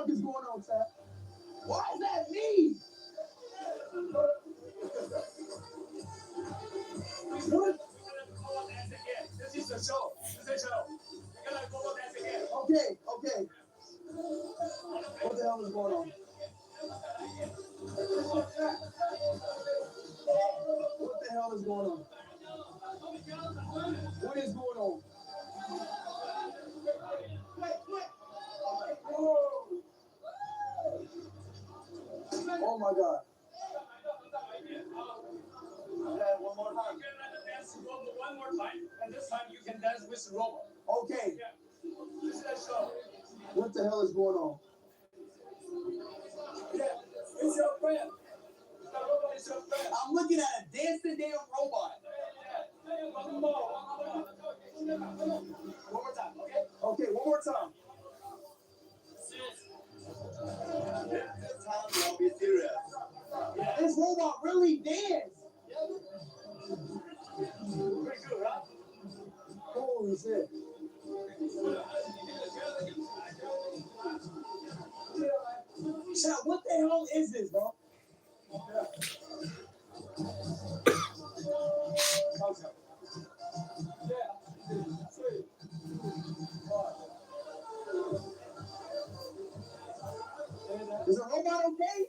fuck is going on, Chad? Why is that me? What? This is a show. You're gonna go dance again. Okay. What the hell is going on? What the hell is going on? What is going on? Oh my God. One more time. You can dance robot one more time, and this time you can dance with robot. Okay. Yeah. This is a show. What the hell is going on? Yeah. It's your friend. The robot is your friend. I'm looking at a dancing damn robot. One more. One more time, okay? Okay, one more time. This time we'll be serious. This robot really danced. Pretty good, huh? Holy shit. Chat, what the hell is this, bro? Is the robot okay?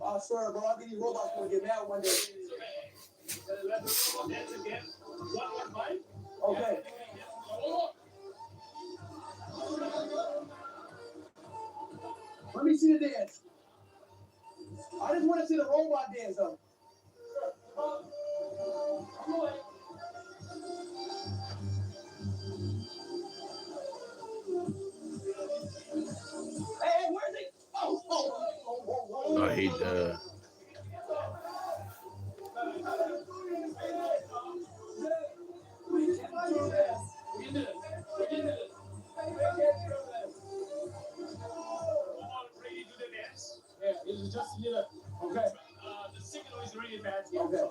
I swear, bro, I think these robots gonna get mad one day. Let the robot dance again. One more time. Okay. Let me see the dance. I just want to see the robot dance, though. Hey, where's it? Oh. I hate that. Okay. The signal is really bad. Okay.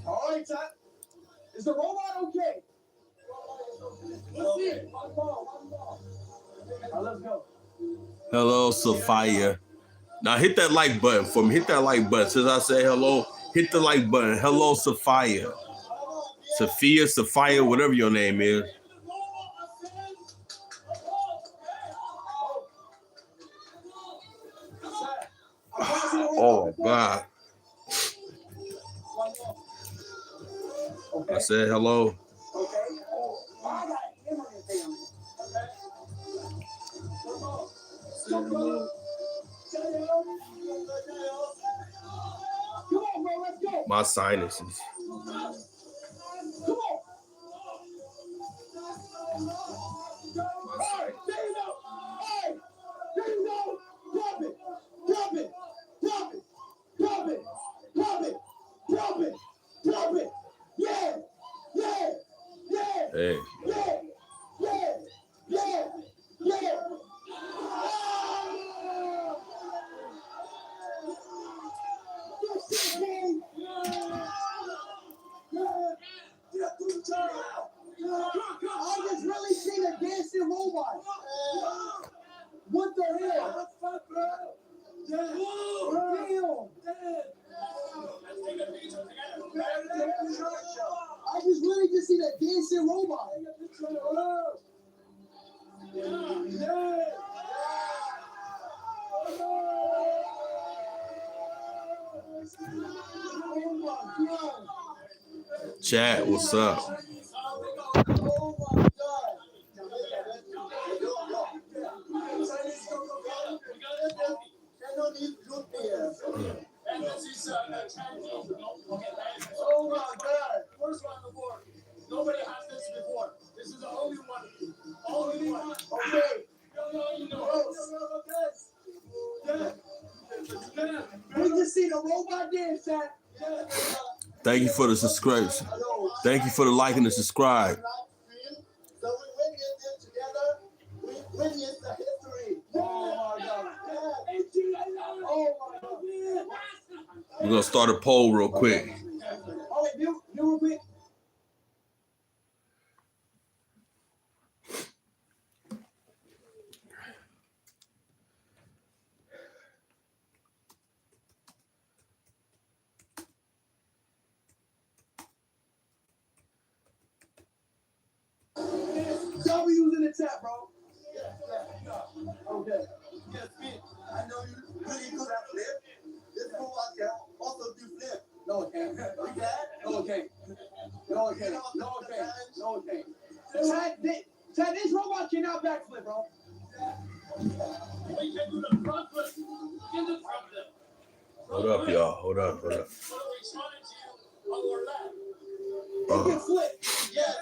All right, chat. Is the robot okay? Let's see it. One more. Now let's go. Hello, Sophia. Now hit that like button for me. Hit that like button. Since I say hello, hit the like button. Hello, Sophia. Sophia, whatever your name is. Oh, God. I said hello. My sinuses. Hey. I just really seen a dancing robot. What the hell? Damn. I just really just seen a dancing robot. Chat, what's up? Oh my God. Oh my God. First one on the board. Nobody has this before. This is the only one. Only one. Okay. We just seen a robot dance, chat. Thank you for the subscription. Thank you for the like and the subscribe. So we witnessed it together. We witnessed the history. We're gonna start a poll real quick. Oh, wait, do real quick. W's in the chat, bro. Okay. Yes, Pete. I know you really good at flip. This fool out there also do flip. No, it can't. You got? No, it can't. No, it can't. No, it can't. No, it can't. Chad, this robot cannot backflip, bro. We can do the front flip. We can do the front flip. Hold up, y'all. Hold up. What are we trying to do on our left? It can flip. Yes.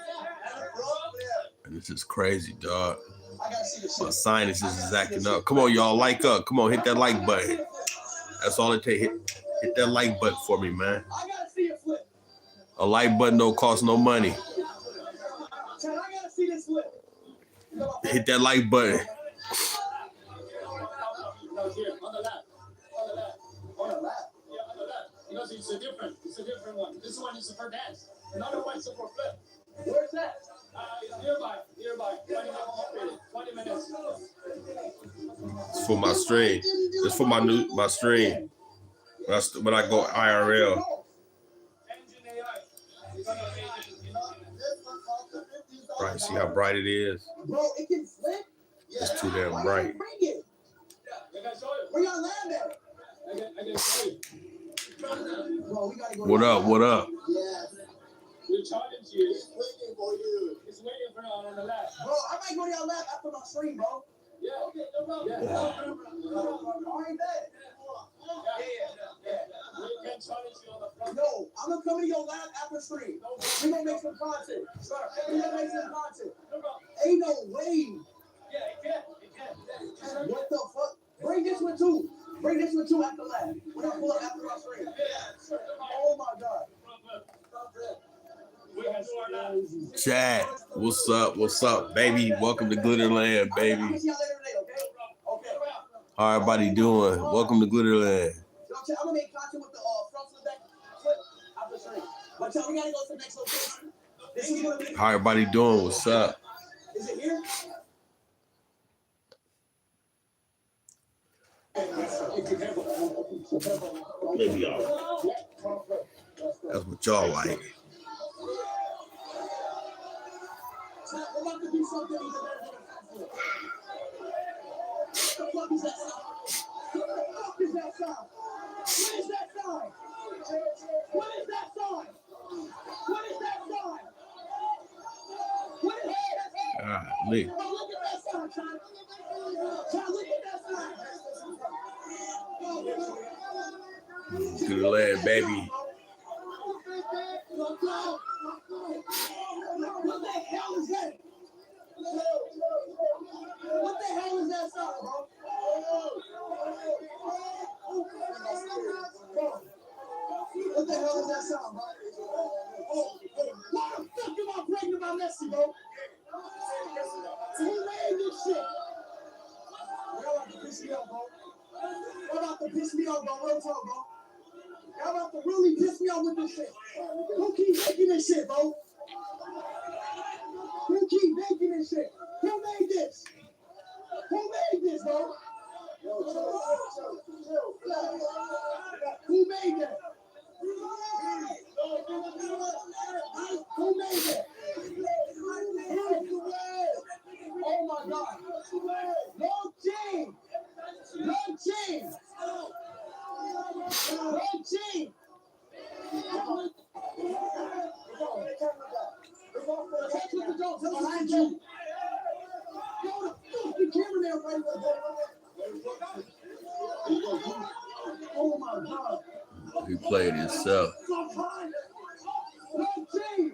And a front flip. This is crazy, dog. I gotta see this My shit. sinuses is acting up. Come on, y'all. Like up. Come on, hit that like button. That's all it takes. Hit that like button for me, man. I gotta see it flip. A like button don't cost no money. Chad, I gotta see this flip. Hit that like button. No, here, on the left. On the left. On the left. Yeah, on the left. Because it's a different one. This one is for dance. Another one is for flip. Where's that? Nearby. 20 minutes. It's for my stream. It's for my stream. When I go IRL. Right, see how bright it is? Bro, it can flip? It's too damn Why bright. you bring it? Where y'all land at? I can show you. Bro, we gotta go. What up? What up? Yes. We challenge you. It's waiting for you. It's waiting for you on the left. Bro, I might go to y'all lab after my stream, bro. Yeah. Okay, no problem. Yeah. All right, bet. Yeah. We can challenge you on the front. No, I'm gonna come to your lab after stream. We gonna make some content. We gonna make some content. No problem. Ain't no way. Yeah, it can. What the fuck? Bring this one too. Bring this one too after lab. When I pull up after my stream. Oh my god. We can do our left. Chad, what's up? What's up, baby? Welcome to Glitterland, I'm baby. gonna see y'all later today, okay? Okay. How everybody doing? Welcome to Glitterland. Yo, Chad, I'm gonna make content with the front flip back flip after stream. But y'all, we gotta go to the next location. This is gonna be. How everybody doing? What's up? Is it here? Maybe y'all. That's what y'all like. We're about to do something even better than a front flip. What the fuck is that sound? What the fuck is that sound? What is that sound? What is that sound? What is that sound? What is that? Lee. Look at that sound, Chad. Chad, look at that sound. Glitterland, baby. What the hell is that? What the hell is that sound, bro? What the hell is that sound, bro? Why the fuck am I bragging about Messi, bro? Who made this shit? Y'all about to piss me off, bro. Y'all about to piss me off, bro. Real talk, bro. Y'all about to really piss me off with this shit. Who keep making this shit, bro? Who keep making this shit? Who made this? Who made this, bro? Who made that? Who made that? Oh my God. No team. No team. No team. Behind you. Yo, the fucking cameraman right there. Oh my God. He played himself. No team.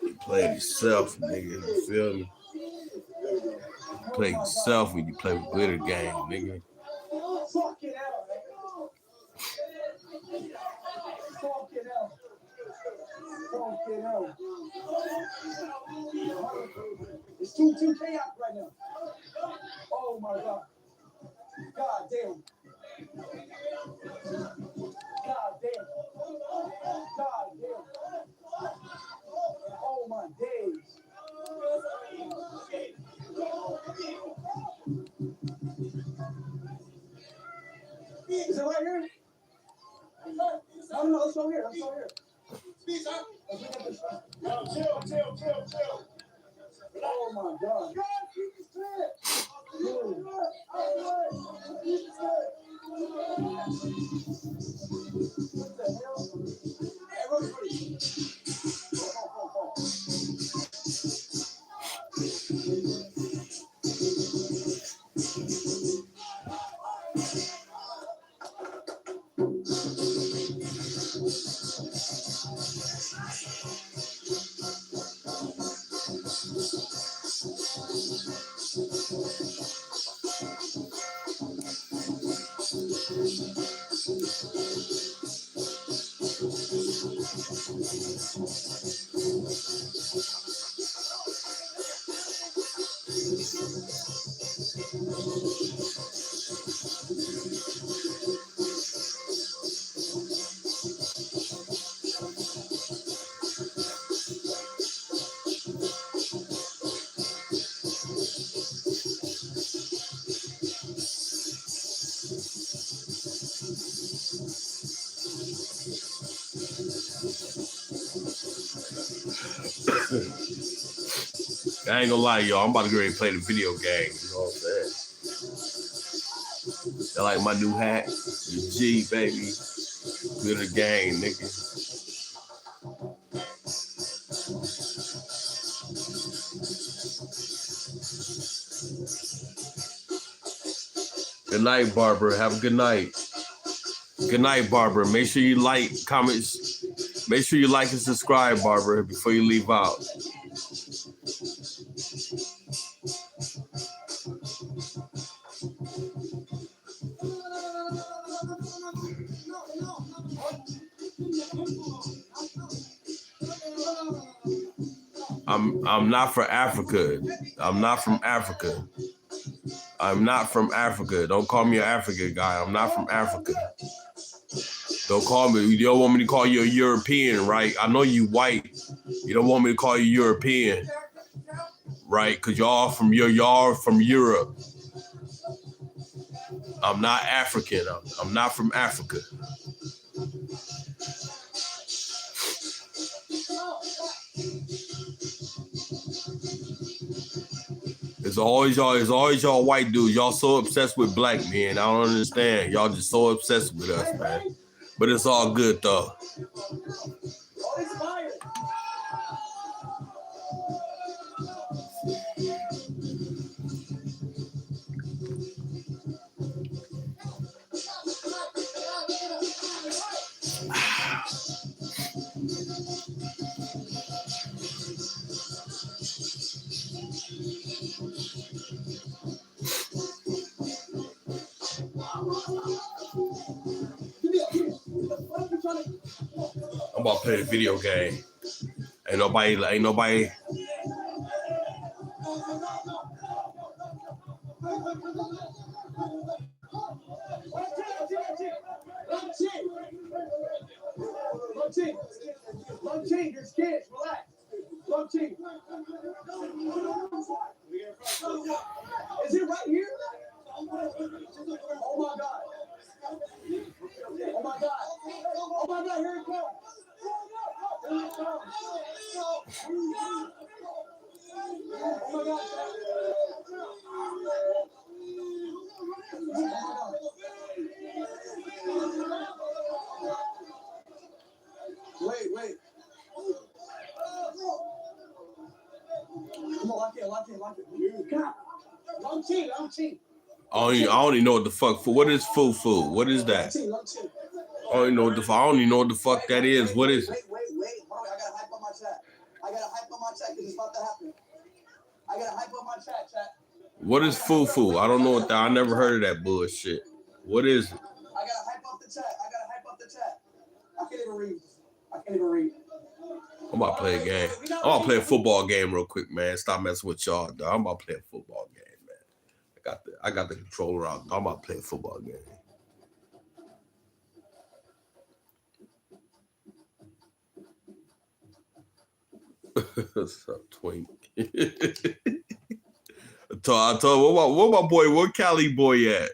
He played himself, nigga. You feel me? Play yourself when you play with glitter game, nigga. Fucking hell. Fucking hell. Fucking hell. It's too chaotic right now. Oh my God. God damn. God damn. God damn. Oh my days. Is it right here? No, it's over here. It's over here. Speed, sir. Let's look at this stuff. Yo, chill. Oh my God. God, keep this clear. Dude. What the hell? Hey, Rosie, Fall. I ain't gonna lie, y'all. I'm about to go ahead and play the video game. You know what I'm saying? I like my new hat. The G, baby. Good the game, nigga. Good night, Barbara. Have a good night. Good night, Barbara. Make sure you like, comments. Make sure you like and subscribe, Barbara, before you leave out. I'm not from Africa. I'm not from Africa. I'm not from Africa. Don't call me an African guy. I'm not from Africa. Don't call me. You don't want me to call you a European, right? I know you white. You don't want me to call you European, right? Because y'all from Europe. I'm not African. I'm not from Africa. It's always y'all white dudes. Y'all so obsessed with black men. I don't understand. Y'all just so obsessed with us, man. But it's all good though. I'm about to play the video game. Ain't nobody. Long chain, you're scared. Relax. Long chain. Is it right here? Oh my God. Oh my God. Oh my God, here it comes. Here it comes. Oh my God. Wait. Come on, lock it. God. Long chain. I don't even know what the fuck. What is foo? What is that? I don't even know what the fuck that is. What is it? Wait. I gotta hype on my chat because it's about to happen. I gotta hype on my chat. What is foo? I don't know what that. I never heard of that bullshit. What is it? I gotta hype up the chat. I can't even read. I'm about to play a game. I'm about to play a football game real quick, man. Stop messing with y'all, dog. I'm about to play a football game, man. I got the controller out. I'm about to play a football game. What's up, Twink? I told what my boy, where Cali boy at?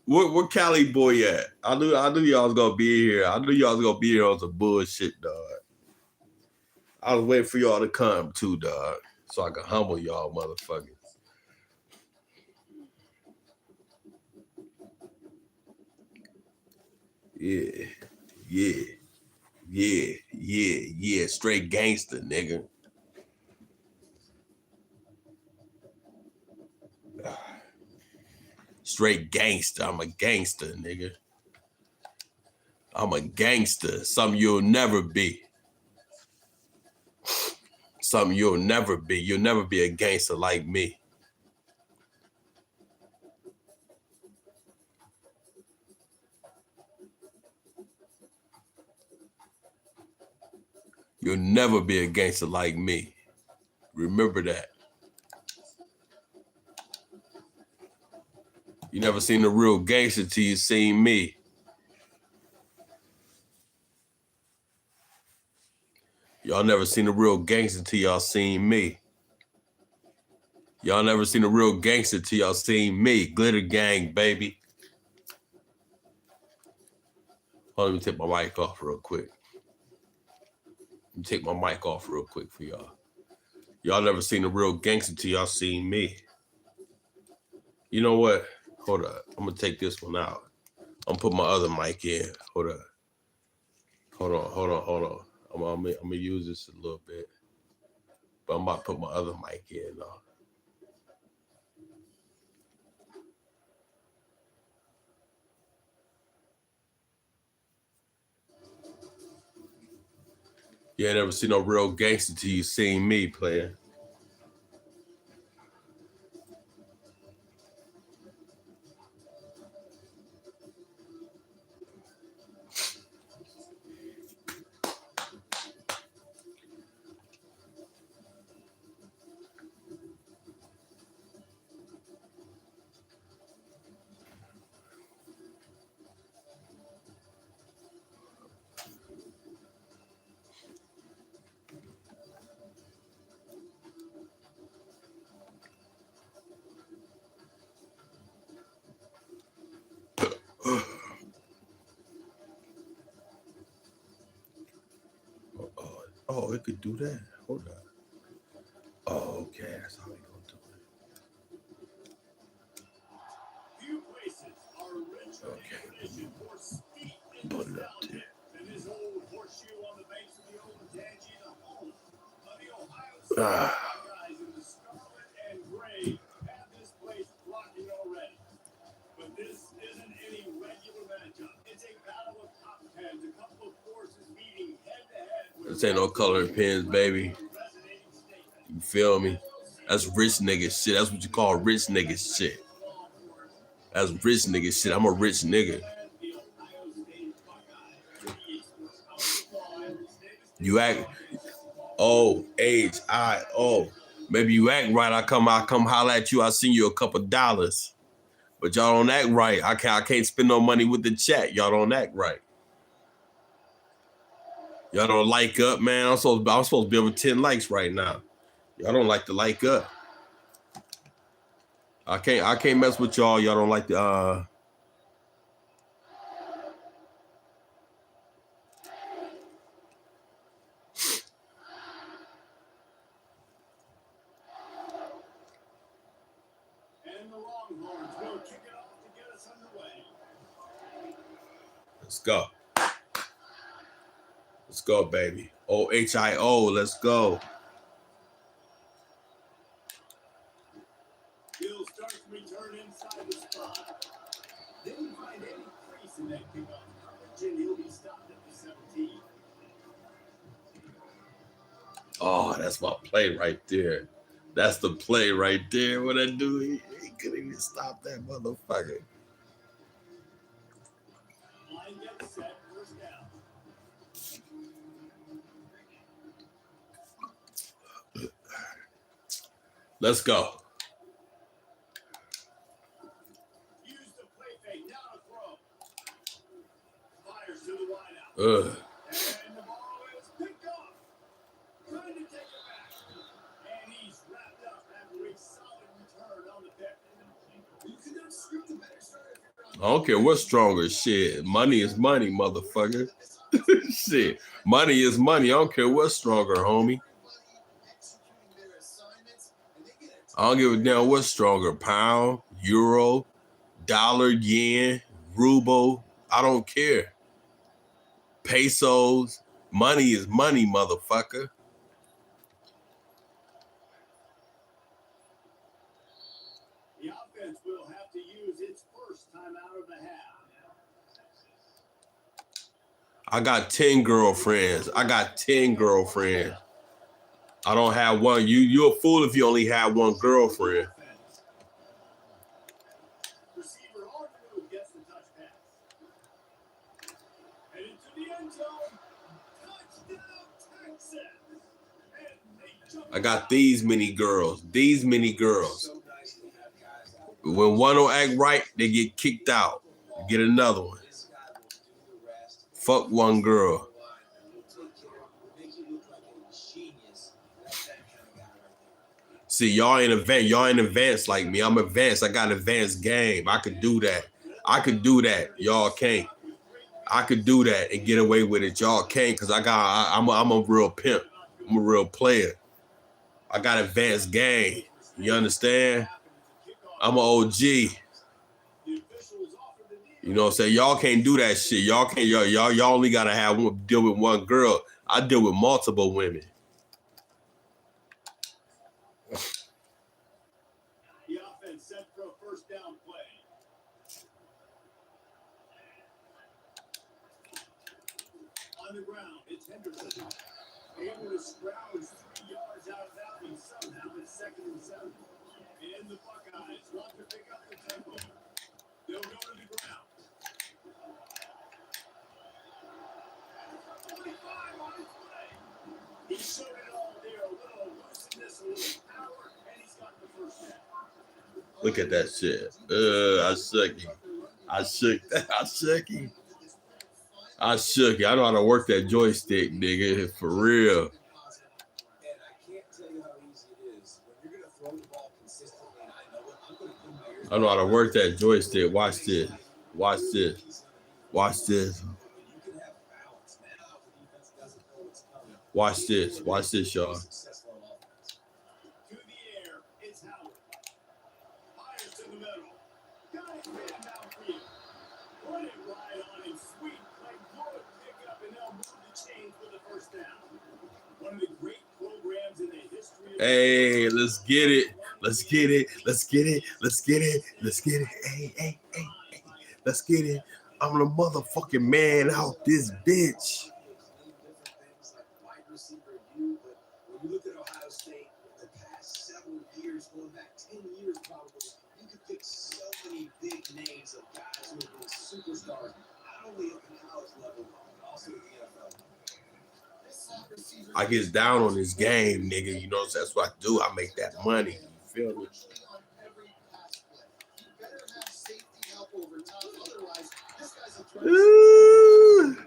Where Cali boy at? I knew y'all was gonna be here. I knew y'all was gonna be here on some bullshit, dog. I was waiting for y'all to come too, dog, so I can humble y'all motherfuckers. Yeah. Straight gangster, nigga. Straight gangster. I'm a gangster, nigga. I'm a gangster. Something you'll never be. Something you'll never be. You'll never be a gangster like me. You'll never be a gangster like me. Remember that. You never seen a real gangster till you seen me. Y'all never seen a real gangster till y'all seen me. Y'all never seen a real gangster till y'all seen me. Glitter gang, baby. Hold on, let me take my mic off real quick. Let me take my mic off real quick for y'all. Y'all never seen a real gangster till y'all seen me. You know what? Hold up. I'm going to take this one out. I'm going to put my other mic in. Hold up. Hold on. I'm going to use this a little bit. But I'm about to put my other mic in now. You ain't never seen no real gangster till you seen me, player. Oh, it could do that. Hold up. Oh, okay. That's how we gonna do it. Okay. Put it up there. This ain't no coloring pens, baby. You feel me? That's rich nigga shit. That's what you call rich nigga shit. That's rich nigga shit. I'm a rich nigga. You act, O-H-I-O. Maybe you act right. I come holler at you. I send you a couple dollars. But y'all don't act right. I can't spend no money with the chat. Y'all don't act right. Y'all don't like up, man. I'm supposed to be over 10 likes right now. Y'all don't like to like up. I can't mess with y'all. Y'all don't like the Let's go. Let's go, baby. O-H-I-O. Let's go. Bill starts to return inside the spot. Didn't find any crease in that kickoff coverage, and he'll be stopped at the 17. Oh, that's my play right there. That's the play right there. What I do, he couldn't even stop that motherfucker. Line gets set, first down. Let's go. Use the play fake. Now a throw. Fires to the wideout. Ugh. And the ball is picked off. Trying to take it back. And he's wrapped up after a solid return on the pick. You could not script a better start if you're I don't care what's stronger. Shit. Money is money, motherfucker. Shit. Money is money. I don't care what's stronger, homie. I don't give a damn what's stronger. Pound, euro, dollar, yen, ruble. I don't care. Pesos. Money is money, motherfucker. The offense will have to use its first time out of the half. I got 10 girlfriends. I got 10 girlfriends. I don't have one. You're a fool if you only have one girlfriend. Receiver Arthur gets the touch pass. And into the end zone. Touchdown, Texas. And they jump. I got these many girls. These many girls. When one don't act right, they get kicked out. Get another one. Fuck one girl. See, y'all ain't advanced. Y'all ain't advanced like me. I'm advanced. I got advanced game. I could do that. I could do that. Y'all can't. I could do that and get away with it. Y'all can't because I'm a real pimp. I'm a real player. I got advanced game. You understand? I'm an OG. You know what I'm saying? Y'all can't do that shit. Y'all can't. Y'all only gotta deal with one girl. I deal with multiple women. The offense set for a first down play. On the ground, it's Henderson. Able to scrounge 3 yards out of bounds. Somehow it's 2nd and 7. And the Buckeyes want to pick up the tempo. They'll go to the ground. 25 on his play. He showed it all there. A little looseness, a little power, and he's got the first down. Look at that shit. I shook him. I shook him. I shook it. I know how to work that joystick, nigga. For real. I know how to work that joystick. Watch this. Watch this. Watch this. Watch this. Watch this, y'all. To the air, it's Howard. Fires to the middle. Got it man downfield. Put it right on him. Sweet play. Good pickup, and they'll move the chains for the first down. One of the great programs in the history of Hey, let's get it. Let's get it. Let's get it. Let's get it. Let's get it. Hey. Let's get it. I'm the motherfucking man out this bitch. When you look at Ohio State, the past several years, going back 10 years probably, you could pick so many big names of guys who have been superstars, not only at the college level, but also in the NFL. I get down on this game, nigga. You know, that's what I do. I make that money. You feel me? Ooh. And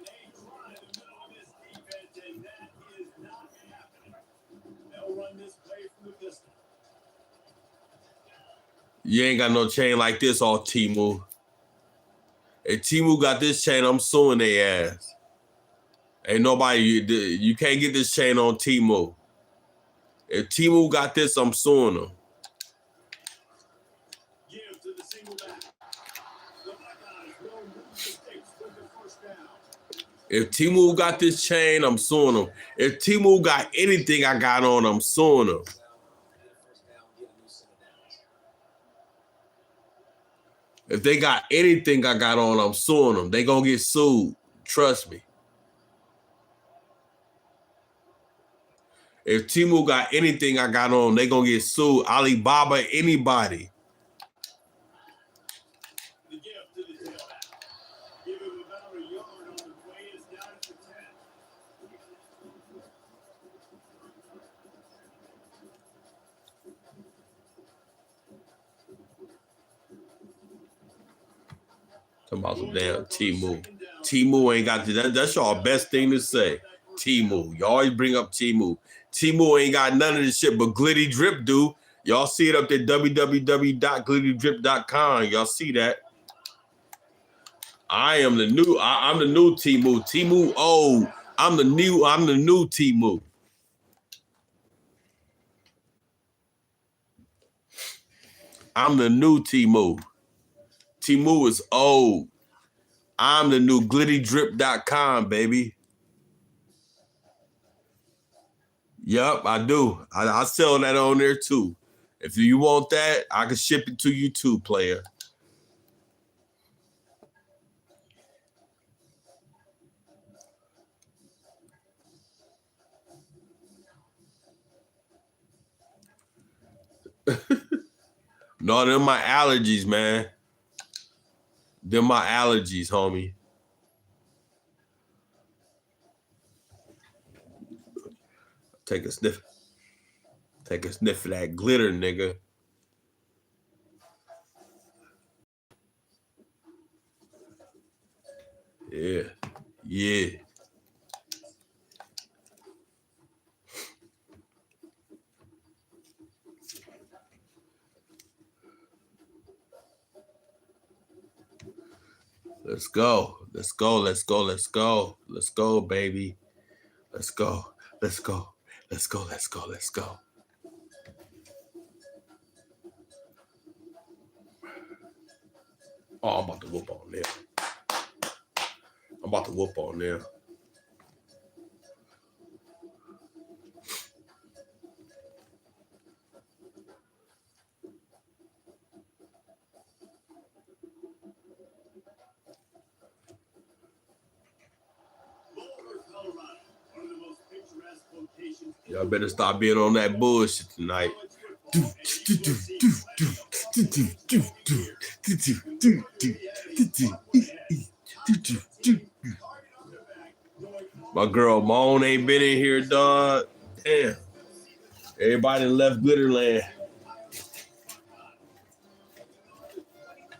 they try in the middle of this defense, and that is not happening. They'll run this play from the pistol. You ain't got no chain like this off Temu. If Temu got this chain, I'm suing their ass. Ain't nobody, you can't get this chain on Temu. If Temu got this, I'm suing them. Give to the single back. The Buckeyes will move the stakes with the first down. If Temu got this chain, I'm suing them. If Temu got anything I got on, I'm suing them. If they got anything I got on, I'm suing them. They gonna get sued. Trust me. If Temu got anything I got on, they gonna get sued. Alibaba, anybody. The gift to the tailback. Give him about a yard on the play. Is down to 10. Talking about some damn Timu. Timu ain't got that's y'all best thing to say. Timu. You always bring up Timu. Timu ain't got none of this shit but Glitty Drip do. Y'all see it up there, www.glittydrip.com. Y'all see that. I'm the new Timu. Timu old. I'm the new Timu. I'm the new Timu. Timu is old. I'm the new glittydrip.com, baby. Yup, I do. I sell that on there too. If you want that, I can ship it to you too, player. No, they're my allergies, man. They're my allergies, homie. Take a sniff. Take a sniff of that glitter, nigga. Yeah. Yeah. Let's go. Let's go. Let's go. Let's go. Let's go, baby. Let's go. Let's go. Let's go. Let's go. Let's go. Oh, I'm about to whoop on them. I'm about to whoop on them. Y'all better stop being on that bullshit tonight. My girl Moan ain't been in here, dog. Damn. Everybody left Glitterland.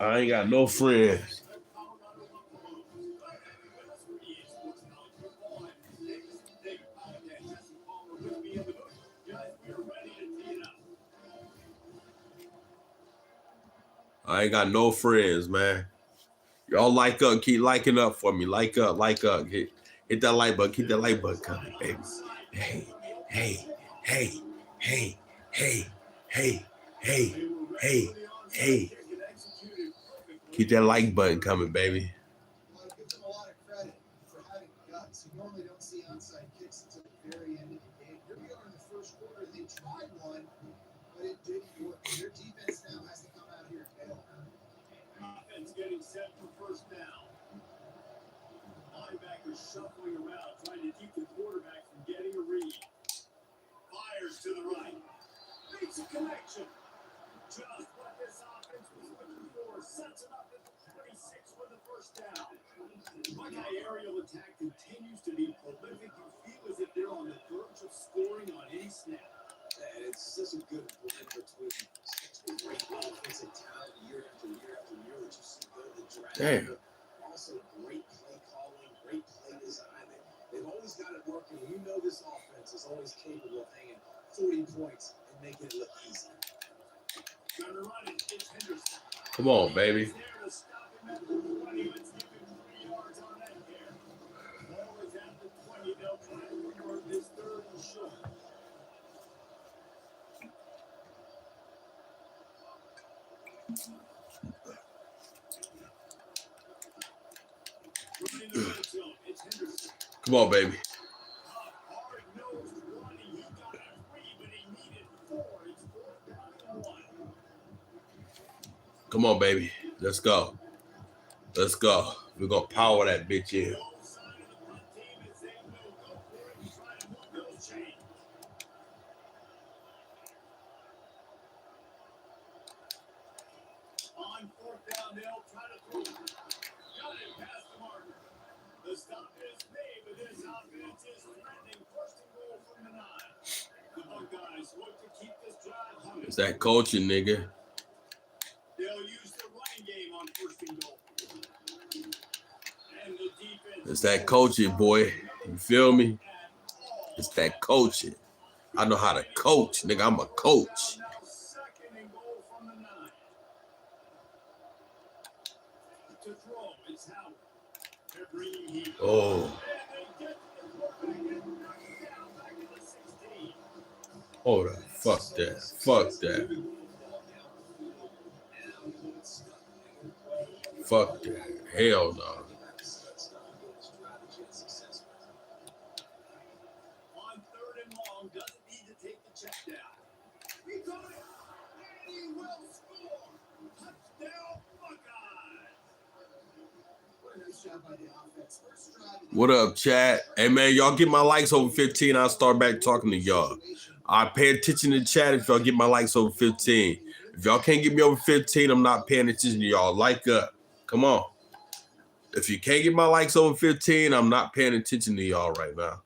I ain't got no friends. I ain't got no friends, man. Y'all like up, keep liking up for me. Like up, like up. Hit that like button, keep that like button coming, baby. Hey, hey, hey, hey, hey, hey, hey, hey, hey. Keep that like button coming, baby. I want to give them a lot of credit for having guts. You normally don't see onside kicks until the very end of the game. Here we are in the first quarter. They tried one, but it didn't work. Their defense now has to come out here and bail. Offense getting set for first down. Linebackers shuffling around, trying to keep the quarterback from getting a read. Fires to the right. Makes a connection. Just what this offense was looking for. Sets it up at the 26 for the first down. Buckeye aerial attack continues to be prolific. You feel as if they're on the verge of scoring on any snap. And it's such a good blend between great offensive talent year after year after year, which you see go to the draft. Damn. Also great play calling, great play design. They've always got it working. You know this offense is always capable of hanging 40 points and making it look easy. Gonna run it. It's Henderson. Come on, baby. He's there to stop him at the 20. Let's give him 3 yards on that there. Ball is at the 20. They'll try to convert this third and short. Running the red zone. It's Henderson. Come on, baby. Hard-nosed running. He got 3, but he needed 4. It's 4th down and 1. Come on, baby. Let's go. Let's go. We're going to power that bitch in. No sign of the front team as they will go for it and try to move those chains. On 4th down, they'll try to throw it. Got it past the marker. The stop is made, but this offense is threatening. 1st and goal from the 9. The Buckeyes look to keep this drive humming. It's that coaching, nigga. They'll use the running game on 1st and goal. It's that coaching, boy. You feel me? It's that coaching. I know how to coach, nigga. I'm a coach. Oh. Hold up. Fuck that. Fuck that. Fuck that. Hell no. What up, chat? Hey, man, y'all get my likes over 15. I'll start back talking to y'all. I pay attention to the chat if y'all get my likes over 15. If y'all can't get me over 15, I'm not paying attention to y'all. Like up. Come on. If you can't get my likes over 15, I'm not paying attention to y'all right now.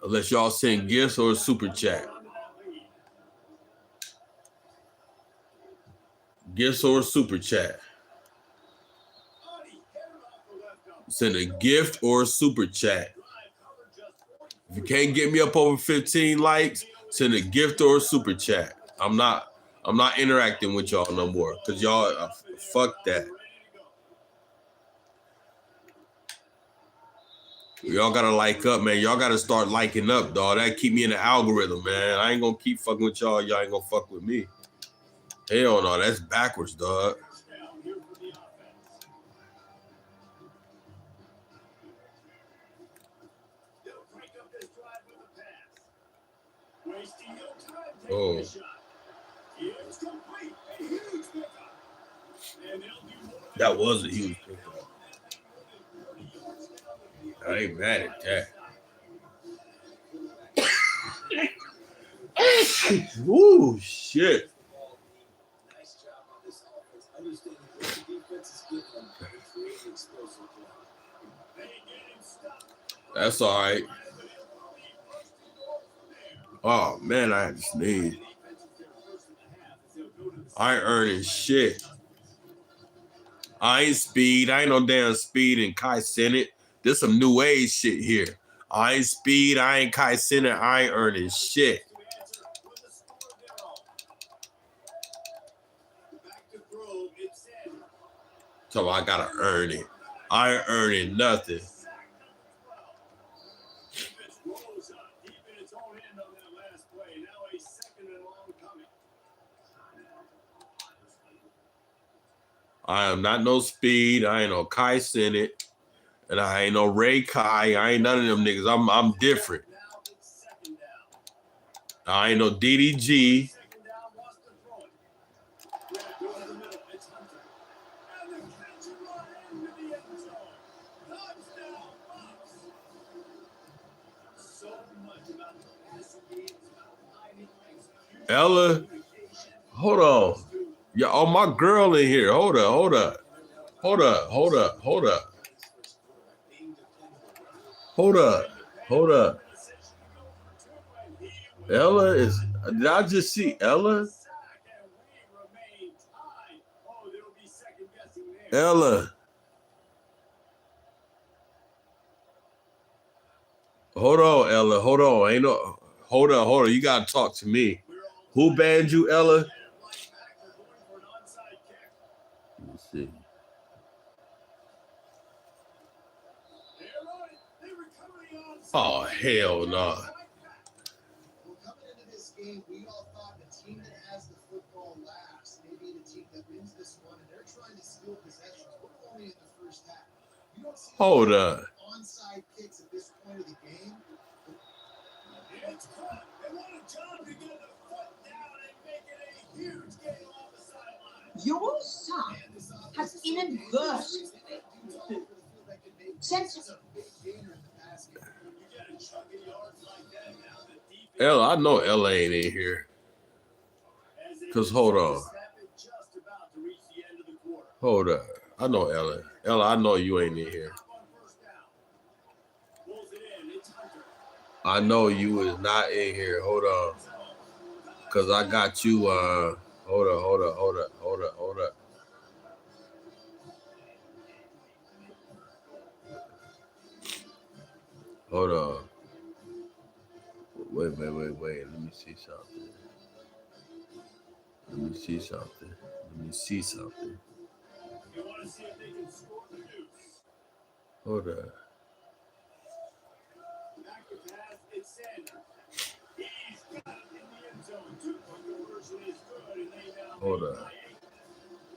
Unless y'all send gifts or a super chat. Gifts or a super chat. Send a gift or a super chat. If you can't get me up over 15 likes, send a gift or a super chat. I'm not interacting with y'all no more because y'all fuck that. Y'all gotta like up, man. Y'all gotta start liking up, dog. That keep me in the algorithm, man. I ain't gonna keep fucking with y'all. Y'all ain't gonna fuck with me. Hell no, that's backwards, dog. Oh. That was a huge pickup. I ain't mad at that. Woo, shit. That's all right. Oh, man, I had to sneeze. I ain't earning shit. I ain't speed. I ain't no damn speed and Kai Cenat. This some new age shit here. I ain't speed. I ain't Kai Cenat. I ain't earning shit. So I gotta earn it. I ain't earning nothing. I am not no speed. I ain't no Kai Cenat. And I ain't no Ray Kai. I ain't none of them niggas. I'm different. I ain't no DDG. Ella, hold on. Yeah, oh, my girl in here. Hold up. Hold up. Ella is, did I just see Ella? Ella. Hold on, Ella. Hold on. Ain't no, hold on. You gotta talk to me. Who banned you, Ella? Let's see. Oh, hell no. Well, coming into this game, we all thought the team that has the football last may be the team that wins this one, and they're trying to steal possessions. We're only in the first half. You don't see Hold up. onside kicks at this point of the game. It's cut. They want a job to get the foot down and make it a huge game off the sideline. Your son has inadvertently sensitive. Ella, I know Ella ain't in here. Cause hold on. Hold up. I know Ella. Ella, I know you ain't in here. I know you is not in here. Hold on. Cause I got you hold up. Hold on. Wait. Let me see something. You want to see if they can score the deuce. Hold on. Back to pass, it's Sanders. He's got it in the end zone. 2-point conversion is good, and they now Hold lead on. by 8.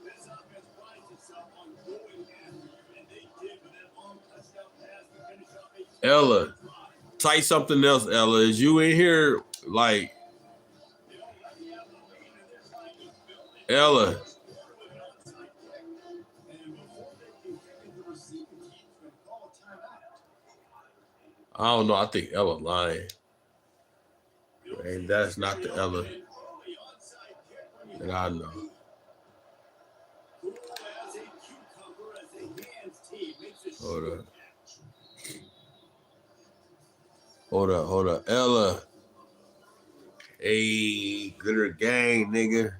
This offense prides itself on going after you, and they did with that long touchdown pass to finish off a Ella, drive. type something else, Ella. Is you in here like They already have the lead, and they're trying to build it. Ella? First quarter with an onside kick. And before they can kick it, the receiving team's going to call a timeout. I don't know. I think Ella lying. And that's not the Ella that I know. Hold up. Ella. Hey, Glitter Gang, nigga.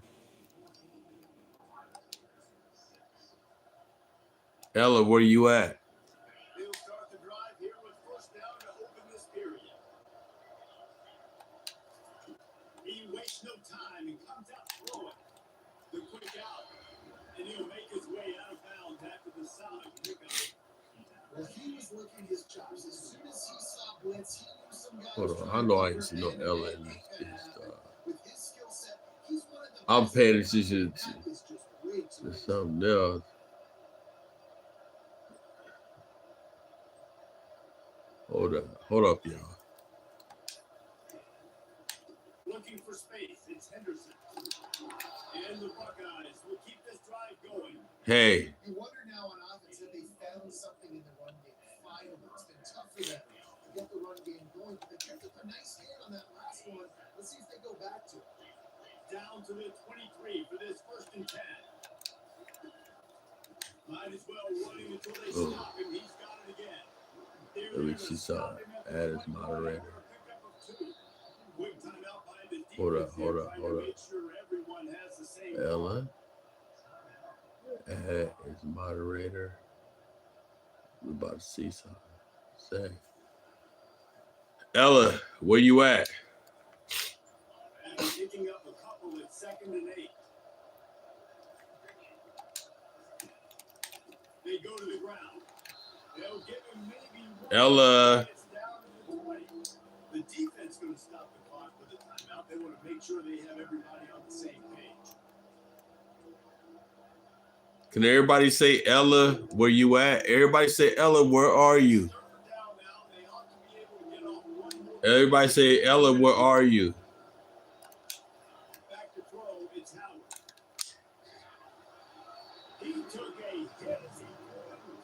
Ella, where you at? They'll start the drive here with first down to open this period. He wastes no time and comes out throwing. The quick out, and he'll make his way out of bounds after the solid pickup. Well, he was working his chops. As soon as he saw blitz, he knew some guys. Hold on. I know I ain't seen no Ella in this stuff. With his skill set, he's one of the I'm best. paying attention That is just way too to something else. Hold up, y'all. Looking for space. It's Henderson. And the Buckeyes will keep this drive going. Hey, You wonder now on offense that they found something in the run game. Finally, it's been tough for them to get the run game going. But they picked up a nice hit on that last one. Let's see if they go back to it. Down to the 23 for this first and 10. Might as well run him until they stop him. He's got it again. let me see something. Add as moderator. Hold up. Ella. Add as moderator. We're about to see something. Say. Ella, where you at? Picking up a couple at 2nd and 8. They go to the ground. They'll give him maybe one. Ella. It's down to the 20. The defense going to stop the clock with a timeout. They want to make sure they have everybody on the same page. Can everybody say Ella, where you at? Everybody say Ella, where are you? Everybody say Ella, where are you? Back to throw, it's Howard. He took a hit as he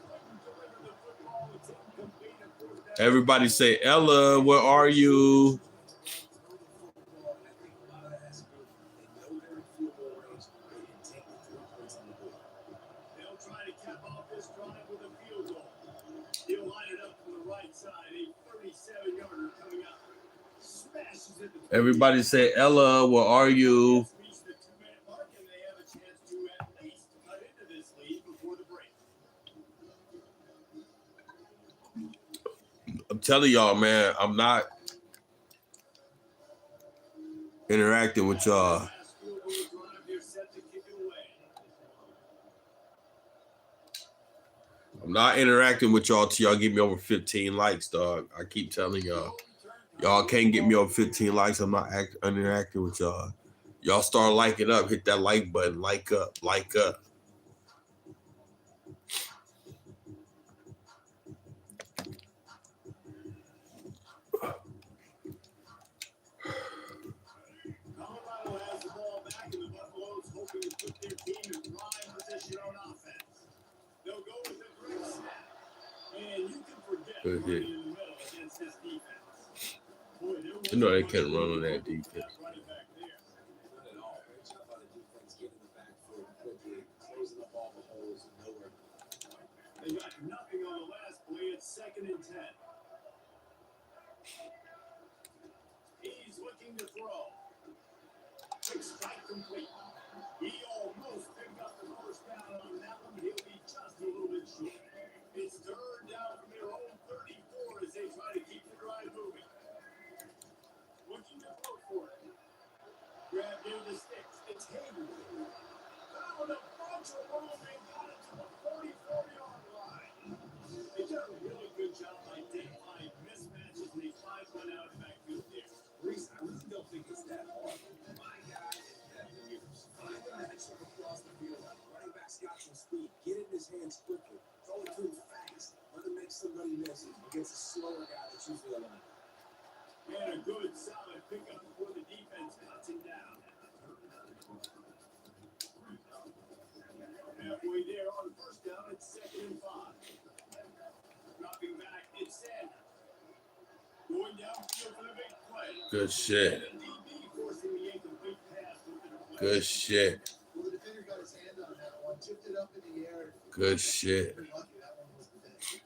couldn't deliver the football. It's incomplete and fourth down. Everybody say Ella, where are you? They'll try to cap off this drive with a field goal. He'll line it up from the right side. A 37-yarder coming up. Smashes it. Everybody say Ella, where are you? Reach the 2-minute mark, and they have a chance to at least cut into this lead before the break. I'm telling y'all, man, I'm not interacting with y'all. Last field goal drive, they're set to kick it away. I'm not interacting with y'all till y'all give me over 15 likes, dog. I keep telling y'all. Y'all can't get me over 15 likes. I'm not interacting with y'all. Y'all start liking up. Hit that like button. Like up. Colorado has the ball back, and the Buffaloes hoping to put their team in prime position on offense. They'll go with a quick snap. And you can forget Good running hit. in the middle against this defense. Boy, there was You know they can't run on that defense. running back there. Not at all. Great job by the defense getting the back foot quickly, closing up all the holes and nowhere. They got nothing on the last play. It's 2nd and 10. He's looking to throw. Quick strike complete. He almost picked up the first down on that one. He'll be just a little bit short. It's 3rd down from their own 34 as they try to keep Grab near the sticks. It's Hayden. Found a bunch of room and got it to the 44-yard line. They did a really good job identifying mismatches and they find one out of the backfield there. Reese, I really don't think it's that hard. My guy is better than yours. Find the matchup across the field. Running back's got some speed. Get it in his hands quickly. Throw it to him fast. Let him make somebody miss against a slower guy that's usually alive. And a good, solid pickup before the defense cuts him down. Halfway there on first down, it's 2nd and 5. Dropping back, it's Sanders. Going downfield for the big play. Good shit. And the DB forcing the incomplete pass with the deflection. Good shit. Well, the defender got his hand on that one, tipped it up in the air. Good shit. Lucky that one was defended.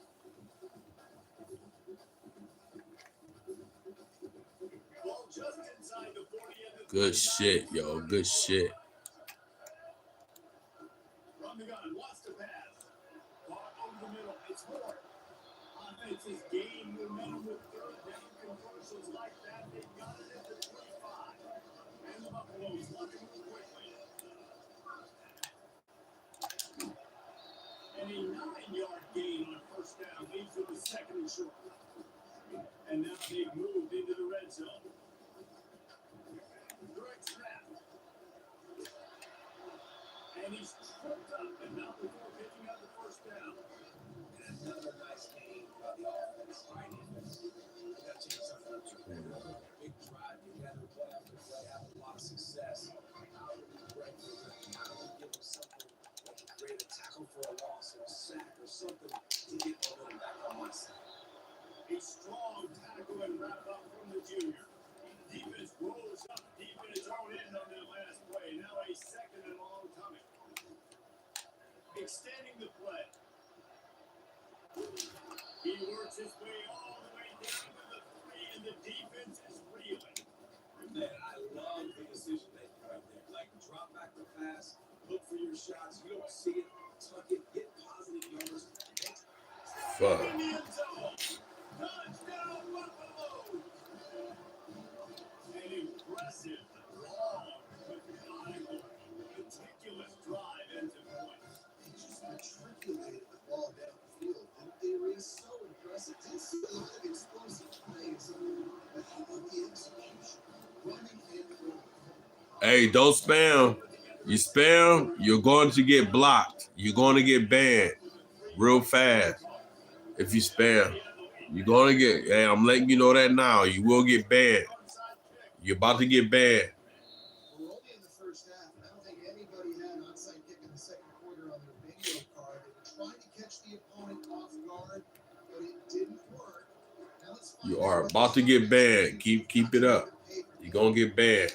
Ball just inside the 40 and the Good shit, yo. Good shit. From the gun, wants to pass. Caught over the middle. It's Moore. Offenses gain momentum with third down conversions like that. They got it at the 25. And the Buffaloes want to move quickly. And a 9-yard gain on first down leads to the 2nd and short. And now they've moved into the red zone. Direct snap. And he's tripped up and not before picking up the first down. And another nice game by the offense. Got to change something up. Big drive together, play after play, have a lot of success. How do we break through that? How do we give them something that can create a tackle for a loss or a sack or something to get momentum back on my side? A strong tackle and wrap up from the junior. Defense rolls up deep in its own end on that last play. Now a 2nd and long coming. Extending the play. He works his way all the way down to the 3, and the defense is reeling. Man, I love the decision making right there. Like, drop back the pass, look for your shots. You don't see it, tuck it, get positive numbers. Fuck. In the end zone. Touchdown, Buffalo! An impressive, long, methodical, meticulous drive ends in points. They just matriculated the ball down the field. And they were so impressive. Didn't see a lot of explosive plays. But how about the execution? Running and throwing. Hey, don't spam. You spam, you're going to get blocked. You're going to get banned real fast. If you spam, you're going to get, hey, I'm letting you know that now. You will get banned. You're about to get banned. We're only in the first half, and I don't think anybody had an onside kick in the second quarter on their video card. They were trying to catch the opponent off guard, but it didn't work. Now let's find You out are what about to get banned. Keep it up. You're going to get banned.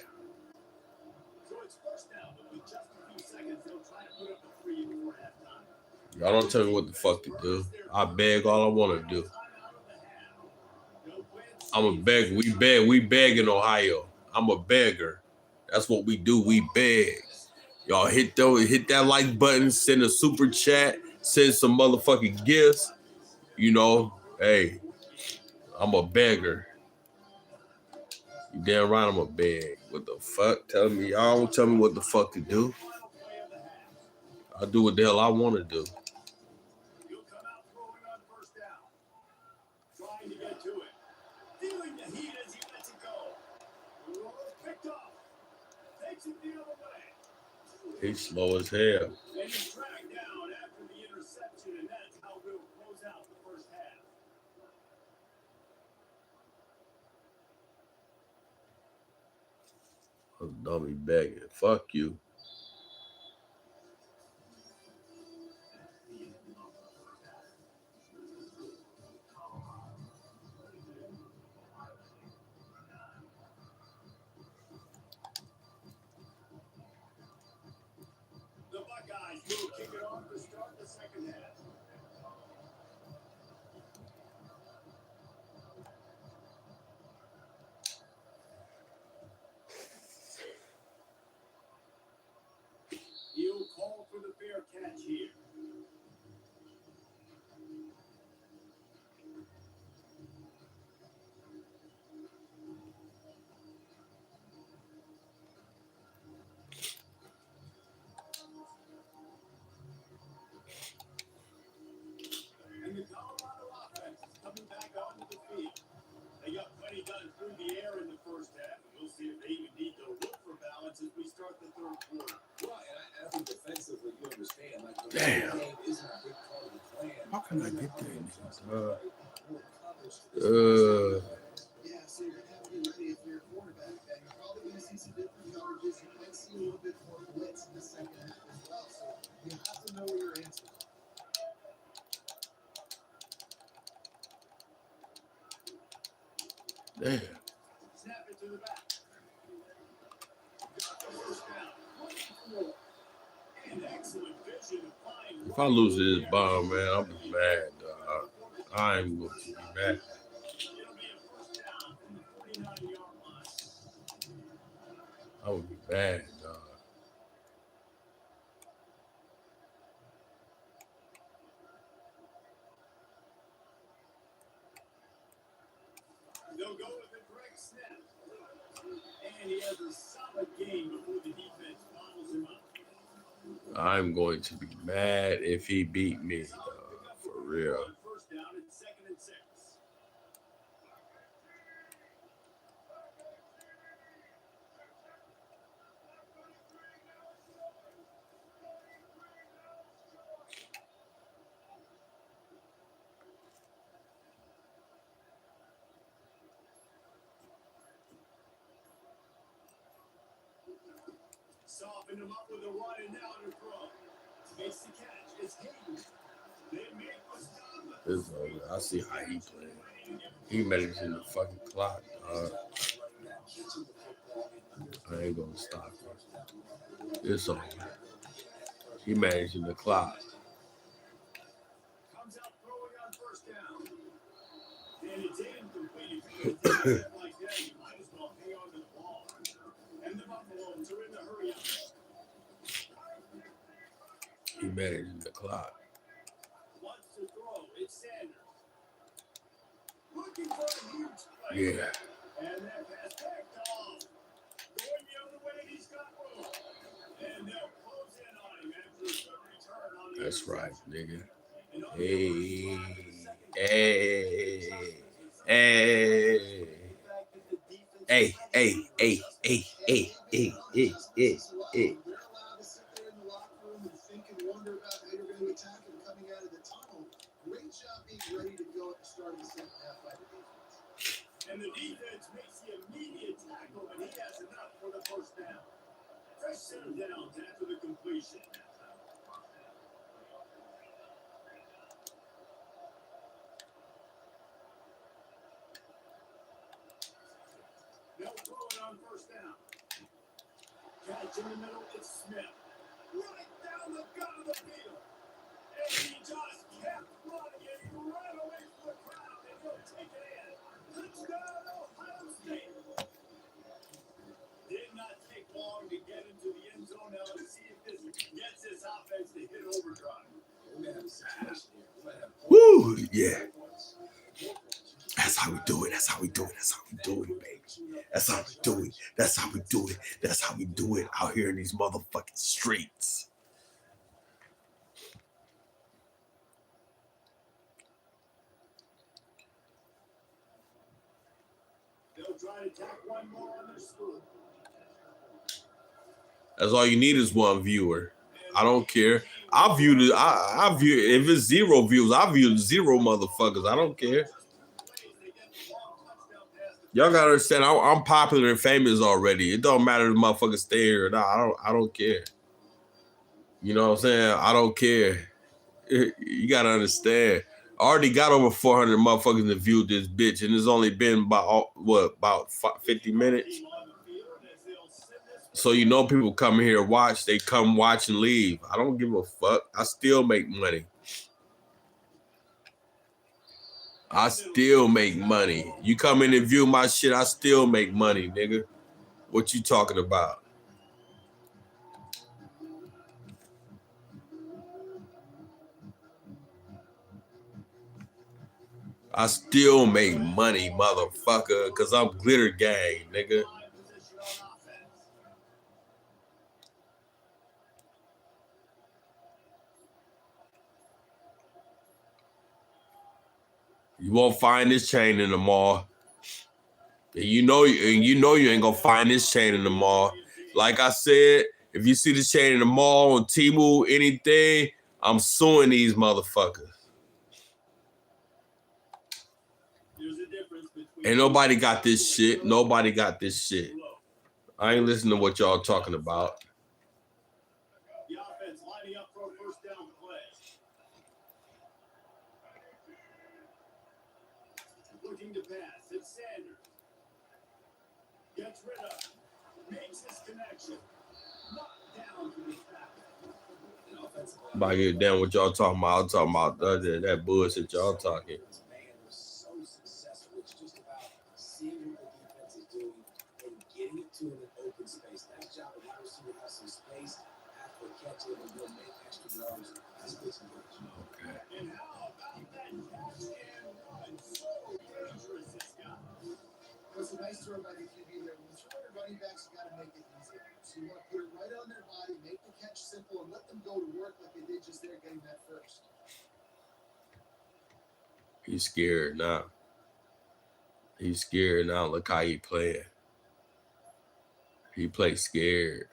So it's first down, but with just a few seconds, they'll try to put up a 3 before halftime. Y'all don't tell me what the fuck to do. I beg all I want to do. I'm a beggar. We beg in Ohio. I'm a beggar. That's what we do. We beg. Y'all hit that like button, send a super chat, send some motherfucking gifts. You know, hey, I'm a beggar. You damn right I'm a beg. What the fuck? Y'all don't tell me what the fuck to do. I'll do what the hell I want to do. He'll come out throwing on first down. Trying to get to it. Feeling the heat as he lets it go. Picked off. Takes it the other way. He's slow as hell. And he's dragged down after the interception, and that's how we'll close out the first half. I'm dummy begging. Fuck you. The Buckeyes will kick it off to start the second half. He'll call for the fair catch here. start the third quarter. Right, and I think defensively, you understand. Like, the Damn. game isn't a big part of the plan. How can I get there? More coverage to this Yeah, so you're going to have to be ready if you're a quarterback. And you're probably going to see some different coverages. You might see a little bit more blitz in the second half as well. So you have to know where your answers are. Damn. Snap it to the back. Got the first down. 24. And excellent vision to find. If I lose this bomb, man, I'll be mad, dog. I'm going to be mad. It'll be a first down from the 49-yard line. I would be mad, dog. They'll go with a great snap. And he has a solid game before the defense follows him up. I'm going to be mad if he beat me, dog, for real. First down and 2nd and 6. Soften him up with a run and now to throw. Makes the catch. It's Hayden. They make the stop. It's over. I see how he playing. He managing the fucking clock, dog. I ain't gonna stop him. It's over. He managing the clock. Comes out throwing on first down. And it's incomplete. If you're gonna do that like that, you might as well hang on to the ball. And the Buffaloes are in the hurry up. He managing the clock. Wants to throw. It's Sanders. Looking for a huge play. Yeah. And that pass backed off. Going the other way, he's got room. And they'll close in on him after a good return on the That's other right, side. nigga. And on the Hey, other side, hey, hey, hey, hey, hey, hey, hey, hey, hey, hey. They're allowed to sit there in the locker room and think and wonder about how you're going to attack him coming out of the tunnel. Great job being ready to go at the start of the second half by the defense. And the defense makes the immediate tackle, but he has enough for the first down. Fresh set of downs after the completion. They'll throw it on first down. Catch in the middle, it's Smith. Right down the gut of the field. And he just kept running and he ran away from the crowd and he'll take it in. Touchdown, Ohio State. Did not take long to get into the end zone. Now let's see if this gets this offense to hit overdrive. We're going to have a situation here. We're going to have Woo, yeah. That's how we do it. That's how we do it. That's how we do it, baby. That's how we do it. That's how we do it. That's how we do it out here in these motherfucking streets. They'll try to tack one more on their school. That's all you need is one viewer. I don't care. I view if it's 0 views, I view 0 motherfuckers. I don't care. Y'all gotta understand, I'm popular and famous already. It don't matter if motherfuckers stay here or not. I don't care. You know what I'm saying? I don't care. You gotta understand. I already got over 400 motherfuckers that viewed this bitch, and it's only been about 50 minutes. So you know people come here watch. They come watch and leave. I don't give a fuck. I still make money. I still make money. You come in and view my shit, I still make money, nigga. What you talking about? I still make money, motherfucker, because I'm Glitter Gang, nigga. You won't find this chain in the mall. And you know you ain't gonna find this chain in the mall. Like I said, if you see the chain in the mall, on Temu, anything, I'm suing these motherfuckers. Ain't nobody got this shit. Nobody got this shit. I ain't listening to what y'all talking about. The offense lining up for a first down play. Looking to pass. It's Sanders. Gets rid of. Makes his connection. Knocked down to the tackle. About to get down what y'all talking about. I'm talking about that bullshit y'all talking. So successful. It's just about seeing what the defense is doing and getting it to an open space. Nice job of wide receiver have some space after catching it and go make extra yards. That's good to Okay. And how about that catch and run? So dangerous, this guy. It's a nice throw by the QB there. When you throw to running backs, you got to make it easy. So you want to put it right on their body, make the catch simple, and let them go to work like they did just there getting that first. He's scared now. He's scared now. Look how he playing. He plays scared.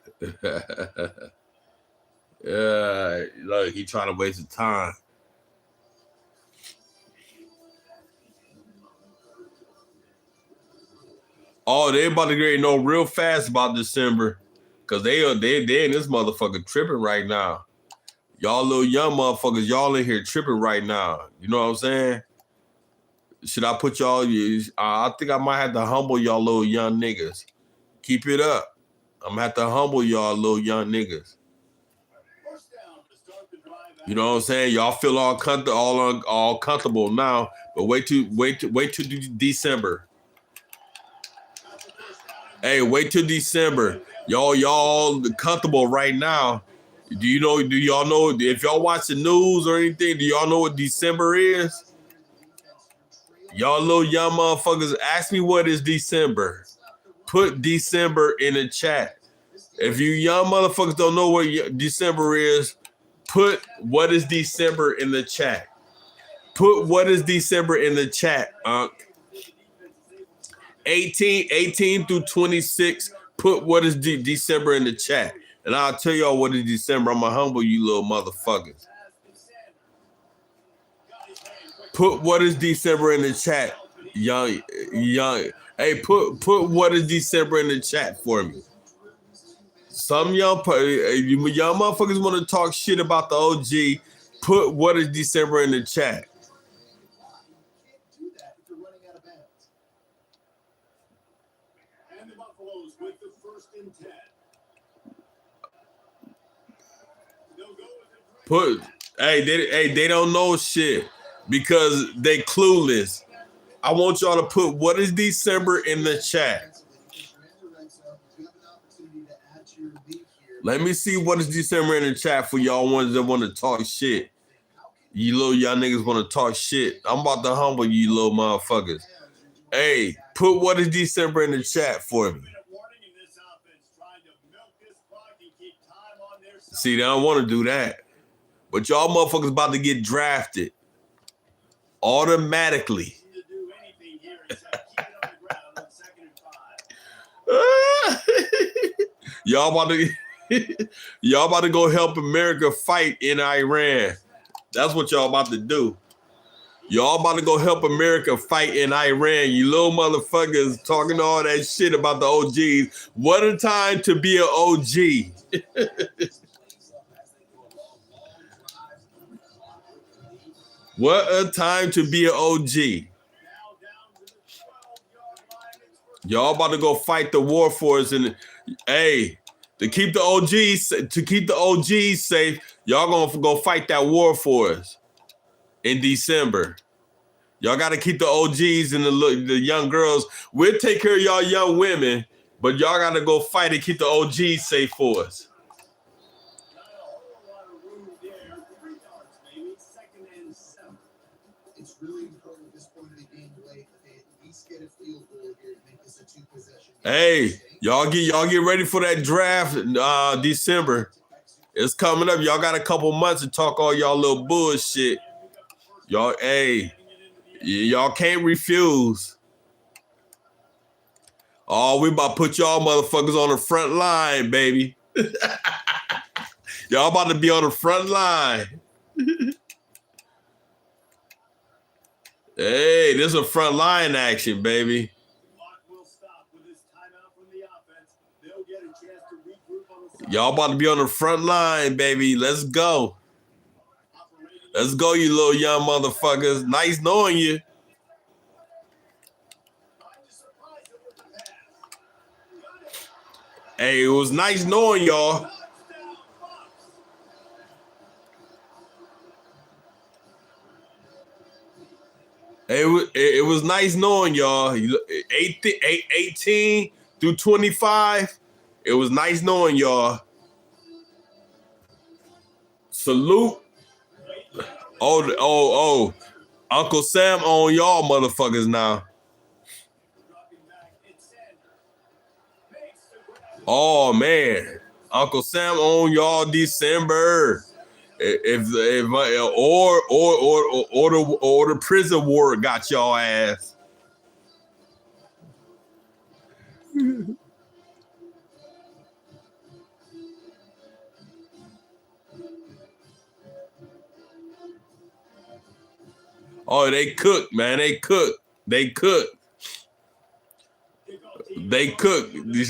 Yeah, look, he trying to waste his time. Oh, they about to get know real fast about December, cause they in this motherfucker tripping right now. Y'all little young motherfuckers, y'all in here tripping right now. You know what I'm saying? Should I put y'all? I think I might have to humble y'all little young niggas. Keep it up. I'm gonna have to humble y'all little young niggas. First down to start the drive. You know what I'm saying? Y'all feel all comfortable now, but wait till December. Hey, wait till December. Y'all comfortable right now. Do y'all know if y'all watch the news or anything, do y'all know what December is? Y'all little young motherfuckers, ask me what is December. Put December in the chat. If you young motherfuckers don't know what December is, put what is December in the chat. Put what is December in the chat, 18 through 26, put what is December in the chat. And I'll tell y'all what is December. I'm going to humble you little motherfuckers. Put what is December in the chat, young. Hey, put what is December in the chat for me. Some young motherfuckers want to talk shit about the OG. Put what is December in the chat. Do that if you're running out of bounds. And the Buffaloes with the first and 10. They'll go with the They don't know shit because they clueless. I want y'all to put what is December in the chat. Let me see what is December in the chat for y'all ones that want to talk shit. You little y'all niggas want to talk shit. I'm about to humble you little motherfuckers. Hey, put what is December in the chat for me. See, they don't want to do that. But y'all motherfuckers about to get drafted automatically. Y'all about to go help America fight in Iran. That's what y'all about to do. Y'all about to go help America fight in Iran. You little motherfuckers talking all that shit about the OGs. What a time to be an OG. What a time to be an OG. Y'all about to go fight the war for us, and hey, to keep the OGs safe, y'all gonna go fight that war for us in December. Y'all got to keep the OGs and the young girls. We'll take care of y'all young women, but y'all got to go fight and keep the OGs safe for us. It's really important at this point of the game to at least get a field goal here to make this a two-possession game. Hey, y'all get ready for that draft December. It's coming up. Y'all got a couple months to talk all y'all little bullshit. Y'all can't refuse. Oh, we about to put y'all motherfuckers on the front line, baby. Y'all about to be on the front line. Hey, this is a front line action, baby. Y'all about to be on the front line, baby. Let's go. Let's go, you little young motherfuckers. Nice knowing you. Hey, it was nice knowing y'all. It was nice knowing y'all. 18 through 25. It was nice knowing y'all. Salute. Oh. Uncle Sam on y'all motherfuckers now. Oh man. Uncle Sam on y'all December. If the prison ward got y'all ass. Oh, they cook, man. They cook. They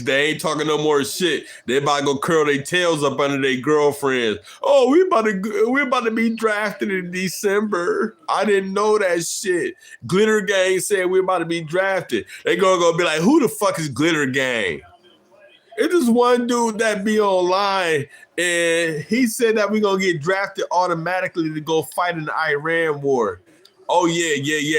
ain't talking no more shit. They about to go curl their tails up under their girlfriends. Oh, we about to be drafted in December. I didn't know that shit. Glitter Gang said we about to be drafted. They gonna go be like, who the fuck is Glitter Gang? It's just one dude that be online, and he said that we gonna get drafted automatically to go fight in the Iran war. Oh, yeah.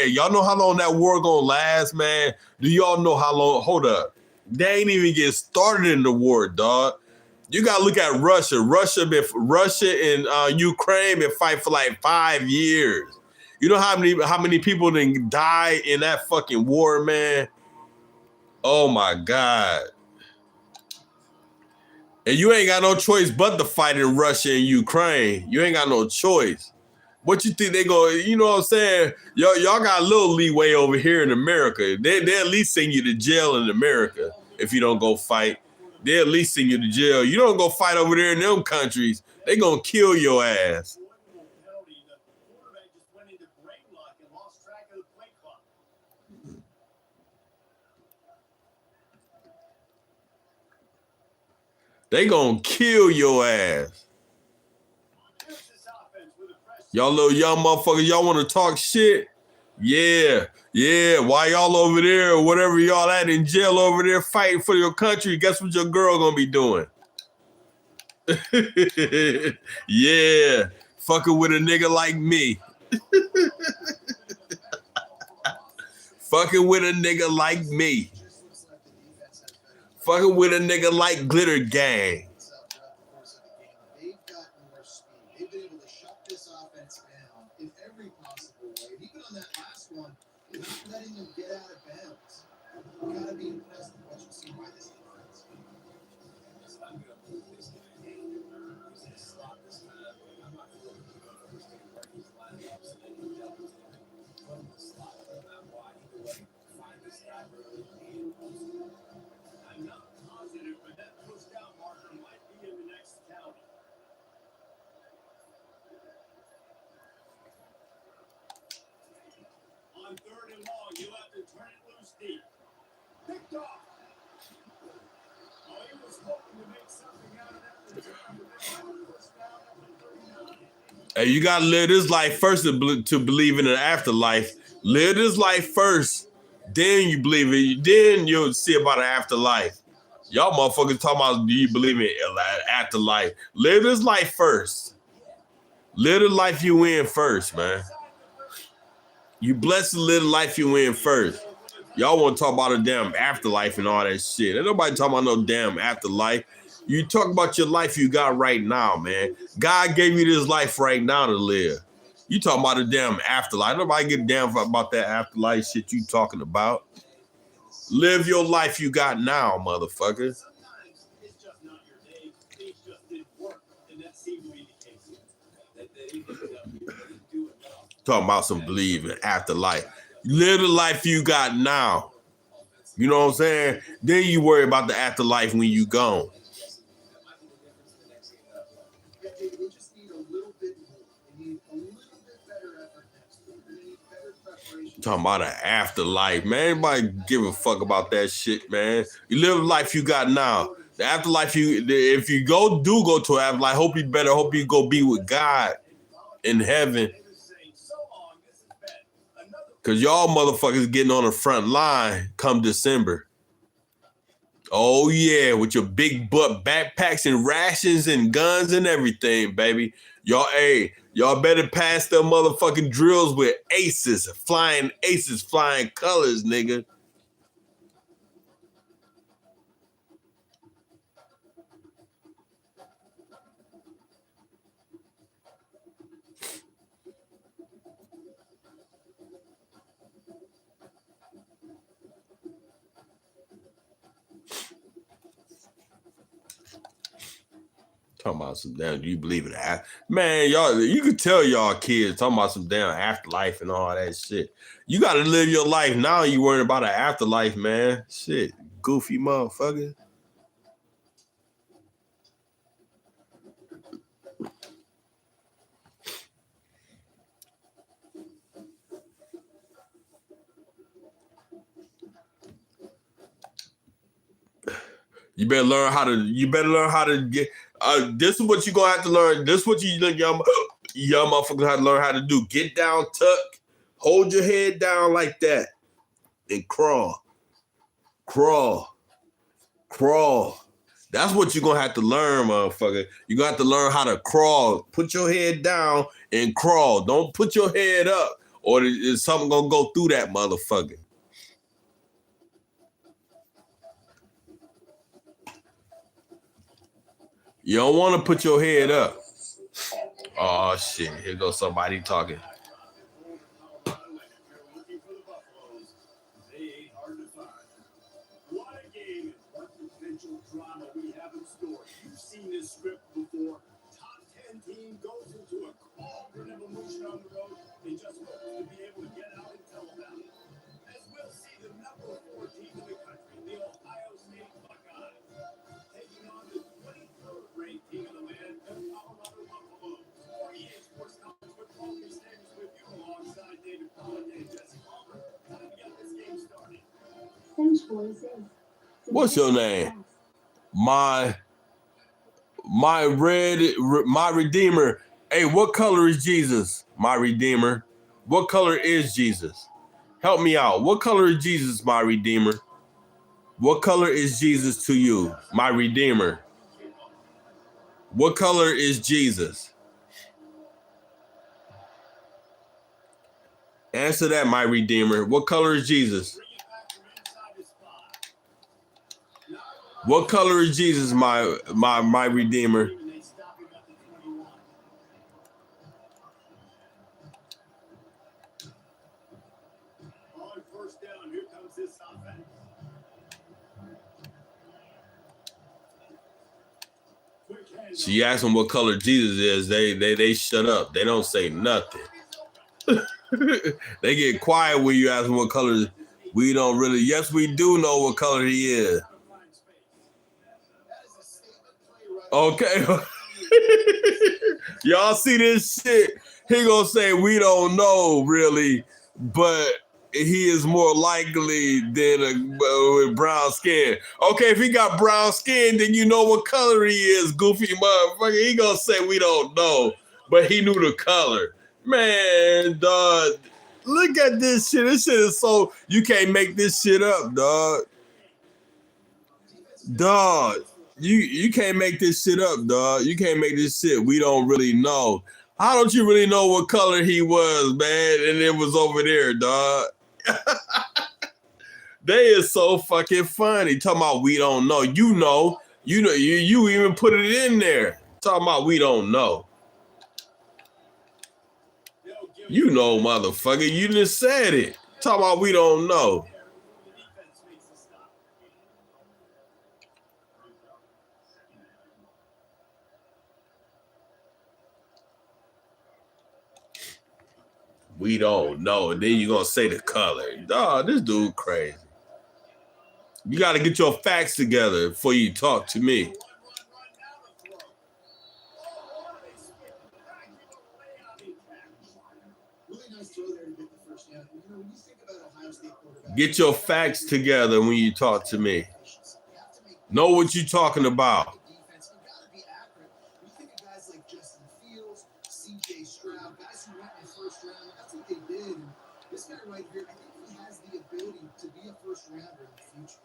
Y'all know how long that war gonna last, man? Do y'all know how long? Hold up. They ain't even get started in the war, dog. You gotta look at Russia. Russia and Ukraine been fighting for like 5 years. You know how many people didn't die in that fucking war, man? Oh my God. And you ain't got no choice but to fight in Russia and Ukraine. You ain't got no choice. What you think they go, you know what I'm saying? Y'all got a little leeway over here in America. They at least send you to jail in America if you don't go fight. They at least send you to jail. You don't go fight over there in them countries, they gonna kill your ass. They gonna kill your ass. Y'all little young motherfuckers, y'all want to talk shit? Yeah. Why y'all over there or whatever y'all at in jail over there fighting for your country? Guess what your girl gonna be doing? Yeah, fucking with a nigga like me. Fucking with a nigga like me. Fucking with a nigga like Glitter Gang. Letting them get out of bounds. You gotta be impressed with what you see by this defense. I'm gonna move this guy. He's gonna slot this guy up. I'm not gonna look at him. He's gonna break his lineups and then he'll double to him. Put him in the slot. Put him out wide. Either way, find this guy early and I'm not positive, but that push down marker might be in the next county. On third and long, you have to turn it loose deep. Picked off. Oh, he was hoping to make something out of that. Hey, you gotta live this life first to believe in an afterlife. Live this life first, then you believe it. Then you'll see about an afterlife. Y'all motherfuckers talking about, do you believe in afterlife? Live this life first. Live the life you in first, man. You blessed to live the life you in first. Y'all want to talk about a damn afterlife and all that shit. Ain't nobody talking about no damn afterlife. You talk about your life you got right now, man. God gave you this life right now to live. You talking about a damn afterlife. Nobody give a damn about that afterlife shit you talking about. Live your life you got now, motherfucker. Talking about some believe in afterlife. Live the life you got now. You know what I'm saying? Then you worry about the afterlife when you gone. They just need a little bit more. They need a little bit better effort next week. They need better preparation. Talking about an afterlife, man. Anybody give a fuck about that shit, man? You live the life you got now. The afterlife, if you go to afterlife, hope you better. Hope you go be with God in heaven. Cause y'all motherfuckers getting on the front line come December. Oh yeah, with your big butt backpacks and rations and guns and everything, baby. Y'all better pass them motherfucking drills with aces, flying colors, nigga. Talking about some damn, do you believe it? Man, y'all, you could tell y'all kids talking about some damn afterlife and all that shit. You got to live your life now. You worrying about an afterlife, man. Shit, goofy motherfucker. You better learn how to get. This is what you gonna have to learn. This is what you young motherfuckers have to learn how to do. Get down, tuck, hold your head down like that, and crawl. That's what you're gonna have to learn, motherfucker. You're gonna have to learn how to crawl. Put your head down and crawl. Don't put your head up, or there's something gonna go through that motherfucker. You don't want to put your head up. Oh shit! Here goes somebody talking. What a game! What potential drama we have in store. You've seen this script before. Top 10 team goes into a cauldron of emotion on the road. They just hope to be able to get out and tell about it. As we'll see the number 4 team in the country, the Ohio State Buckeyes, taking on the 23rd ranked team in the land, the Colorado Buffaloes. For EA Sports College Football, Chris Davis with you alongside David Pollack and Jesse Palmer. Time to get this game started. What's your name? My Redeemer. Hey, what color is Jesus? My Redeemer. What color is Jesus? Help me out. What color is Jesus, my Redeemer? What color is Jesus to you, my Redeemer? What color is Jesus? Answer that, my Redeemer. What color is Jesus? What color is Jesus, my Redeemer? On first down, here comes this offense. So you ask them what color Jesus is, they shut up. They don't say nothing. They get quiet when you ask them what color. We don't really. Yes, we do know what color he is. Okay. Y'all see this shit? He gonna say we don't know really, but he is more likely than with brown skin. Okay, if he got brown skin, then you know what color he is, goofy motherfucker. He gonna say we don't know, but he knew the color. Man, dog, look at this shit. This shit is so, you can't make this shit up, dog. Dog, you can't make this shit up, dog. You can't make this shit. We don't really know. How don't you really know what color he was, man? And it was over there, dog. They is so fucking funny. Talking about we don't know. You know, you even put it in there. Talking about we don't know. You know, motherfucker. You just said it. Talking about we don't know. We don't know. And then you're going to say the color. Dog, this dude crazy. You got to get your facts together before you talk to me. Really nice throw there to get the first down. You know, when you think about Ohio State quarterback, Get your facts together when you talk to me. you have to make Know what you're talking about. defense. You got to be accurate. When you think of guys like Justin Fields, C.J. Stroud, guys who went in the first round, that's what they did. And this guy right here, I think he has the ability to be a first rounder in the future.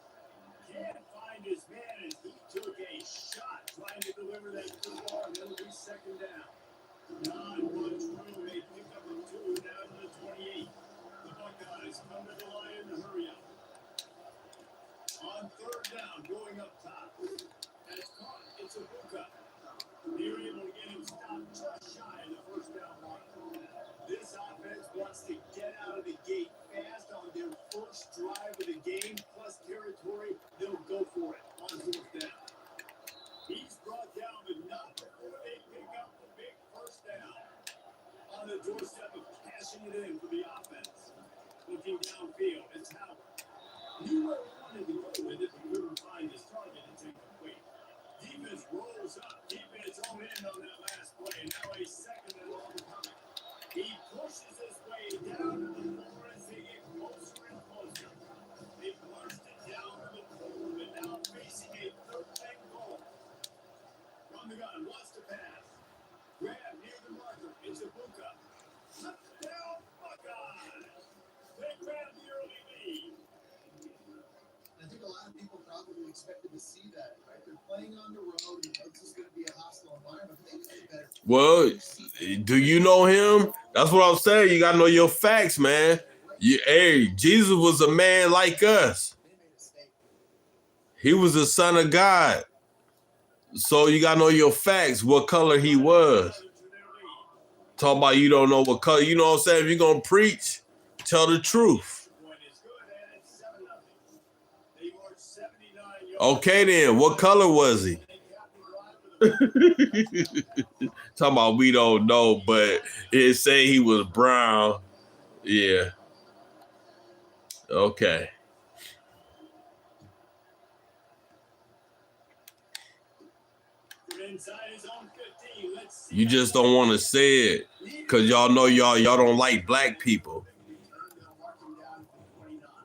Can't find his man as he took a shot trying to deliver that football, and it'll be second down. Not much room. They pick up a 2 down to the 28. The Buckeyes come to the line to hurry up. On third down, going up top. And it's caught. It's a Buka. They're able to get him stopped just shy of the first down line. This offense wants to get out of the gate fast on their first drive of the game, plus territory. They'll go for it on fourth down. He's brought down enough before they pick up the big first down. On the doorstep of cashing it in for the offense. Looking downfield, it's Howard. Knew where he wanted to go with it, but couldn't find his target. It's incomplete. Defense rolls up, keeping its own end on that last play. Now a second and long coming. He pushes his way down to the floor as they get closer and closer. They burst it down to the floor, but now facing a third and goal. From the gun, wants to pass. Grab near the marker. It's a Buka. Touchdown, Buckeyes. They grab the early lead. I think a lot of people probably expected to see that, right? They're playing on the road, and this is going to be a hostile environment. But they did better. Well, do you know him? That's what I'm saying. You got to know your facts, man. Hey, Jesus was a man like us. They made a statement. He was the son of God. So you got to know your facts, what color he was. Talk about you don't know what color. You know what I'm saying? If you're going to preach, tell the truth. Okay, then. What color was he? Talking about we don't know, but it say he was brown. Yeah. Okay. You just don't want to say it because y'all know y'all don't like black people.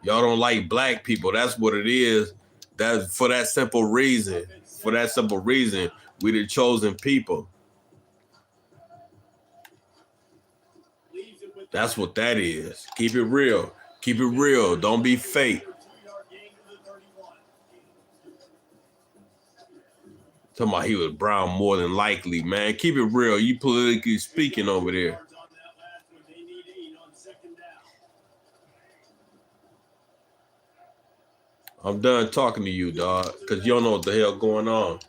Y'all don't like black people. That's what it is. That's for that simple reason. For that simple reason, we the chosen people. That's what that is. Keep it real. Keep it real. Don't be fake. Talking about he was brown more than likely, man. Keep it real. You politically speaking over there. I'm done talking to you, dog, because you don't know what the hell going on.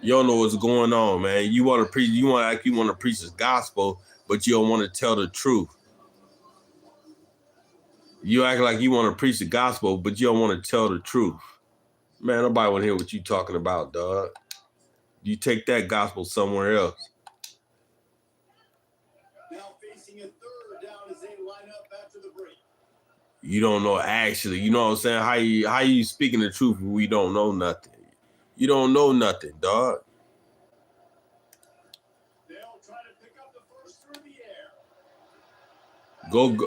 You don't know what's going on, man. You want to preach, you want to act, you want to preach this gospel, but you don't want to tell the truth. You act like you want to preach the gospel, but you don't want to tell the truth. Man, nobody want to hear what you talking about, dog. You take that gospel somewhere else. Now facing a third down as they line up after the break. You don't know actually. You know what I'm saying? How you speaking the truth when we don't know nothing? You don't know nothing, dog. They'll try to pick up the first through the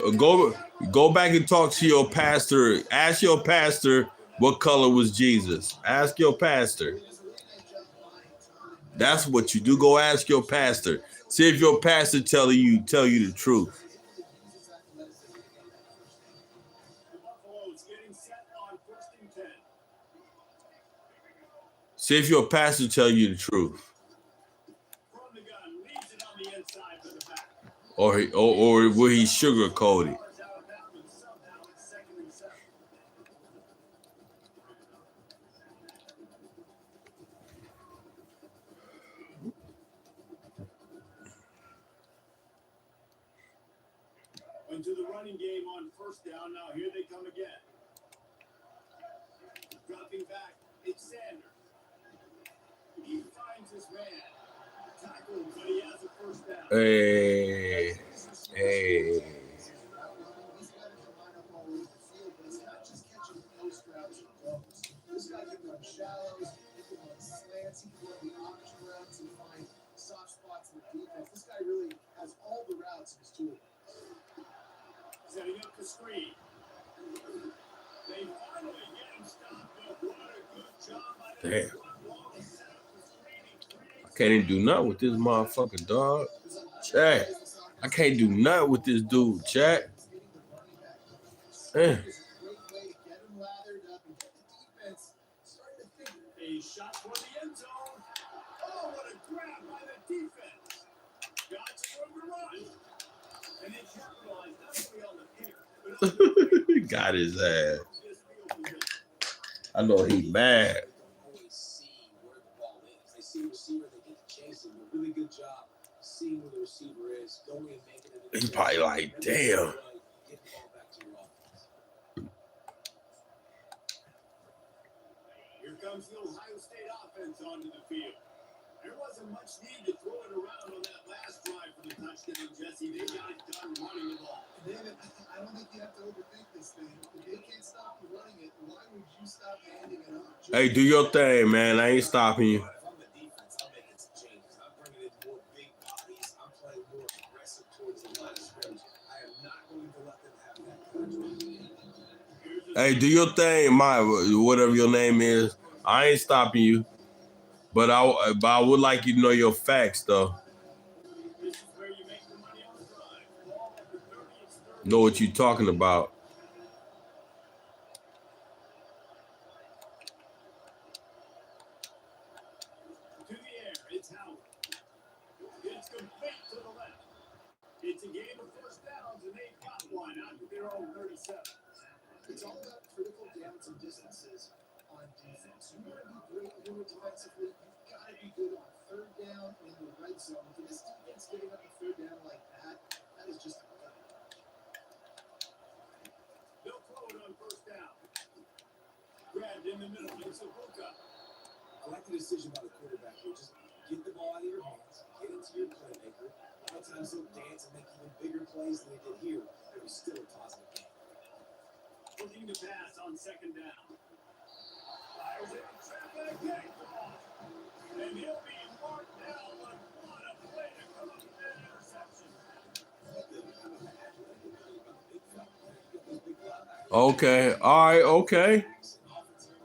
air. Go back and talk to your pastor. Ask your pastor what color was Jesus. Ask your pastor. That's what you do. Go ask your pastor. See if your pastor tell you the truth. The Buffaloes getting set on 1st and 10. See if your pastor tell you the truth. From the gun, leaves it on the inside for the back. Or will he sugarcoat it? Out of that one somehow. It's 2nd and 7. Into the running game on 1st down. Now here they come again. Dropping back, it's Sanders. He finds his man. Tackled, but he has a 1st down. Hey. These guys can line up all over the field, but it's not just catching post routes or throws. Damn. I can't even do nothing with this motherfucker, dog. Chat. I can't do nothing with this dude, chat. Man. A shot for the end zone. Oh, what a grab by the defense. Got some room to run. And they capitalized not only on the pick, but on Got his ass. I know he mad. Always see where the ball is. They see the receiver, they get to chase him. A really good job seeing where the receiver is, going and making it. He probably like, damn. Get the ball back to your offense. Here comes the Ohio State offense onto the field. There wasn't much need to throw it around on that last drive for the touchdown, Jesse. They got it done running the ball. David, I don't think you have to overthink this thing. If they can't stop you running it, why would you stop handing it off? Hey, do your thing, man. I ain't stopping you. If I'm the defense, I'm making some changes. I'm bringing in more big bodies. I'm playing more aggressive towards the line of scrimmage. I am not going to let them have that control. Hey, do your thing, whatever your name is. I ain't stopping you. But I would like you to know your facts, though. This is where you make the money on the drive. Ball at the 30, it's 30. Know what you talking about. To the air, it's Howard. It's complete to the left. It's a game of first downs, and they've got one out to their own 37. It's all about critical downs and distances on defense. You want to be great here defensively. You've got to be good on third down in the red zone. For this defense getting up a third down like that, that is just They'll throw it on first down. Grabbed in the middle. It's a hookup. I like the decision by the quarterback here. Just get the ball out of your hands, get it to your playmaker. A lot of times he'll dance and make even bigger plays than he did here. It was still a positive game. Looking to pass on second down. Fires it. Traffic. And he'll be marked down. But what a play to come up with that interception. Okay. All right. Okay.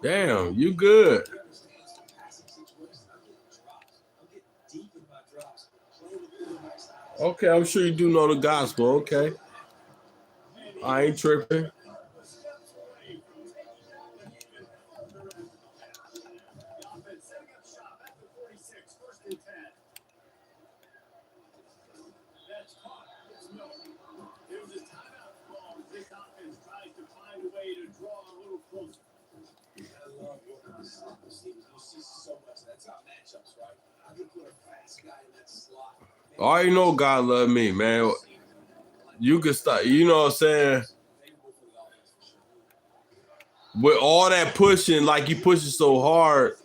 Damn, you good. Okay, I'm sure you do know the gospel. Okay. I ain't tripping. I already know God love me, man. You can stop. You know what I'm saying? With all that pushing, like you pushing so hard,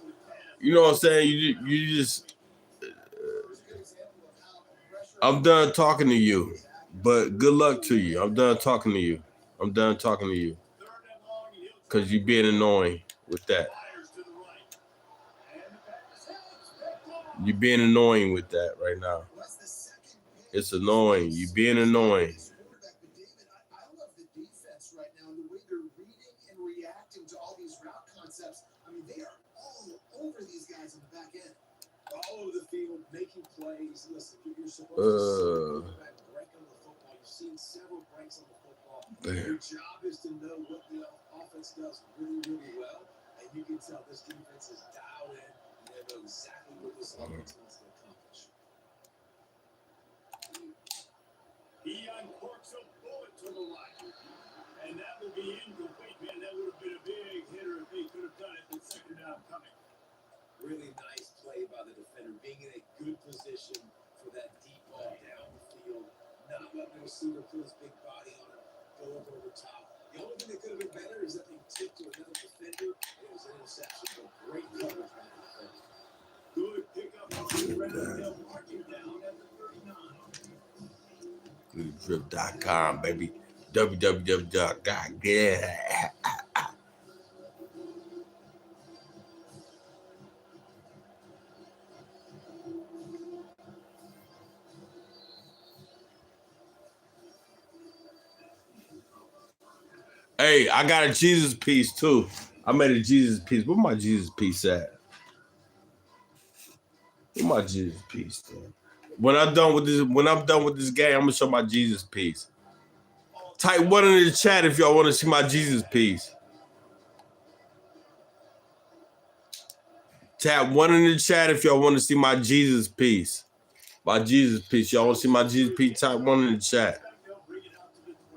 you know what I'm saying? You just. I'm done talking to you, but good luck to you. I'm done talking to you. I'm done talking to you. Because you're being annoying with that. You're being annoying with that right now. It's annoying. You're being annoying. I love the defense right now and the way they're reading and reacting to all these route concepts. I mean, they are all over these guys in the back end. All over the field, making plays. Listen, you're supposed to see that break on the football. You've seen several breaks on the football. Your job is to know what the offense does really, really well. And you can tell this defense is dialed in. They know exactly what this offense wants to accomplish. He uncorks a bullet to the right. And that will be incomplete. Man, that would have been a big hitter if he could have done it with second down coming. Really nice play by the defender, being in a good position for that deep ball down the field. Not letting the receiver put his big body on it, go up over top. The only thing that could have been better is that they tipped to another defender. It was an interception, but great coverage by the defender. Good pickup on the ground. They'll mark him down at the 39. GoodDrip.com, baby. www.com. Yeah. Hey, I got a Jesus piece too. I made a Jesus piece. Where my Jesus piece at? my Jesus piece, though. When I'm done with this game, I'm gonna show my Jesus piece. Type 1 in the chat if y'all want to see my Jesus piece. Tap 1 in the chat if y'all want to see my Jesus piece. My Jesus piece. Y'all want to see my Jesus piece? Type 1 in the chat.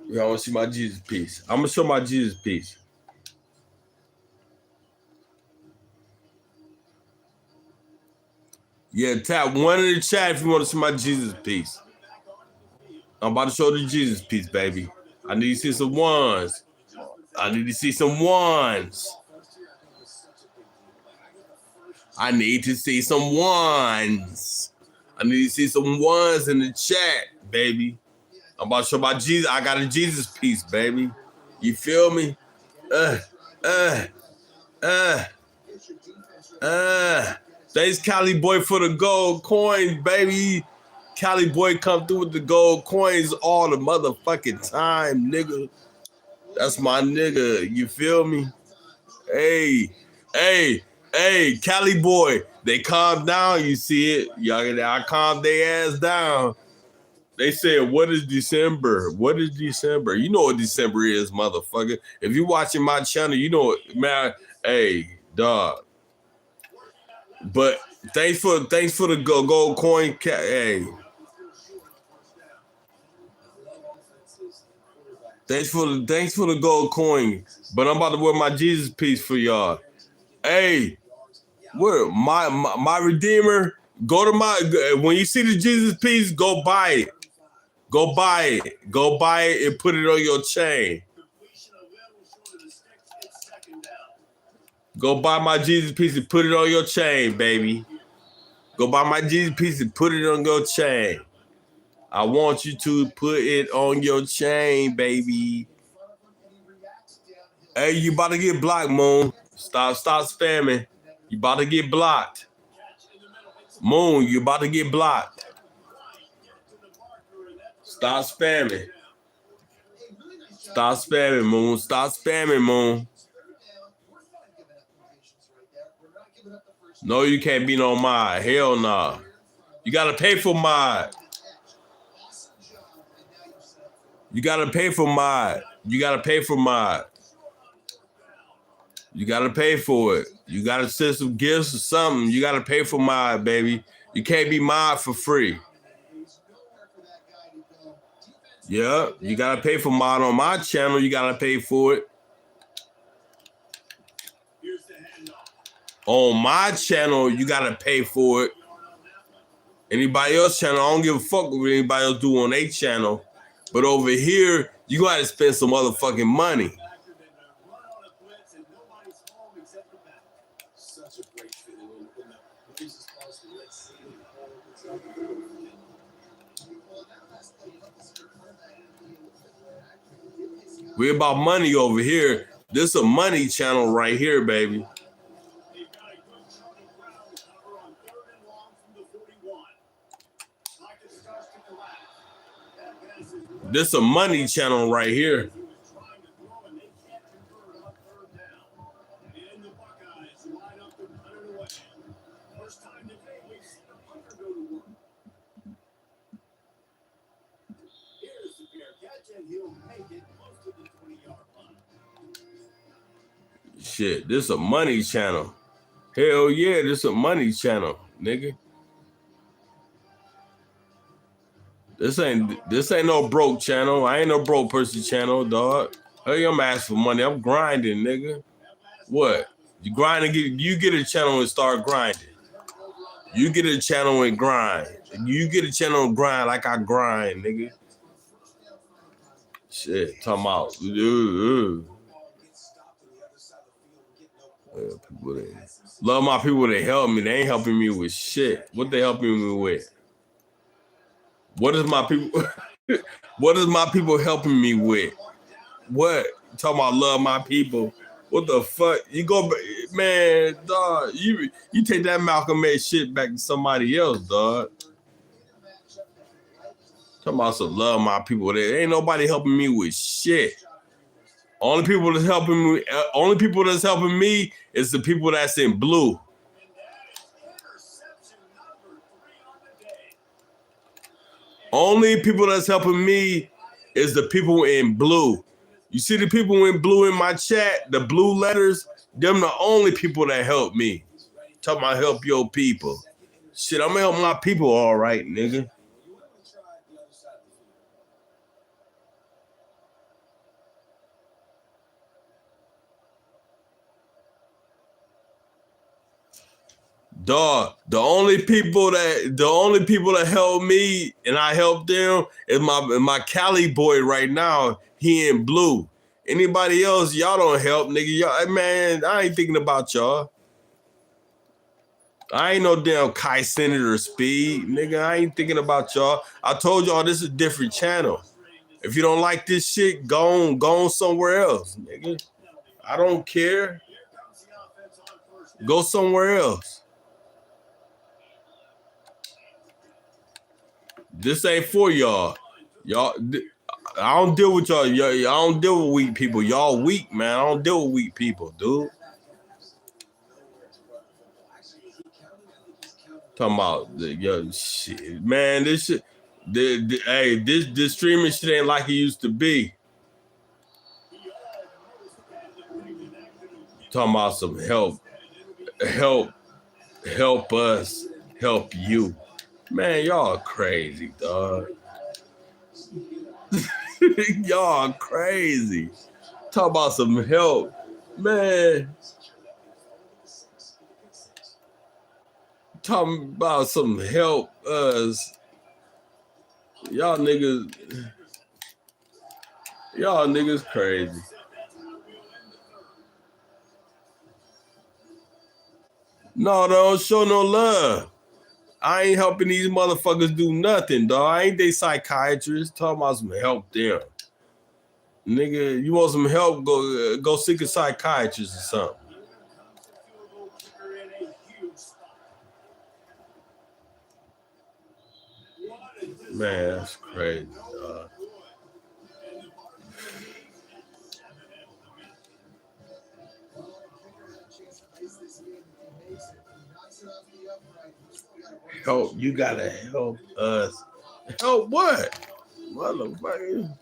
Y'all want to see my Jesus piece? I'm gonna show my Jesus piece. Yeah, tap 1 in the chat if you want to see my Jesus piece. I'm about to show the Jesus piece, baby. I need to see some ones. I need to see some ones. I need to see some ones. I need to see some ones in the chat, baby. I'm about to show my Jesus. I got a Jesus piece, baby. You feel me? Thanks, Cali Boy, for the gold coins, baby. Cali Boy come through with the gold coins all the motherfucking time, nigga. That's my nigga. You feel me? Hey, Cali Boy. They calm down, you see it. I calmed their ass down. They said, what is December? What is December? You know what December is, motherfucker. If you watching my channel, you know it, man. Hey, dog. But thanks for the gold coin. Hey. Thanks for the gold coin. But I'm about to wear my Jesus piece for y'all. Hey, where my Redeemer? Go to when you see the Jesus piece, go buy it. Go buy it. Go buy it and put it on your chain. Go buy my Jesus piece and put it on your chain, baby. Go buy my Jesus piece and put it on your chain. I want you to put it on your chain, baby. Hey, you about to get blocked, Moon. Stop spamming. You about to get blocked. Moon, you about to get blocked. Stop spamming. Stop spamming, Moon. Stop spamming, Moon. No, you can't be no mod. Hell nah. You gotta pay for mod. You gotta pay for mod. You gotta pay for mod. You gotta pay for it. You gotta send some gifts or something. You gotta pay for mod, baby. You can't be mod for free. Yeah, you gotta pay for mod on my channel. You gotta pay for it. On my channel, you gotta pay for it. Anybody else channel, I don't give a fuck what anybody else do on their channel. But over here, you gotta spend some motherfucking money. We're about money over here. This is a money channel right here, baby. This is a money channel right here. Shit, this is a money channel. Hell yeah, this is a money channel, nigga. This ain't no broke channel. I ain't no broke person channel, dog. Hey, I'm asking for money. I'm grinding, nigga. What? You grind and you get a channel and start grinding. You get a channel and grind. You get a channel and grind like I grind, nigga. Shit, talking about. Love my people that help me. They ain't helping me with shit. What they helping me with? What is my people? What is my people helping me with? What? Talking about love my people. What the fuck? You go, man, dog. You take that Malcolm X shit back to somebody else, dog. Talking about some love my people. There ain't nobody helping me with shit. Only people that's helping me is the people that's in blue. Only people that's helping me is the people in blue. You see the people in blue in my chat, the blue letters, them the only people that help me. Talk about help your people. Shit, I'm gonna help my people all right, nigga. Dog, the only people that help me and I help them is my Cali boy right now. He in blue. Anybody else, y'all don't help, nigga. Y'all, man, I ain't thinking about y'all. I ain't no damn Kai Senator Speed, nigga. I ain't thinking about y'all. I told y'all this is a different channel. If you don't like this shit, go on somewhere else, nigga. I don't care. Go somewhere else. This ain't for y'all. Y'all, I don't deal with y'all. I don't deal with weak people. Y'all weak, man. I don't deal with weak people, dude. Talking about the shit, man. This shit, hey, this streaming shit ain't like it used to be. Talking about some help us, help you, man. Y'all crazy, dog. Y'all crazy. Talk about some help, man. Talking about some help us. Y'all niggas crazy. No, don't show no love. I ain't helping these motherfuckers do nothing, dog. I ain't they psychiatrists. Talking about some help them. Nigga, you want some help, go seek a psychiatrist or something. Man, that's crazy, dog. Help, you gotta help us. Help what? Motherfucker.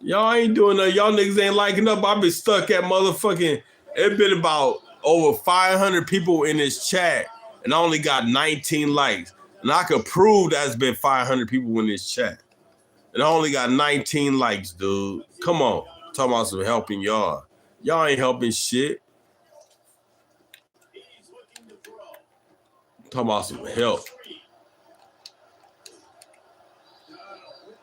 Y'all ain't doing nothing. Y'all niggas ain't liking up. I've been stuck at motherfucking, it been about over 500 people in this chat, and I only got 19 likes. And I could prove that's been 500 people in this chat. And I only got 19 likes, dude. Come on. Talking about some helping y'all. Y'all ain't helping shit. Talking about some help.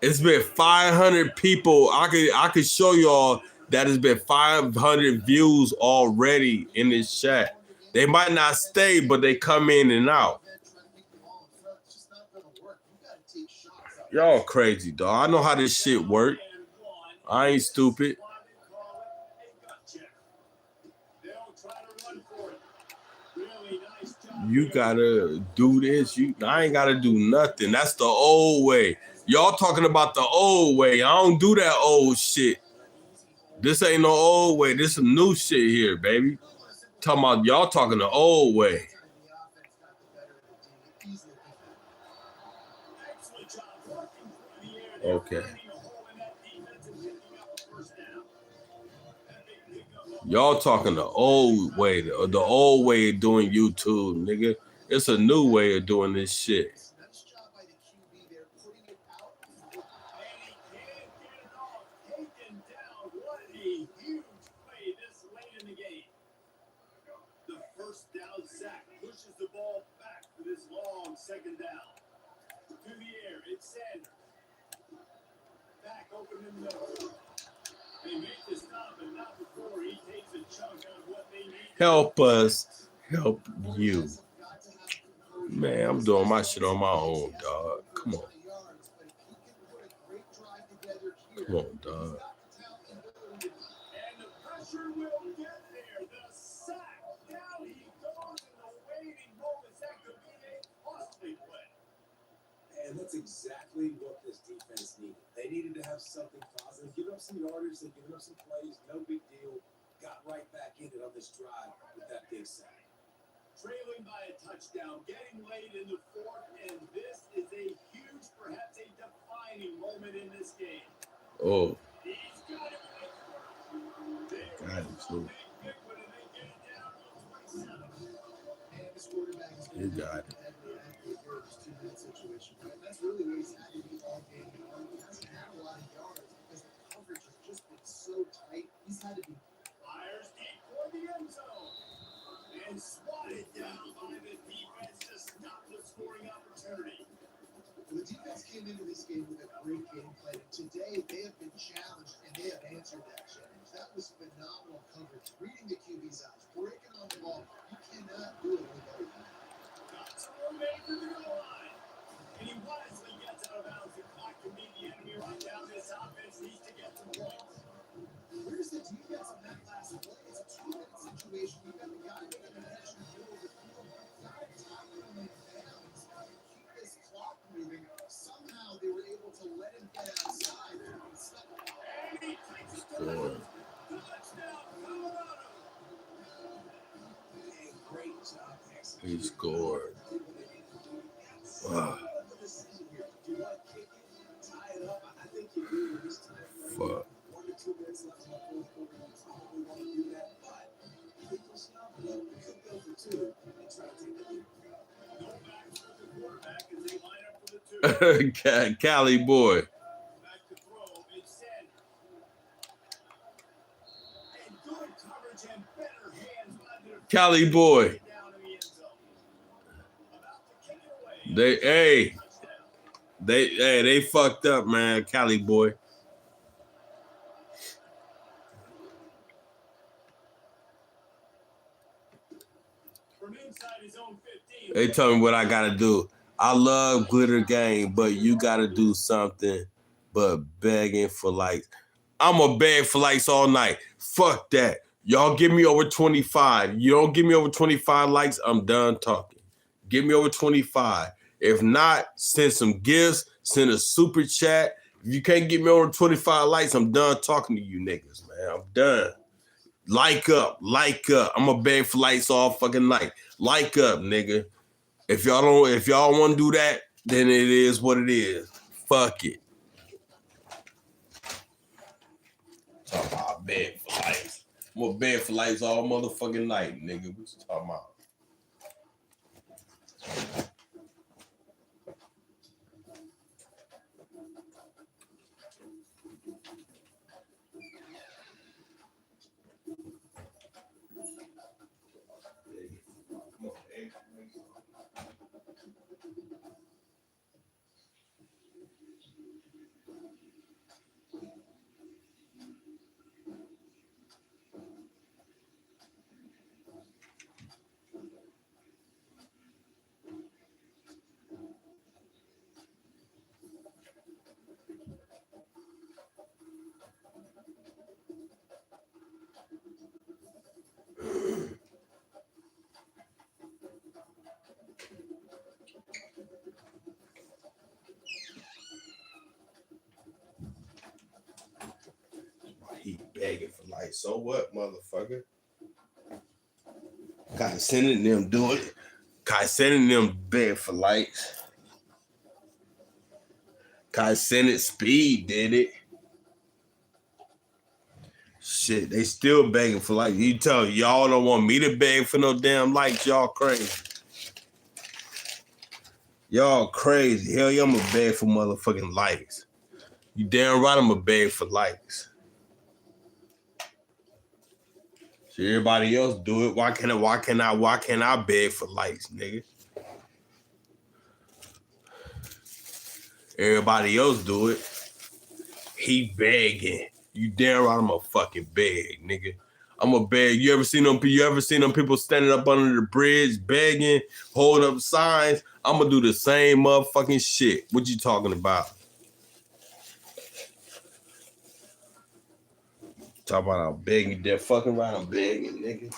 It's been 500 people. I could show y'all that it's been 500 views already in this chat. They might not stay, but they come in and out. Y'all crazy, dog. I know how this shit work. I ain't stupid. You gotta do this. I ain't gotta do nothing. That's the old way. Y'all talking about the old way. I don't do that old shit. This ain't no old way. This some new shit here, baby. Talking about y'all talking the old way. Okay. Y'all talking the old way, the old way of doing YouTube, nigga. It's a new way of doing this shit. Second down. To the air, it's Sanders. Back open in the middle. They make the stop, and not before he takes a chunk out of what they need. Help us, help you. Man, I'm doing my shit on my own, dog. Come on. Come on, dog. And the pressure will get there. The sack. Down he goes in the waiting moments. That could be a costly play. And that's exactly what this defense needed. They needed to have something positive. Give up some yardage. They gave up some plays. No big deal. Got right back in it on this drive with that big sack. Trailing by a touchdown. Getting late in the fourth. And this is a huge, perhaps a defining Oh. God, so you got it. That's really what he's had to do all game. He hasn't had a lot of yards because the coverage has just been so tight. He's had to be Fires deep for the end zone. And swatted down by the defense to stop the scoring opportunity. the defense came into this game with a great game plan. And today they have been challenged and they have answered that challenge. That was phenomenal coverage. Reading the QB's eyes, breaking on the ball. You cannot do it with everything. Got some room made for the goal line. And he wisely gets out of bounds. The clock can beat the enemy right now. This offense needs to get some points. Where's the defense on that last play? It's a 2-minute situation. You've got the guy making the catch in the middle of the field. You got to tackle him in bounds. Keep this clock moving. Somehow they were able to let him get outside and stop. And he takes it to the touchdown, Colorado. A great job executing. He scored. Wow. Fuck. 1 to 2 minutes left in the fourth quarter. You probably want to do that, but you can stop it. You could go for 2 and try to take the lead. No back for the quarterback as they line up for the 2. Cali boy. Back to throw. Instead. And good coverage and better hands by the defense. Cali boy. Down in the end zone. About to kick it away. They fucked up, man. Cali boy. From inside his own 15. They tell me what I gotta do. I love glitter game, but you gotta do something but begging for likes. I'm gonna beg for likes all night. Fuck that. Y'all give me over 25. You don't give me over 25 likes, I'm done talking. Give me over 25. If not, send some gifts, send a super chat. If you can't get me over 25 likes, I'm done talking to you niggas, man. I'm done. Like up. I'm gonna beg for likes all fucking night. Like up, nigga. If y'all want to do that, then it is what it is. Fuck it. Talk about beg for likes. I'm gonna beg for likes all motherfucking night, nigga. What you talking about? He begging for likes. So what, motherfucker? Kai sending them doing it. Kai sending them beg for likes. Kai sending Speed did it. Shit, they still begging for likes. You tell y'all don't want me to beg for no damn likes. Y'all crazy. Y'all crazy. Hell yeah, I'm gonna beg for motherfucking likes. You damn right I'm gonna beg for likes. So everybody else do it. Why can't I beg for likes, nigga? Everybody else do it. He begging. You damn right I'm a fucking beg, nigga. I'm a beg. You ever seen them people standing up under the bridge begging, holding up signs? I'm gonna do the same motherfucking shit. What you talking about? Talk about I'm begging, they're fucking right, I'm begging, nigga.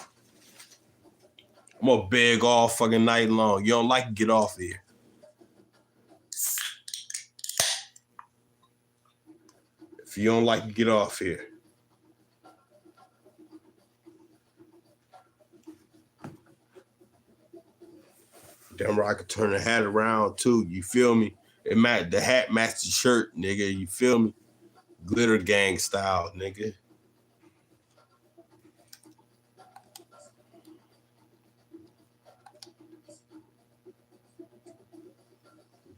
I'm gonna beg all fucking night long. You don't like it, get off here. If you don't like it, get off here. Damn right, I could turn the hat around too. You feel me? The hat matched the shirt, nigga. You feel me? Glitter gang style, nigga.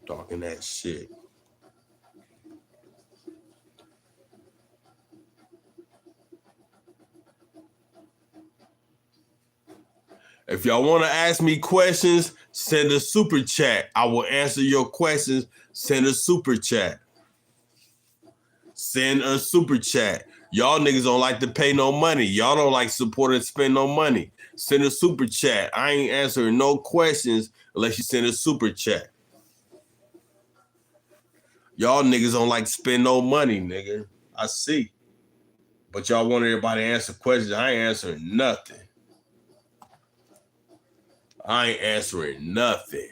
Talking that shit. If y'all want to ask me questions, send a super chat. I will answer your questions. Send a super chat. Send a super chat. Y'all niggas don't like to pay no money. Y'all don't like support and spend no money. Send a super chat. I ain't answering no questions unless you send a super chat. Y'all niggas don't like to spend no money, nigga. I see. But y'all want everybody to answer questions. I ain't answering nothing. I ain't answering nothing.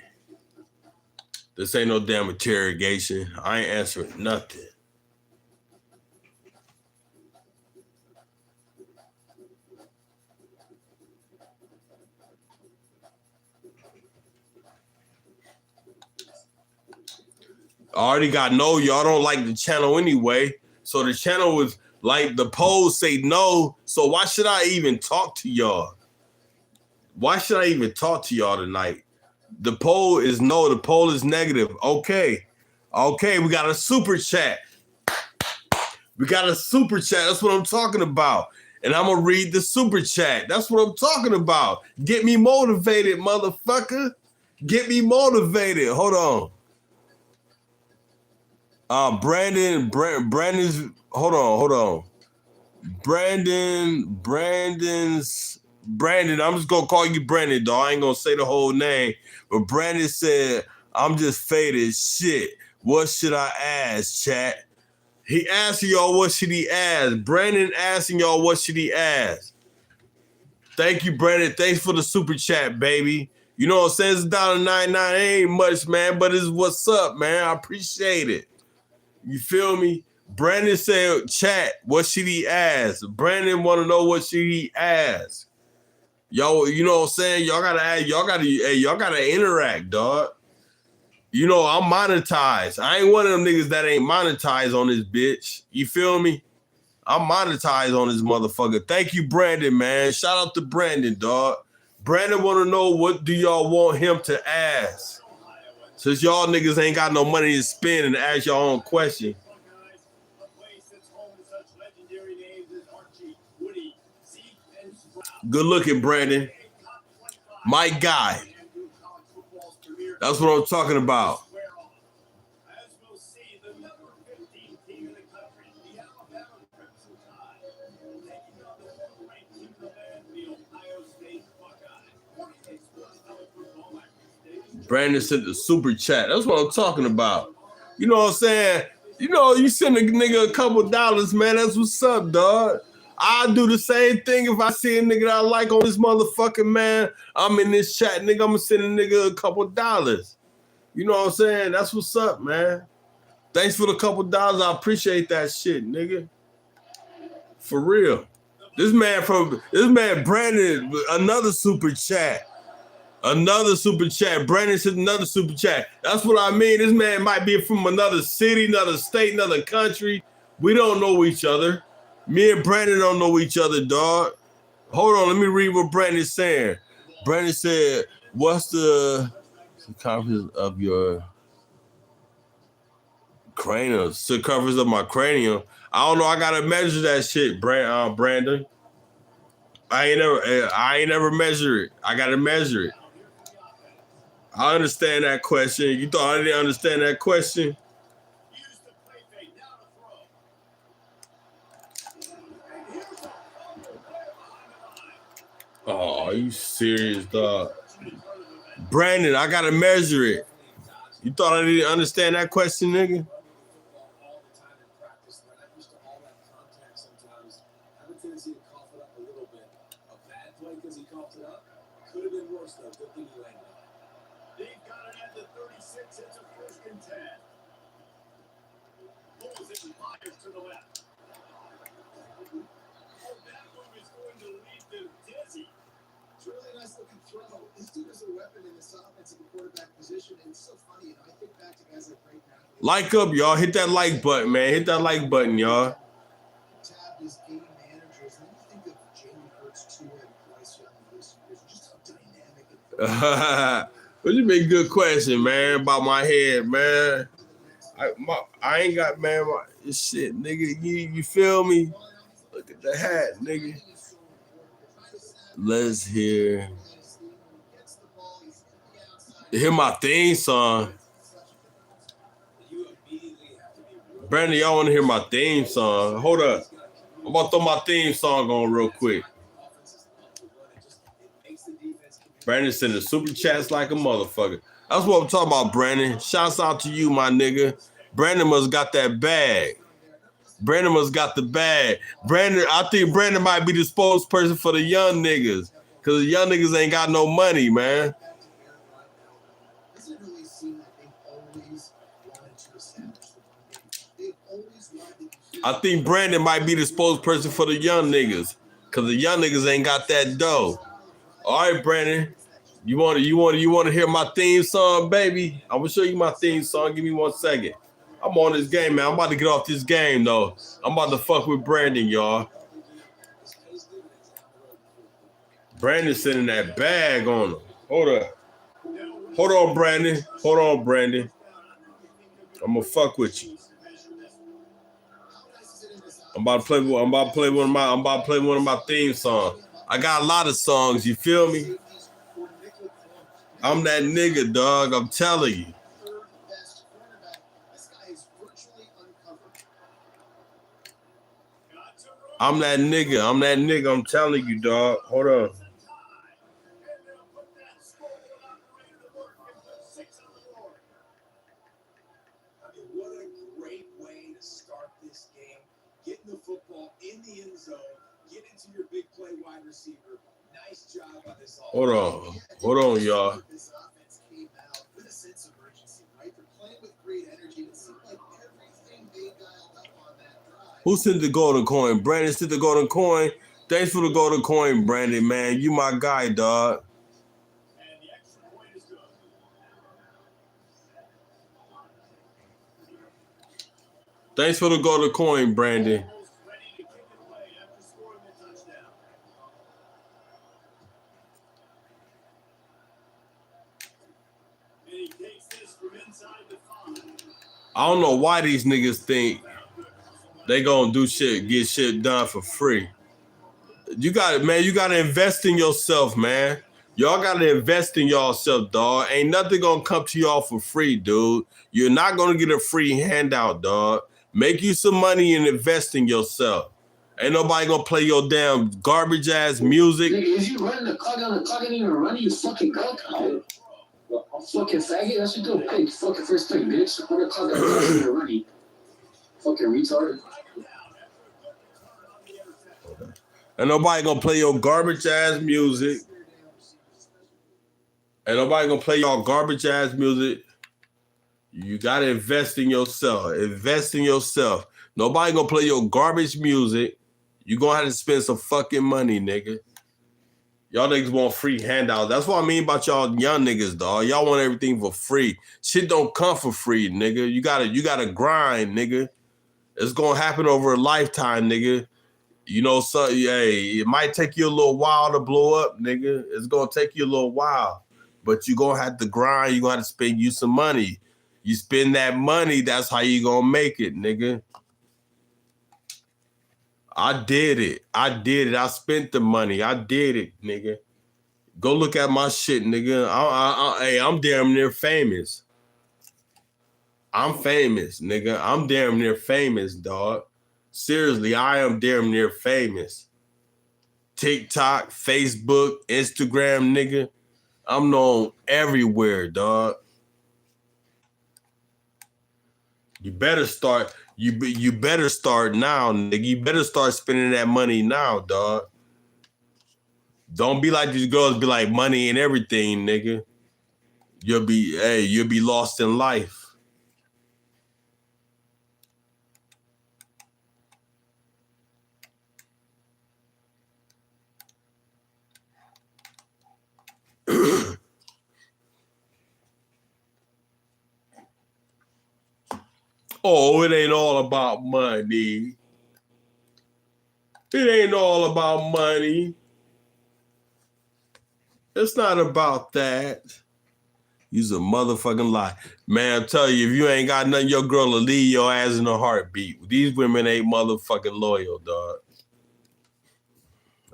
This ain't no damn interrogation. I ain't answering nothing. I already got no, y'all don't like the channel anyway. So the channel was like, the polls say no. So why should I even talk to y'all? Why should I even talk to y'all tonight? The poll is no, the poll is negative. Okay, we got a super chat. We got a super chat. That's what I'm talking about. And I'm going to read the super chat. That's what I'm talking about. Get me motivated, motherfucker. Get me motivated. Hold on. Brandon's, hold on. Brandon, I'm just going to call you Brandon, dog. I ain't going to say the whole name. But Brandon said, I'm just faded shit. What should I ask, chat? He asking y'all what should he ask. Brandon asking y'all what should he ask. Thank you, Brandon. Thanks for the super chat, baby. You know what I'm saying? It's $1.99. It ain't much, man, but it's what's up, man. I appreciate it. You feel me? Brandon said, chat, what should he ask? Brandon want to know what should he ask. Y'all, you know what I'm saying? Y'all gotta interact, dog. You know, I'm monetized. I ain't one of them niggas that ain't monetized on this bitch. You feel me? I'm monetized on this motherfucker. Thank you, Brandon, man. Shout out to Brandon, dog. Brandon want to know what do y'all want him to ask. Since y'all niggas ain't got no money to spend and ask your own question. Good looking, Brandon. My guy. That's what I'm talking about. Brandon sent the super chat. That's what I'm talking about. You know what I'm saying? You know, you send a nigga a couple dollars, man. That's what's up, dog. I'll do the same thing if I see a nigga that I like on this motherfucking, man. I'm in this chat, nigga. I'm gonna send a nigga a couple dollars. You know what I'm saying? That's what's up, man. Thanks for the couple dollars. I appreciate that shit, nigga. For real. This man Brandon, another super chat. Another super chat. Brandon said another super chat. That's what I mean. This man might be from another city, another state, another country. We don't know each other. Me and Brandon don't know each other, dog. Hold on, let me read what Brandon's saying. Brandon said, what's the circumference of your cranium? Circumference of my cranium? I don't know. I gotta measure that shit, Brandon. I ain't never measure it. I gotta measure it. I understand that question. You thought I didn't understand that question? Oh, are you serious, dog? Brandon, I gotta measure it. You thought I didn't understand that question, nigga? This dude is a weapon in this offensive quarterback position, and it's so funny. I think back to guys like Ray Patrick Like up, y'all. Hit that like button, man. Hit that like button, y'all. Tabbed as game managers. And then you think of Jalen Hurts, Tua, and Bryce Young in recent years. Just how dynamic and But you make a good question, man, about my head, man. I ain't got, man, shit, nigga. You feel me? Look at the hat, nigga. Let's hear my theme song. Brandon, y'all want to hear my theme song? Hold up. I'm about to throw my theme song on real quick. Brandon sending super chats like a motherfucker. That's what I'm talking about, Brandon. Shouts out to you, my nigga. Brandon must got that bag. Brandon must got the bag. Brandon, I think Brandon might be the spokesperson for the young niggas. Because the young niggas ain't got no money, man. doesn't really seem like they've always wanted to establish the run game. They've always wanted to. I think Brandon might be the spokesperson for the young niggas. Because the young niggas ain't got that dough. All right, Brandon. You want to hear my theme song, baby? I'm gonna show you my theme song. Give me 1 second. I'm on this game, man. I'm about to get off this game, though. I'm about to fuck with Brandon, y'all. Brandon's sending that bag on him. Hold up. Hold on, Brandon. Hold on, Brandon. I'm gonna fuck with you. I'm about to play one of my theme songs. I got a lot of songs, you feel me? I'm that nigga, dog. I'm telling you. I'm that nigga. I'm telling you, dog. Hold on. What a great way to start this game. Getting the football in the end zone, get into your big play wide receiver. Nice job by this offense. Hold on, y'all. This offense came out with a sense of urgency, right? They're playing with great energy. It seemed like everything they dialed up on that drive. Who sent the golden coin? Brandon sent the golden coin. Thanks for the golden coin, Brandon, man. You my guy, dog. Thanks for the golden coin, Brandon. I don't know why these niggas think they gonna do shit, get shit done for free. You gotta invest in yourself, man. Y'all gotta invest in yourself, dog. Ain't nothing gonna come to y'all for free, dude. You're not gonna get a free handout, dog. Make you some money and invest in yourself. Ain't nobody gonna play your damn garbage ass music. Nigga, is you running the clock on the clock ain't even running, you fucking goat? I'm fucking faggot. That's what you do. Hey, fucking first pick, bitch. Run the clock on the clock ain't even running. Fucking retard. Ain't nobody gonna play your garbage ass music. Ain't nobody gonna play your garbage ass music. You gotta invest in yourself. Invest in yourself. Nobody gonna play your garbage music. You gonna have to spend some fucking money, nigga. Y'all niggas want free handouts. That's what I mean about y'all young niggas, dog. Y'all want everything for free. Shit don't come for free, nigga. You gotta grind, nigga. It's gonna happen over a lifetime, nigga. You know, so hey, it might take you a little while to blow up, nigga. It's gonna take you a little while, but you gonna have to grind. You gonna have to spend you some money. You spend that money, that's how you gonna make it, nigga. I did it. I spent the money. I did it, nigga. Go look at my shit, nigga. I'm damn near famous. I'm famous, nigga. I'm damn near famous, dog. Seriously, I am damn near famous. TikTok, Facebook, Instagram, nigga. I'm known everywhere, dog. You better start. You better start now, nigga. You better start spending that money now, dog. Don't be like these girls. Be like money and everything, nigga. You'll be lost in life. Oh, it ain't all about money. It ain't all about money. It's not about that. You's a motherfucking lie. Man, I'm telling you, if you ain't got nothing, your girl will leave your ass in a heartbeat. These women ain't motherfucking loyal, dog.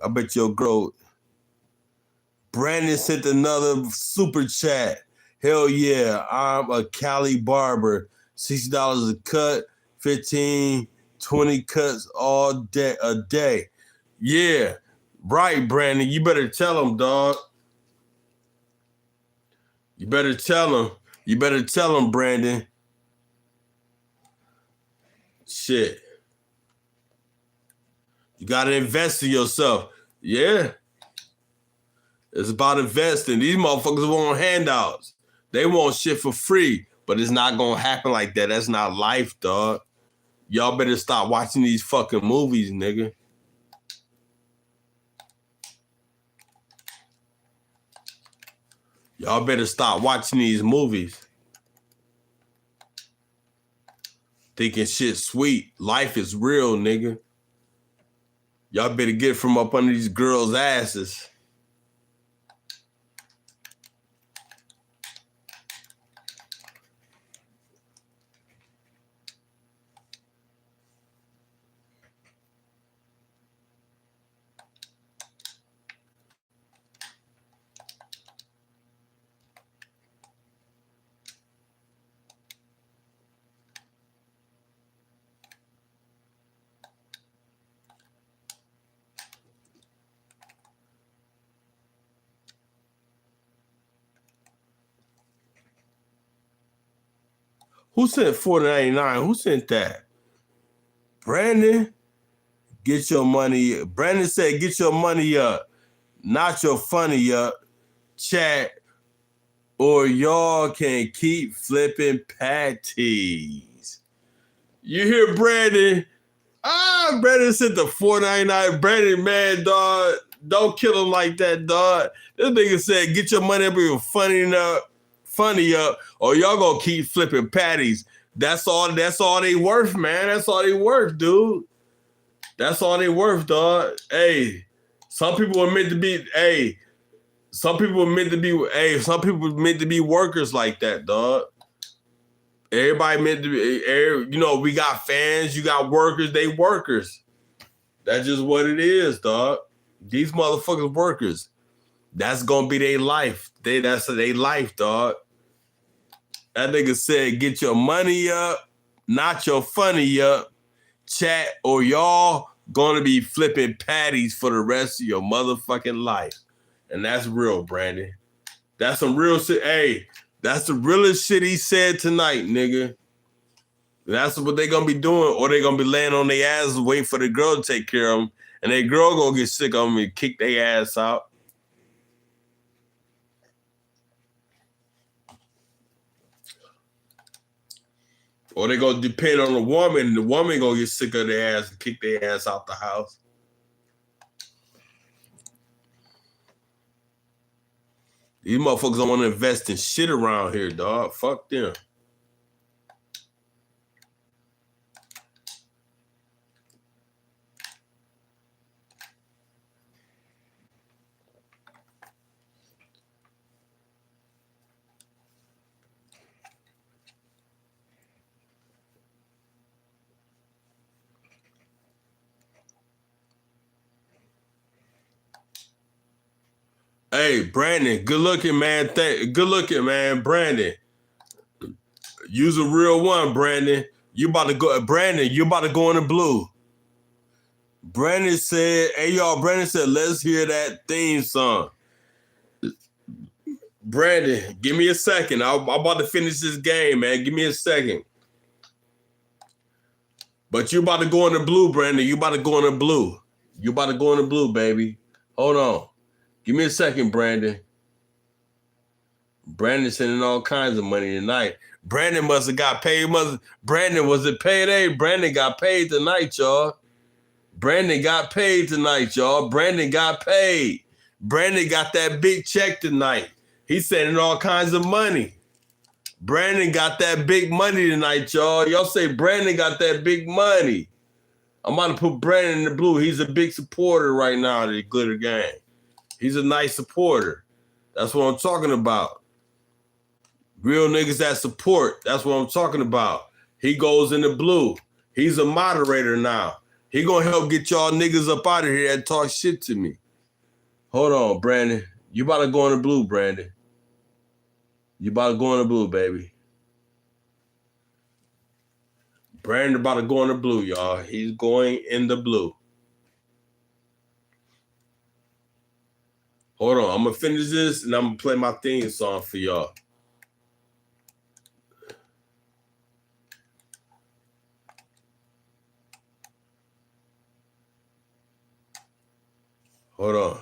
I bet your girl... Brandon sent another super chat. Hell yeah, I'm a Cali barber. $60 a cut, 15, 20 cuts all day a day. Yeah, right, Brandon. You better tell him, dog. You better tell him. You better tell him, Brandon. Shit. You gotta invest in yourself. Yeah. It's about investing. These motherfuckers want handouts. They want shit for free, but it's not gonna happen like that. That's not life, dog. Y'all better stop watching these fucking movies, nigga. Y'all better stop watching these movies. Thinking shit sweet. Life is real, nigga. Y'all better get from up under these girls' asses. Who sent $4.99? Who sent that? Brandon, get your money. Brandon said, get your money up, not your funny up. Chat, or y'all can keep flipping patties. You hear Brandon? Brandon sent the $4.99. Brandon, man, dog, don't kill him like that, dog. This nigga said, get your money up and funny up, or y'all gonna keep flipping patties. That's all they worth, man. That's all they worth, dude. That's all they worth, dog. Hey, some people are meant to be, some people meant to be workers like that, dog. Everybody meant to be, we got fans, you got workers, they workers. That's just what it is, dog. These motherfuckers workers. That's gonna be their life. That's their life, dog. That nigga said, get your money up, not your funny up. Chat, or y'all gonna be flipping patties for the rest of your motherfucking life. And that's real, Brandon. That's some real shit. Hey, that's the realest shit he said tonight, nigga. That's what they gonna be doing, or they gonna be laying on their ass waiting for the girl to take care of them, and their girl gonna get sick of them and kick their ass out. Or they gonna depend on the woman, and the woman gonna get sick of their ass and kick their ass out the house. These motherfuckers don't want to invest in shit around here, dog. Fuck them. Hey, Brandon, good looking, man. Good looking, man. Brandon. You's a real one, Brandon. You about to go, Brandon, you about to go in the blue. Brandon said, hey, y'all, Brandon said, let's hear that theme song. Brandon, give me a second. I'm about to finish this game, man. Give me a second. But you about to go in the blue, Brandon. You about to go in the blue. You about to go in the blue, baby. Hold on. Give me a second, Brandon. Brandon sending all kinds of money tonight. Brandon must have got paid. Brandon, was it payday? Brandon got paid tonight, y'all. Brandon got paid tonight, y'all. Brandon got paid. Brandon got that big check tonight. He's sending all kinds of money. Brandon got that big money tonight, y'all. Y'all say Brandon got that big money. I'm about to put Brandon in the blue. He's a big supporter right now of the Glitter Gang. He's a nice supporter. That's what I'm talking about. Real niggas that support. That's what I'm talking about. He goes in the blue. He's a moderator now. He gonna help get y'all niggas up out of here and talk shit to me. Hold on, Brandon. You about to go in the blue, Brandon. You about to go in the blue, baby. Brandon about to go in the blue, y'all. He's going in the blue. Hold on. I'm going to finish this, and I'm going to play my theme song for y'all. Hold on.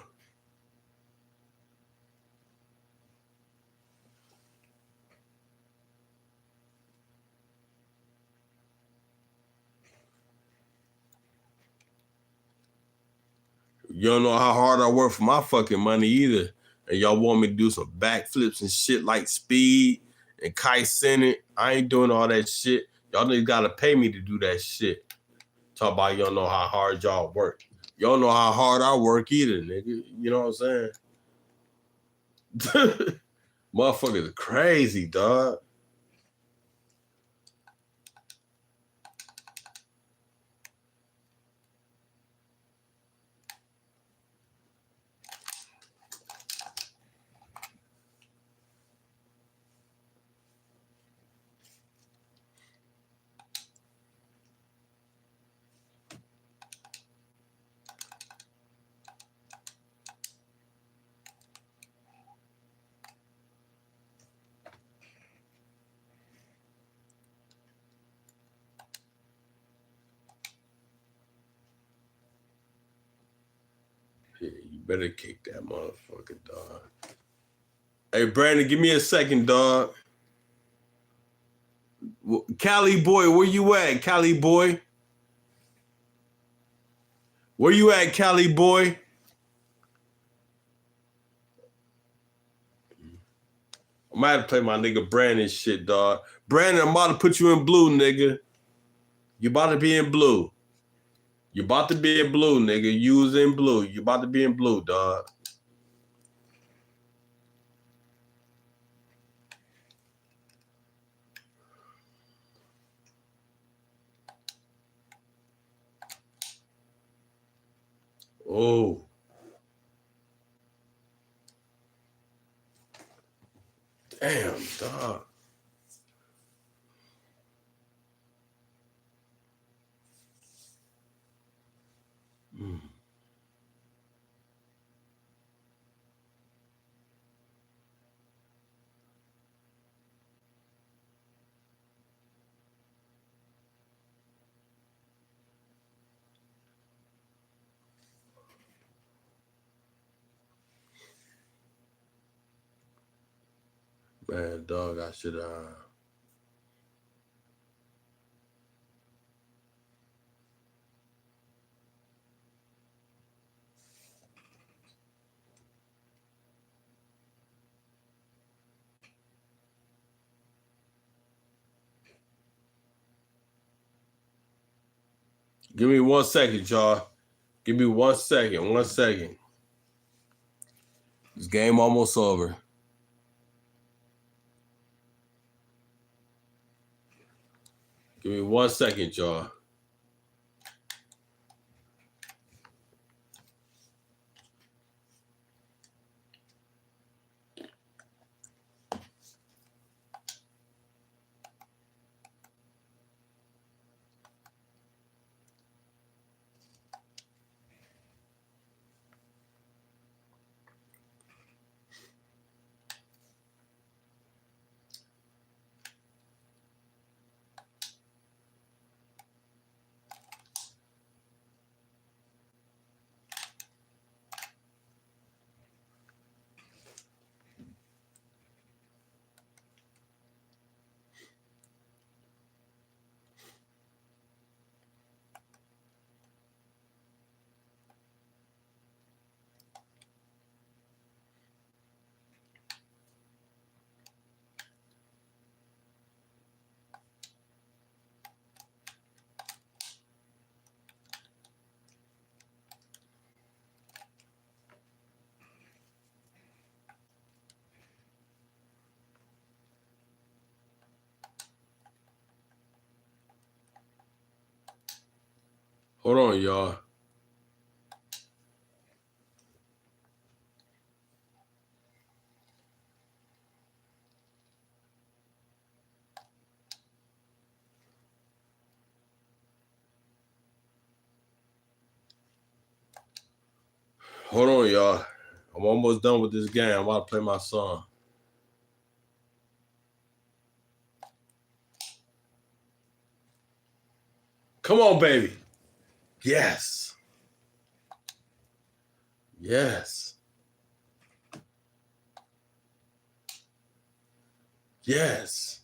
You don't know how hard I work for my fucking money either. And y'all want me to do some backflips and shit like Speed and Kai Senate. I ain't doing all that shit. Y'all niggas got to pay me to do that shit. Talk about y'all know how hard y'all work. Y'all know how hard I work either, nigga. You know what I'm saying? Motherfuckers crazy, dog. Yeah, you better kick that motherfucker, dog. Hey, Brandon, give me a second, dog. Cali boy, where you at, Cali boy? Where you at, Cali boy? I might have to play my nigga Brandon shit, dog. Brandon, I'm about to put you in blue, nigga. You about to be in blue. You about to be in blue, nigga. You was in blue. You about to be in blue, dog. Oh. Damn, dog. Man, dog, I should give me 1 second, y'all. Give me 1 second. 1 second. This game almost over. Give me 1 second, y'all. Hold on, y'all. Hold on, y'all. I'm almost done with this game. I'm about to play my song. Come on, baby. Yes. Yes. Yes.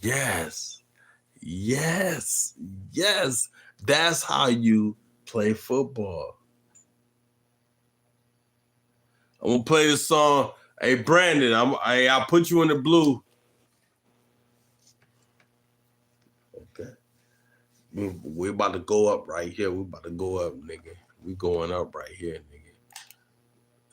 Yes. Yes. Yes. That's how you play football. I'm gonna play this song. Hey, Brandon, I'll put you in the blue. Okay. We're about to go up right here. We're about to go up, nigga. We going up right here, nigga.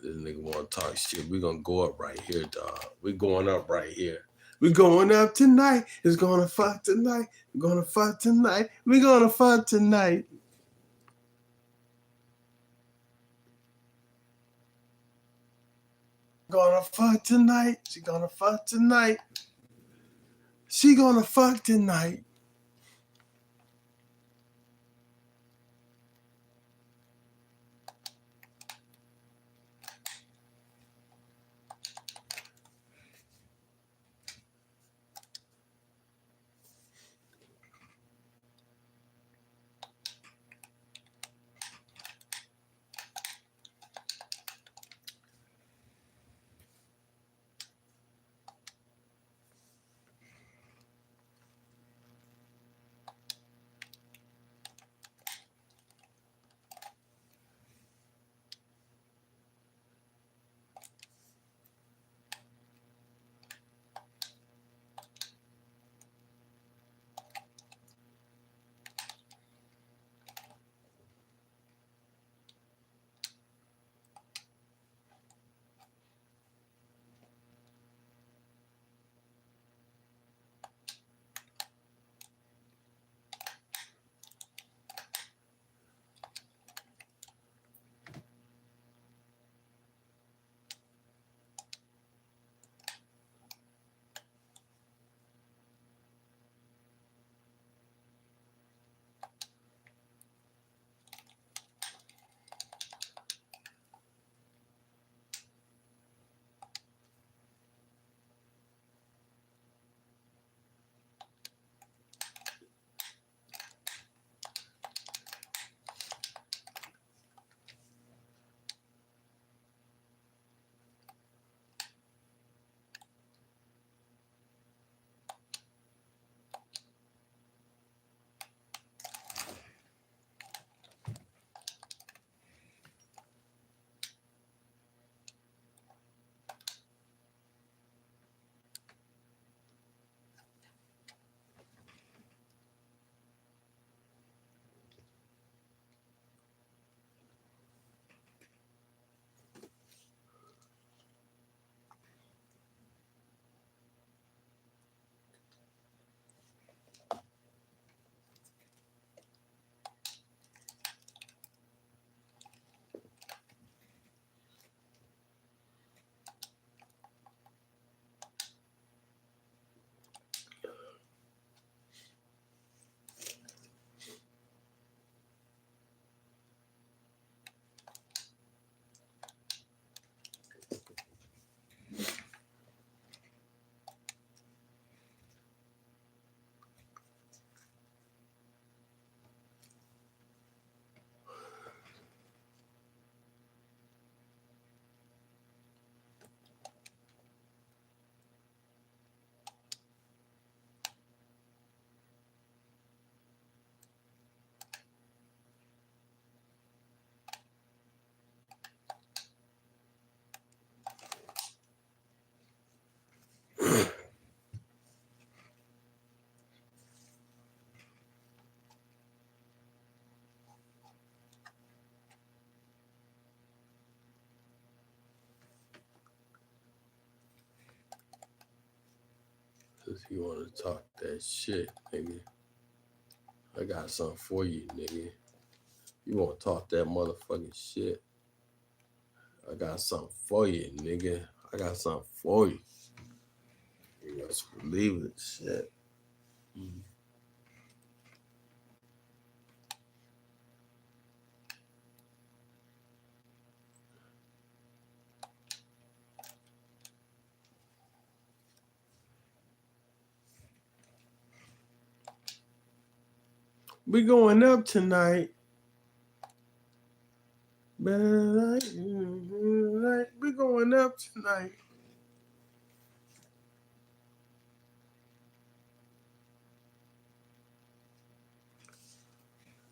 This nigga want to talk shit. We gonna go up right here, dog. We going up right here. We going up tonight. It's gonna fuck tonight. We're gonna fuck tonight. We gonna fuck tonight. Gonna fuck tonight. She gonna fuck tonight. She gonna fuck tonight. Does he want to talk that shit, nigga? I got something for you, nigga. You want to talk that motherfucking shit? I got something for you, nigga. I got something for you. You must believe it, shit. We going up tonight. We going up tonight.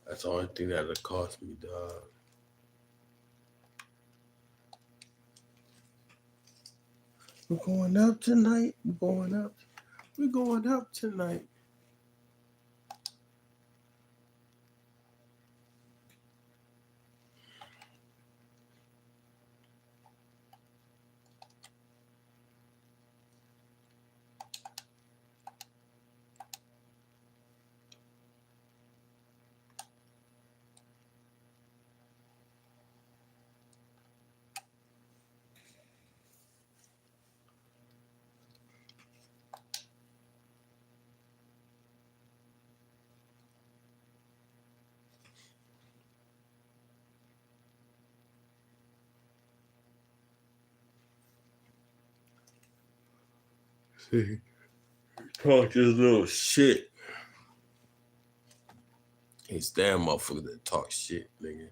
That's the only thing that'll cost me, dog. We're going up tonight. We're going up. We're going up tonight. See, talk this little shit. He's damn motherfucker that talk shit, nigga.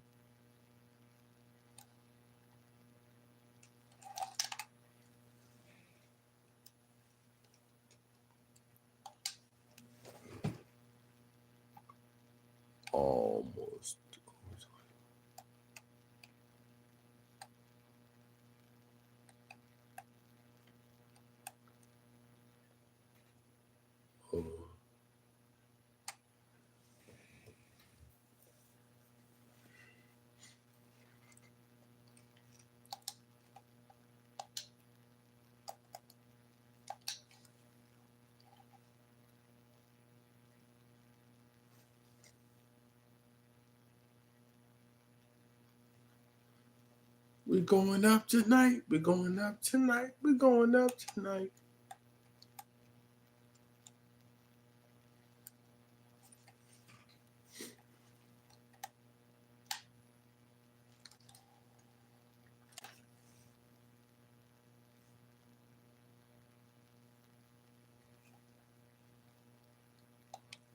Almost. Hold on. We're going up tonight. We're going up tonight. We're going up tonight.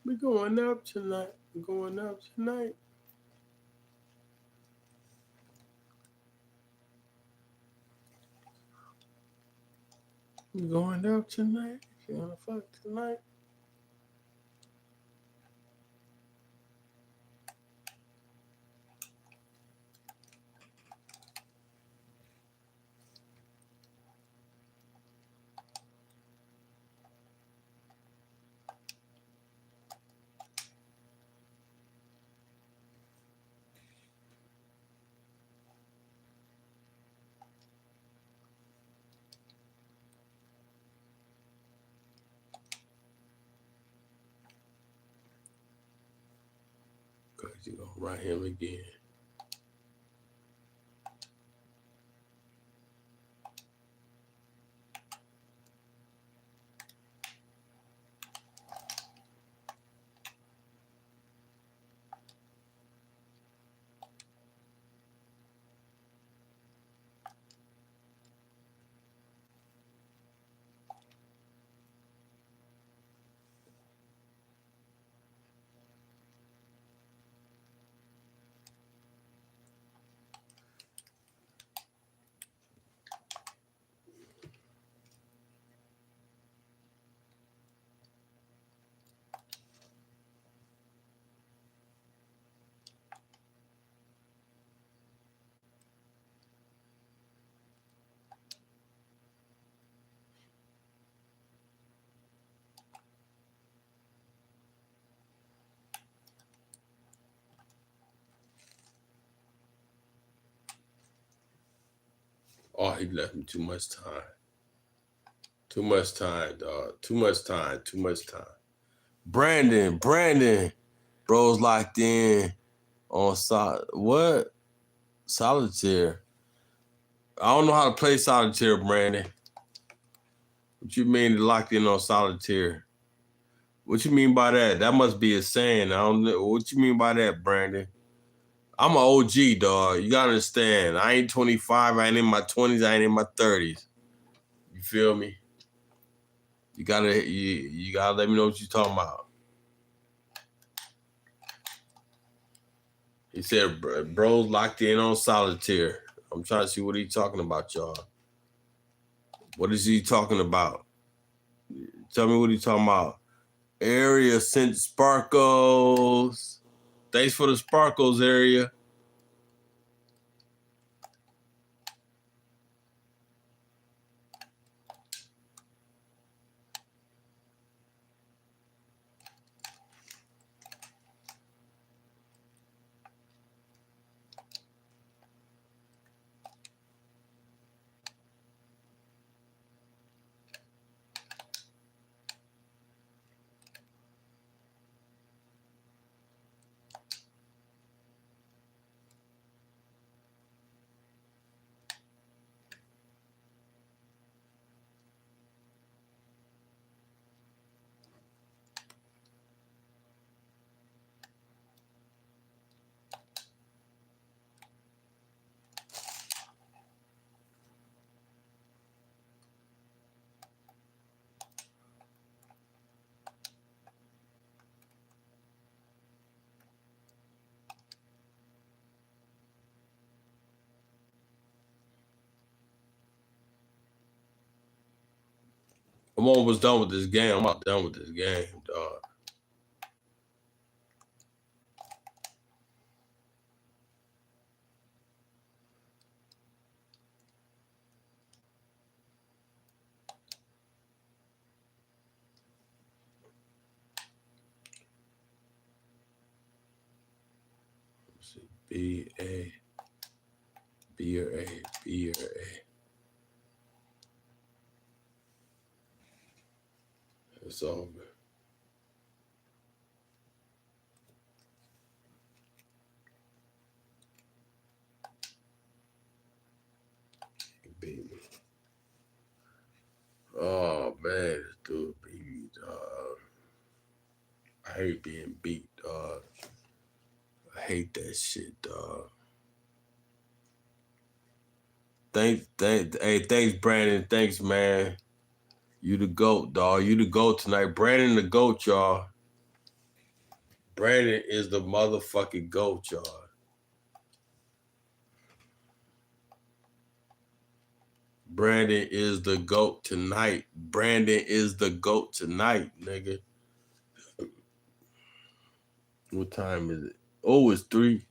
We're going up tonight. We're going up tonight. We're going up tonight. You wanna fuck tonight? Cause you're gonna write him again. Oh, he left me too much time. Too much time, dog. Too much time. Brandon. Bro's locked in on solitaire. I don't know how to play solitaire, Brandon. What you mean locked in on solitaire? What you mean by that? That must be a saying. I don't know. What you mean by that, Brandon? I'm an OG, dog. You gotta understand. I ain't 25. I ain't in my 20s. I ain't in my 30s. You feel me? You gotta let me know what you're talking about. He said, bro's locked in on solitaire. I'm trying to see what he's talking about, y'all. What is he talking about? Tell me what he's talking about. Area sent sparkles. Thanks for the sparkles, Area. I'm almost done with this game. I'm about done with this game, dog. Let's see. B or A. It's over. Beat me. Oh man, this dude beat me, dog. I hate being beat, dog. I hate that shit, dog. Thanks, Brandon. Thanks, man. You the GOAT, dog. You the GOAT tonight. Brandon the GOAT, y'all. Brandon is the motherfucking GOAT, y'all. Brandon is the GOAT tonight. Brandon is the GOAT tonight, nigga. What time is it? Oh, it's 3.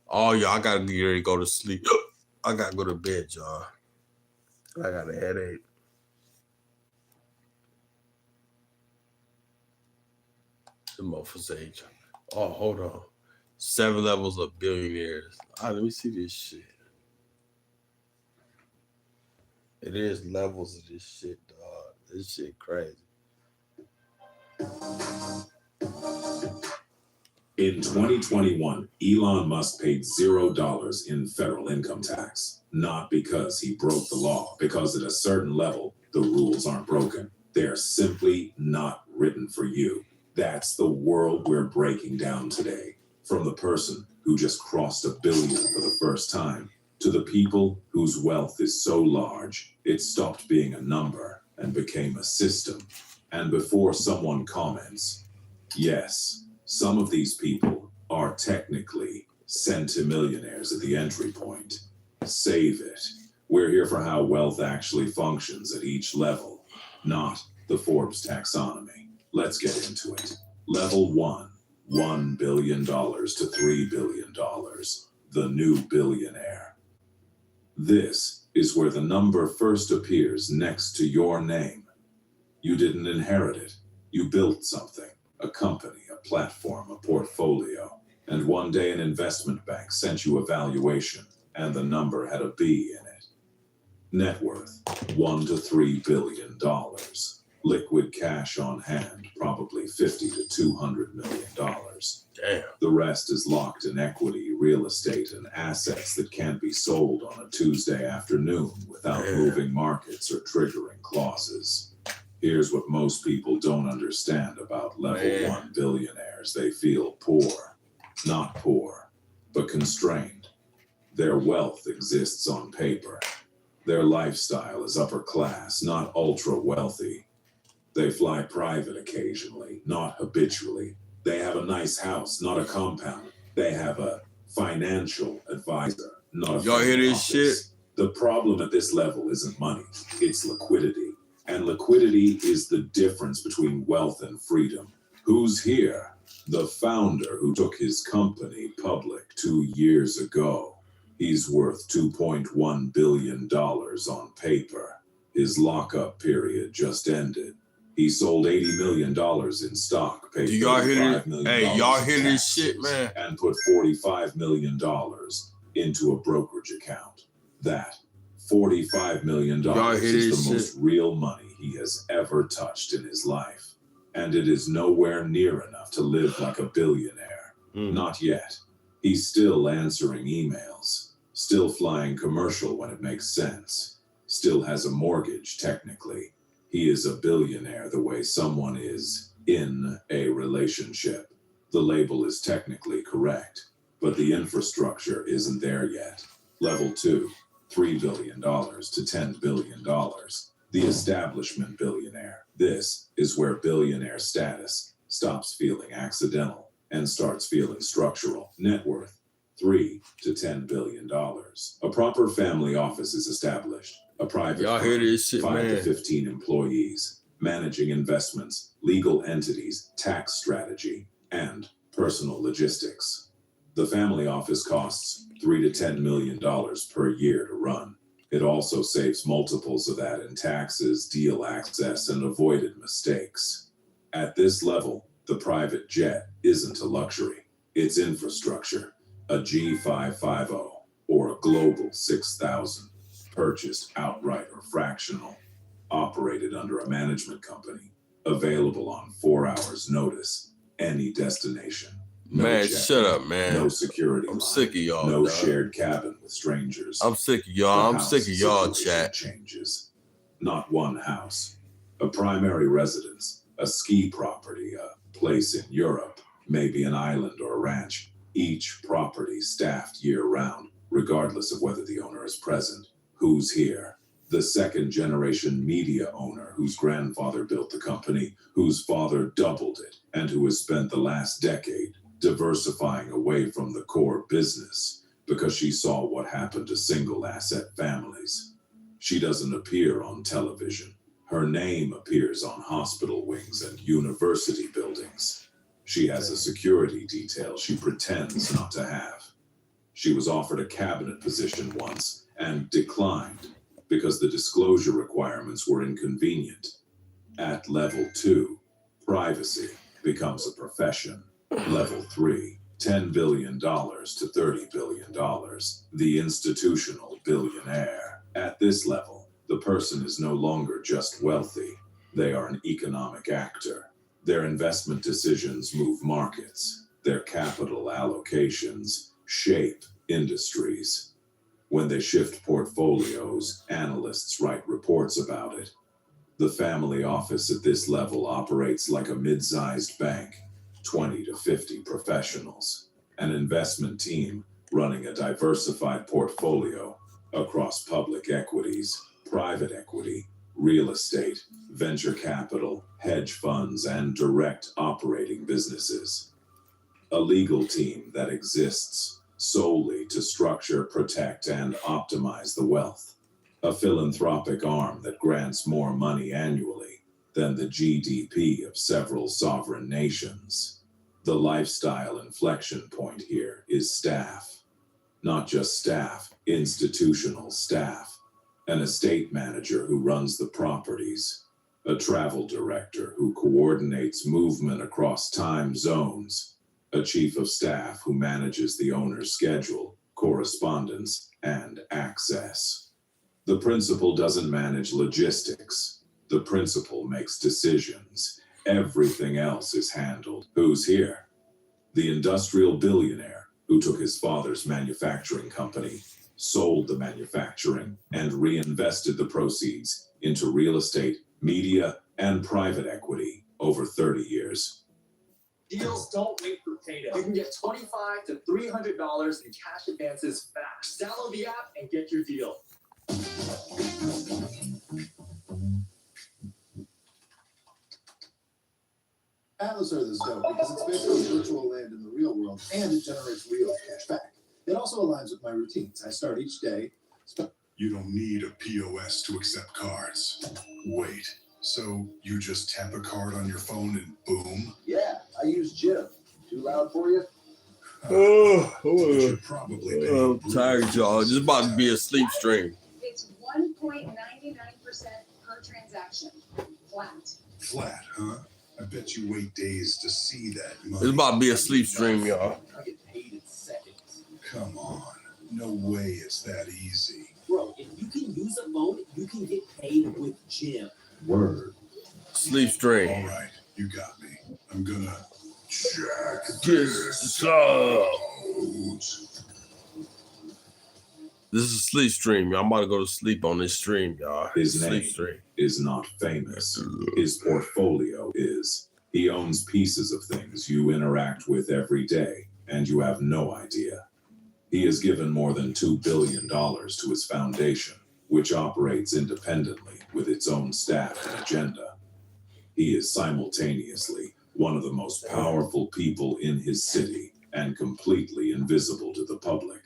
Oh, y'all, I gotta get ready to go to sleep. I gotta go to bed, y'all. I got a headache. The motherfuckers age. Oh, hold on. 7 levels of billionaires. All right, let me see this shit. It is levels of this shit, dog. This shit crazy. In 2021, Elon Musk paid $0 in federal income tax. Not because he broke the law, because at a certain level, the rules aren't broken. They're simply not written for you. That's the world we're breaking down today. From the person who just crossed $1 billion for the first time, to the people whose wealth is so large, it stopped being a number and became a system. And before someone comments, yes, some of these people are technically centimillionaires at the entry point. Save it. We're here for how wealth actually functions at each level, not the Forbes taxonomy. Let's get into it. Level 1, $1 billion to $3 billion, the new billionaire. This is where the number first appears next to your name. You didn't inherit it. You built something, a company, a platform, a portfolio. And one day an investment bank sent you a valuation, and the number had a B in it. Net worth, $1 to $3 billion. Liquid cash on hand, probably $50 to $200 million. Damn. The rest is locked in equity, real estate, and assets that can't be sold on a Tuesday afternoon without moving markets or triggering clauses. Here's what most people don't understand about level 1 billionaires. They feel poor. Not poor, but constrained. Their wealth exists on paper. Their lifestyle is upper class, not ultra wealthy. They fly private occasionally, not habitually. They have a nice house, not a compound. They have a financial advisor, not a Y'all hear this office. shit? The problem at this level isn't money, it's liquidity. And liquidity is the difference between wealth and freedom. Who's here? The founder who took his company public 2 years ago. He's worth $2.1 billion on paper. His lockup period just ended. He sold $80 million in stock, paid Do y'all hear $35 this? million Hey, y'all in hear this taxes, shit, man? and put $45 million into a brokerage account. That $45 million Y'all hear is this the most real money he has ever touched in his life. And it is nowhere near enough to live like a billionaire. Not yet. He's still answering emails, still flying commercial when it makes sense, still has a mortgage technically. He is a billionaire the way someone is in a relationship. The label is technically correct, but the infrastructure isn't there yet. Level 2, $3 billion to $10 billion. The establishment billionaire. This is where billionaire status stops feeling accidental and starts feeling structural. Net worth, $3 to $10 billion. A proper family office is established. A private Y'all hear firm, this shit, 5 to man? 15 employees, managing investments, legal entities, tax strategy, and personal logistics. The family office costs $3 to $10 million per year to run. It also saves multiples of that in taxes, deal access, and avoided mistakes. At this level, the private jet isn't a luxury. It's infrastructure. A G550 or a Global 6000, purchased outright or fractional, operated under a management company, available on 4 hours notice, any destination. No Man, check-in, shut up, man. No security I'm line, sick of y'all, no dog. shared cabin with strangers. I'm sick of y'all. The I'm sick of house y'all, situation chat. changes. Not one house. A primary residence, a ski property, a place in Europe, maybe an island or a ranch. Each property staffed year-round, regardless of whether the owner is present. Who's here? The second-generation media owner whose grandfather built the company, whose father doubled it, and who has spent the last decade diversifying away from the core business because she saw what happened to single-asset families. She doesn't appear on television. Her name appears on hospital wings and university buildings. She has a security detail she pretends not to have. She was offered a cabinet position once and declined because the disclosure requirements were inconvenient. At level 2, privacy becomes a profession. Level 3, $10 billion to $30 billion. The institutional billionaire. At this level, the person is no longer just wealthy. They are an economic actor. Their investment decisions move markets. Their capital allocations shape industries. When they shift portfolios, analysts write reports about it. The family office at this level operates like a mid-sized bank, 20 to 50 professionals, an investment team running a diversified portfolio across public equities, private equity, real estate, venture capital, hedge funds, and direct operating businesses. A legal team that exists solely to structure, protect, and optimize the wealth. A philanthropic arm that grants more money annually than the GDP of several sovereign nations. The lifestyle inflection point here is staff. Not just staff, institutional staff. An estate manager who runs the properties. A travel director who coordinates movement across time zones. A chief of staff who manages the owner's schedule, correspondence, and access. The principal doesn't manage logistics. The principal makes decisions. Everything else is handled. Who's here? The industrial billionaire who took his father's manufacturing company, sold the manufacturing, and reinvested the proceeds into real estate, media, and private equity over 30 years. Deals don't wait for payday. You can get $25 to $300 in cash advances fast. Download the app and get your deal. Atlas Earth is dope because it's based on virtual land in the real world and it generates real cash back. It also aligns with my routines. I start each day. You don't need a POS to accept cards. Wait, so you just tap a card on your phone and boom? Yeah, I use Jim. Too loud for you? You're probably I'm tired, y'all. This is about to be a sleep stream. It's 1.99% per transaction. Flat. flat, huh? I bet you wait days to see that money. It's about to be a sleep stream, y'all. I get paid in seconds. Come on. No way it's that easy. Bro, if you can use a phone, you can get paid with Jim. Word. Sleep stream. All right, you got me. I'm gonna check This this out. This is a sleep stream. Y'all. I'm about to go to sleep on this stream, y'all. His Sleep name stream. is not famous. His portfolio is. He owns pieces of things you interact with every day, and you have no idea. He has given more than $2 billion to his foundation, which operates independently with its own staff and agenda. He is simultaneously one of the most powerful people in his city and completely invisible to the public.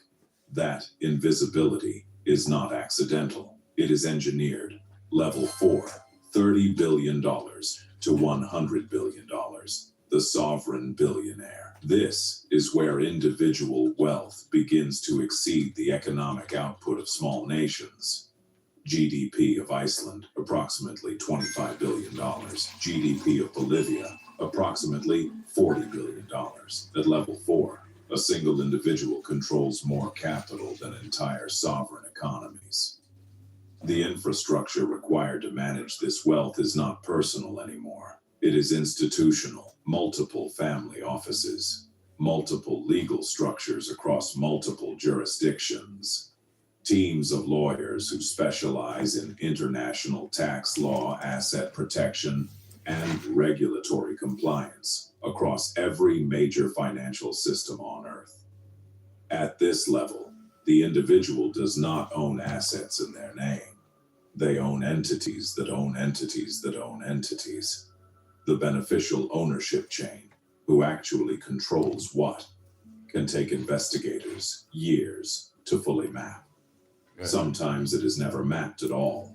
That invisibility is not accidental. It is engineered. Level 4, $30 billion to $100 billion. The sovereign billionaire. This is where individual wealth begins to exceed the economic output of small nations. GDP of Iceland, approximately $25 billion. GDP of Bolivia, approximately $40 billion. At level 4, a single individual controls more capital than entire sovereign economies. The infrastructure required to manage this wealth is not personal anymore. It is institutional. Multiple family offices, multiple legal structures across multiple jurisdictions, teams of lawyers who specialize in international tax law, asset protection, and regulatory compliance across every major financial system on Earth. At this level, the individual does not own assets in their name. They own entities that own entities that own entities. The beneficial ownership chain, who actually controls what, can take investigators years to fully map. Sometimes it is never mapped at all.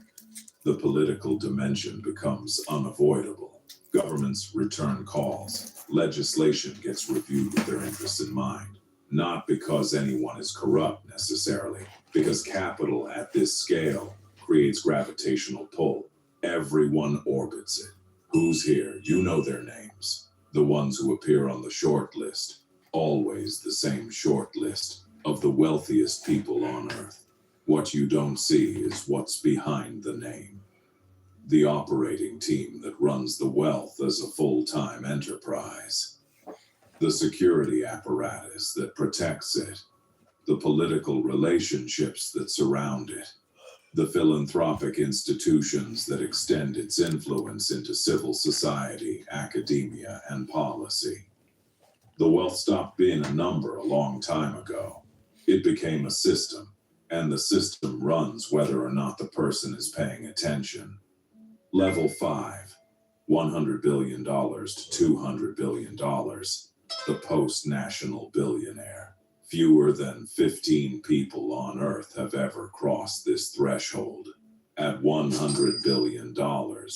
The political dimension becomes unavoidable. Governments return calls. Legislation gets reviewed with their interests in mind. Not because anyone is corrupt necessarily, because capital at this scale creates gravitational pull. Everyone orbits it. Who's here? You know their names. The ones who appear on the short list. Always the same short list of the wealthiest people on Earth. What you don't see is what's behind the name. The operating team that runs the wealth as a full-time enterprise. The security apparatus that protects it. The political relationships that surround it. The philanthropic institutions that extend its influence into civil society, academia, and policy. The wealth stopped being a number a long time ago. It became a system, and the system runs whether or not the person is paying attention. Level 5, $100 billion to $200 billion. The post-national billionaire. Fewer than 15 people on Earth have ever crossed this threshold. At $100 billion,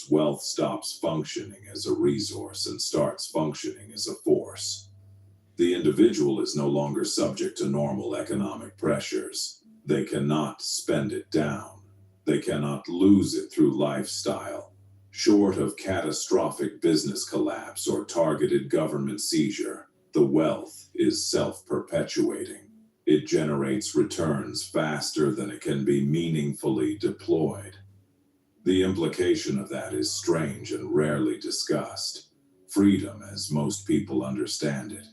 wealth stops functioning as a resource and starts functioning as a force. The individual is no longer subject to normal economic pressures. They cannot spend it down. They cannot lose it through lifestyle. Short of catastrophic business collapse or targeted government seizure, the wealth is self-perpetuating. It generates returns faster than it can be meaningfully deployed. The implication of that is strange and rarely discussed. Freedom, as most people understand it,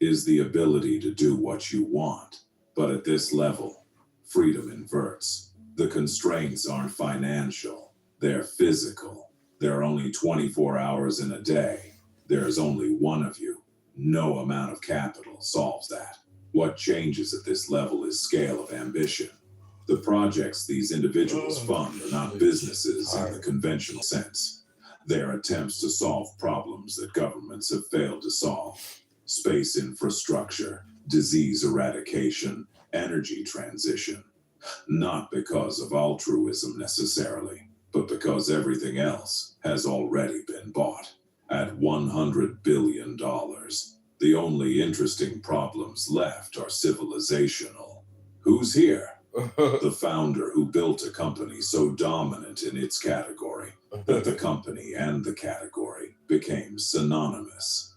is the ability to do what you want. But at this level, freedom inverts. The constraints aren't financial, they're physical. There are only 24 hours in a day. There's only one of you. No amount of capital solves that. What changes at this level is scale of ambition. The projects these individuals fund are not businesses in the conventional sense. They're attempts to solve problems that governments have failed to solve. Space infrastructure, disease eradication, energy transition. Not because of altruism necessarily, but because everything else has already been bought. At $100 billion, the only interesting problems left are civilizational. Who's here? The founder who built a company so dominant in its category that the company and the category became synonymous.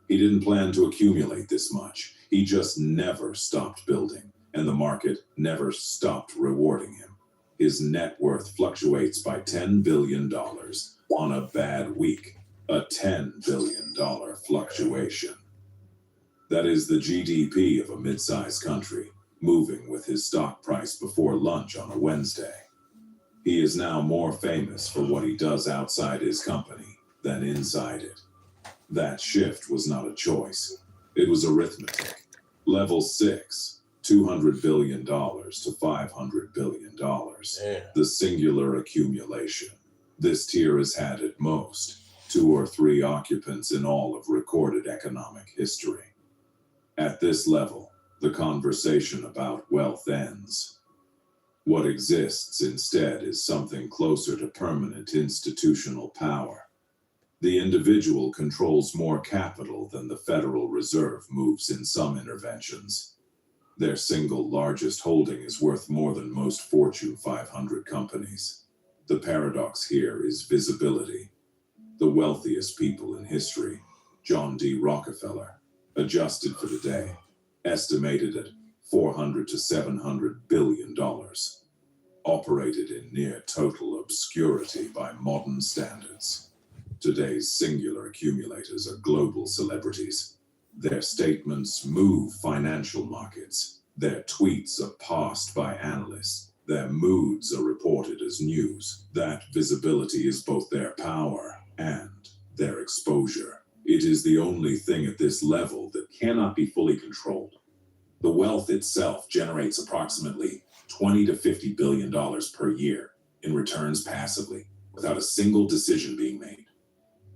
He didn't plan to accumulate this much. He just never stopped building, and the market never stopped rewarding him. His net worth fluctuates by $10 billion on a bad week. A $10 billion fluctuation. That is the GDP of a mid-sized country, moving with his stock price before lunch on a Wednesday. He is now more famous for what he does outside his company than inside it. That shift was not a choice. It was arithmetic. Level 6, $200 billion to $500 billion. The singular accumulation. This tier has had at most 2 or 3 occupants in all of recorded economic history. At this level, the conversation about wealth ends. What exists instead is something closer to permanent institutional power. The individual controls more capital than the Federal Reserve moves in some interventions. Their single largest holding is worth more than most Fortune 500 companies. The paradox here is visibility. The wealthiest people in history, John D. Rockefeller, adjusted for today, estimated at $400 to $700 billion, operated in near total obscurity by modern standards. Today's singular accumulators are global celebrities. Their statements move financial markets. Their tweets are parsed by analysts. Their moods are reported as news. That visibility is both their power and their exposure. It is the only thing at this level that cannot be fully controlled. The wealth itself generates approximately $20 to $50 billion per year in returns passively, without a single decision being made.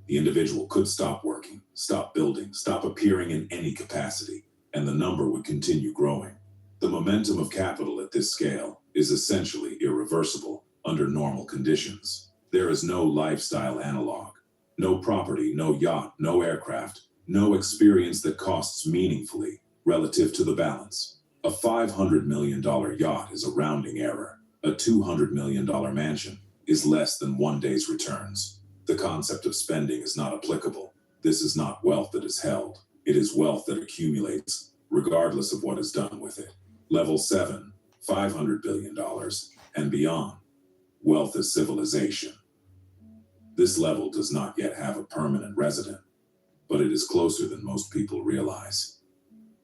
The individual could stop working, stop building, stop appearing in any capacity, and the number would continue growing. The momentum of capital at this scale is essentially irreversible under normal conditions. There is no lifestyle analog, no property, no yacht, no aircraft, no experience that costs meaningfully relative to the balance. A $500 million yacht is a rounding error. A $200 million mansion is less than one day's returns. The concept of spending is not applicable. This is not wealth that is held. It is wealth that accumulates, regardless of what is done with it. Level 7, $500 billion and beyond. Wealth is civilization. This level does not yet have a permanent resident, but it is closer than most people realize.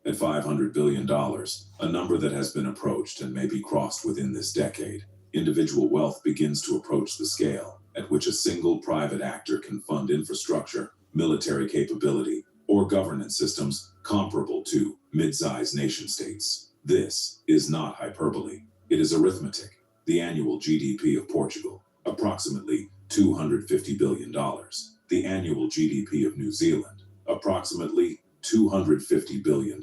At $500 billion, a number that has been approached and may be crossed within this decade, individual wealth begins to approach the scale at which a single private actor can fund infrastructure, military capability, or governance systems comparable to mid-sized nation-states. This is not hyperbole. It is arithmetic. The annual GDP of Portugal, approximately $250 billion. The annual GDP of New Zealand, approximately $250 billion.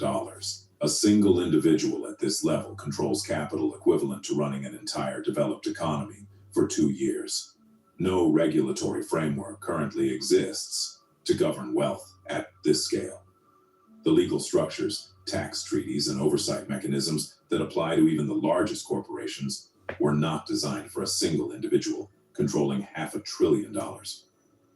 A single individual at this level controls capital equivalent to running an entire developed economy for 2 years. No regulatory framework currently exists to govern wealth at this scale. The legal structures, tax treaties, and oversight mechanisms that apply to even the largest corporations were not designed for a single individual controlling $500 billion.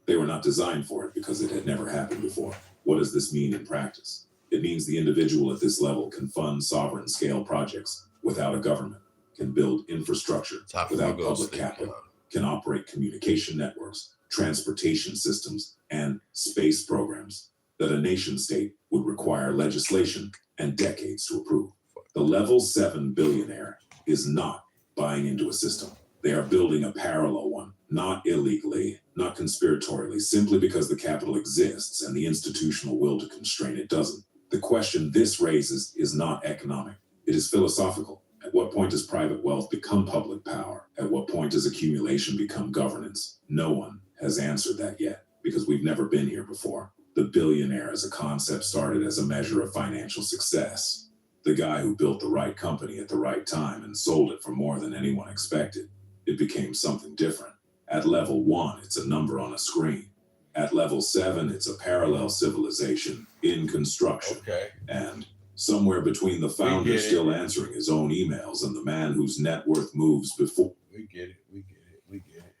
They were not designed for it because it had never happened before. What does this mean in practice? It means the individual at this level can fund sovereign scale projects without a government, can build infrastructure Top without Frigo public Steak, capital, can operate communication networks, transportation systems, and space programs that a nation state would require legislation and decades to approve. The level 7 billionaire is not buying into a system. They are building a parallel one, not illegally, not conspiratorially, simply because the capital exists and the institutional will to constrain it doesn't. The question this raises is not economic. It is philosophical. At what point does private wealth become public power? At what point does accumulation become governance? No one has answered that yet, because we've never been here before. The billionaire as a concept started as a measure of financial success. The guy who built the right company at the right time and sold it for more than anyone expected. It became something different. At level 1, it's a number on a screen. At level 7, it's a parallel civilization in construction. Okay. And somewhere between the founder get it. still answering his own emails and the man whose net worth moves before. We get it. We get it. We get it.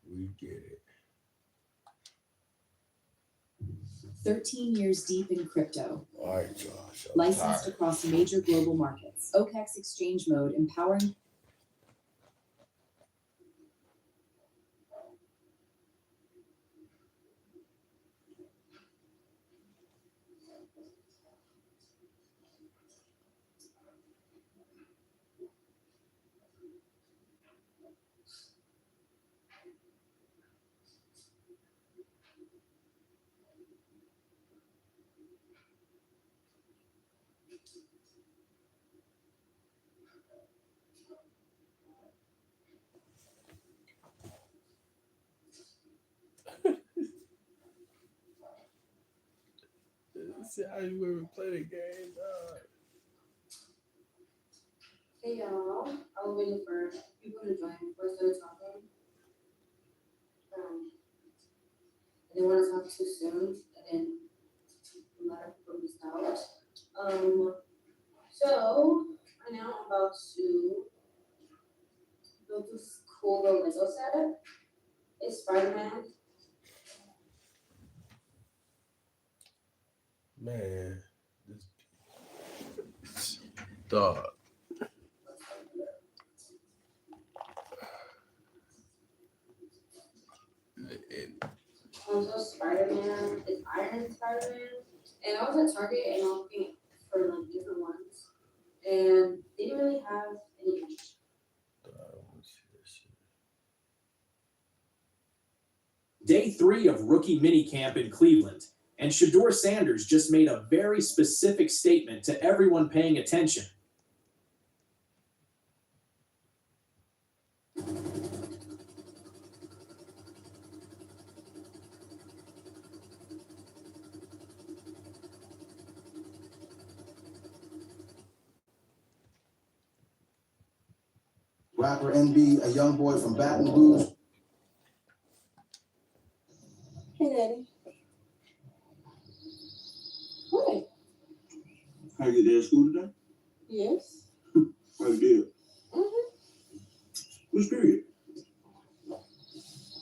We get it. 13 years deep in crypto, All right, Josh. I'm licensed tired. across major global markets. OKEX exchange mode, empowering. See how you ever play the game, Hey y'all, I was waiting for people to join before I started talking. I didn't want to talk too soon, and then a lot of people missed out. So right now I'm about to build this cool little Lego set. It's Spider-Man. Man, this dog. Also Spider-Man, it's Iron Spider-Man. And I was at Target and I was looking for like different ones. And they didn't really have any interest. Day 3 of rookie minicamp in Cleveland, and Shedeur Sanders just made a very specific statement to everyone paying attention. Rapper NB, a young boy from Baton Rouge. Hey, Daddy. What? How you there at school today? Yes. How you did? Mm-hmm. Which period?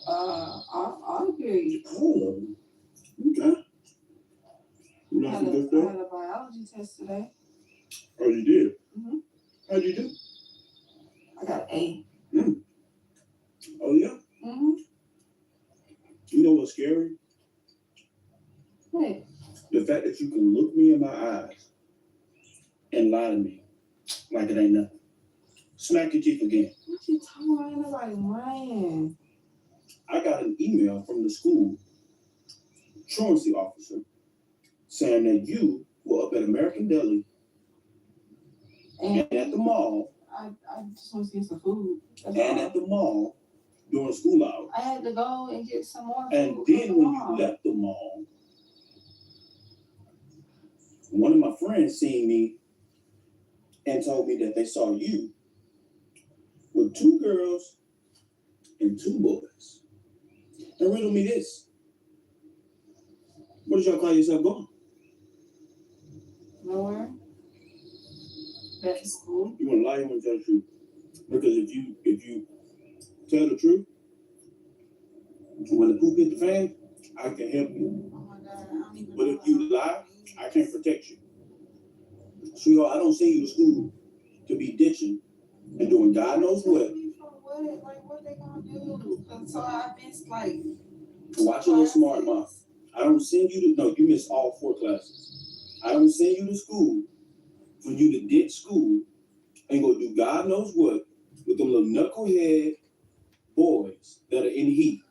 All periods. Oh, okay. You I know had some good a stuff? biology test today. Oh, you did? Mhm. How'd you do? I got an A. Oh, yeah? Mm-hmm. You know what's scary? Hey, The fact that you can look me in my eyes and lie to me like it ain't nothing. Smack your teeth again. what you talking about? Ain't nobody lying. I got an email from the school truancy officer saying that you were up at American Deli And and at the mall I just want to get some food. That's and all. at the mall during school hours. I had to go and get some more food. And from then the when mall. you left the mall, one of my friends seen me and told me that they saw you with 2 girls and 2 boys. And riddle me this. Where did y'all call yourself going? Nowhere. Back to school. You want to lie or want to tell the truth? Because if you tell the truth, When the poop hit the fan, I can help you. Oh my God, I don't even But know if you how- lie, I can't protect you. Sweetheart, I don't send you to school to be ditching and doing God knows what. For what? Like, what they gonna do? So I've been like, Watch a little smart mouth. I don't send you to, no, you missed all 4 classes. I don't send you to school for you to ditch school and go do God knows what with them little knucklehead boys that are in heat.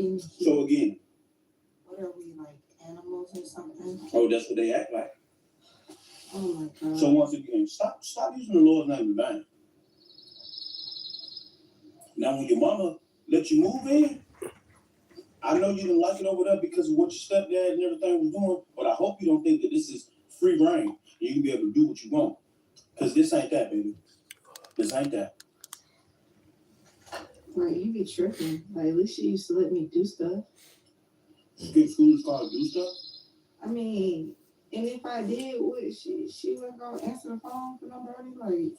in So again, what are we, like animals or something? oh, that's what they act like. Oh my God. So once again, stop using the Lord's name in vain. Now when your mama let you move in, I know you didn't like it over there because of what your stepdad and everything was doing, but I hope you don't think that this is free reign and you can be able to do what you want. Because this ain't that, baby. This ain't that. Like, you be tripping. Like, at least she used to let me do stuff. Skip school is called do stuff? I mean, and if I did, would she wasn't gonna answer the phone for nobody? Like,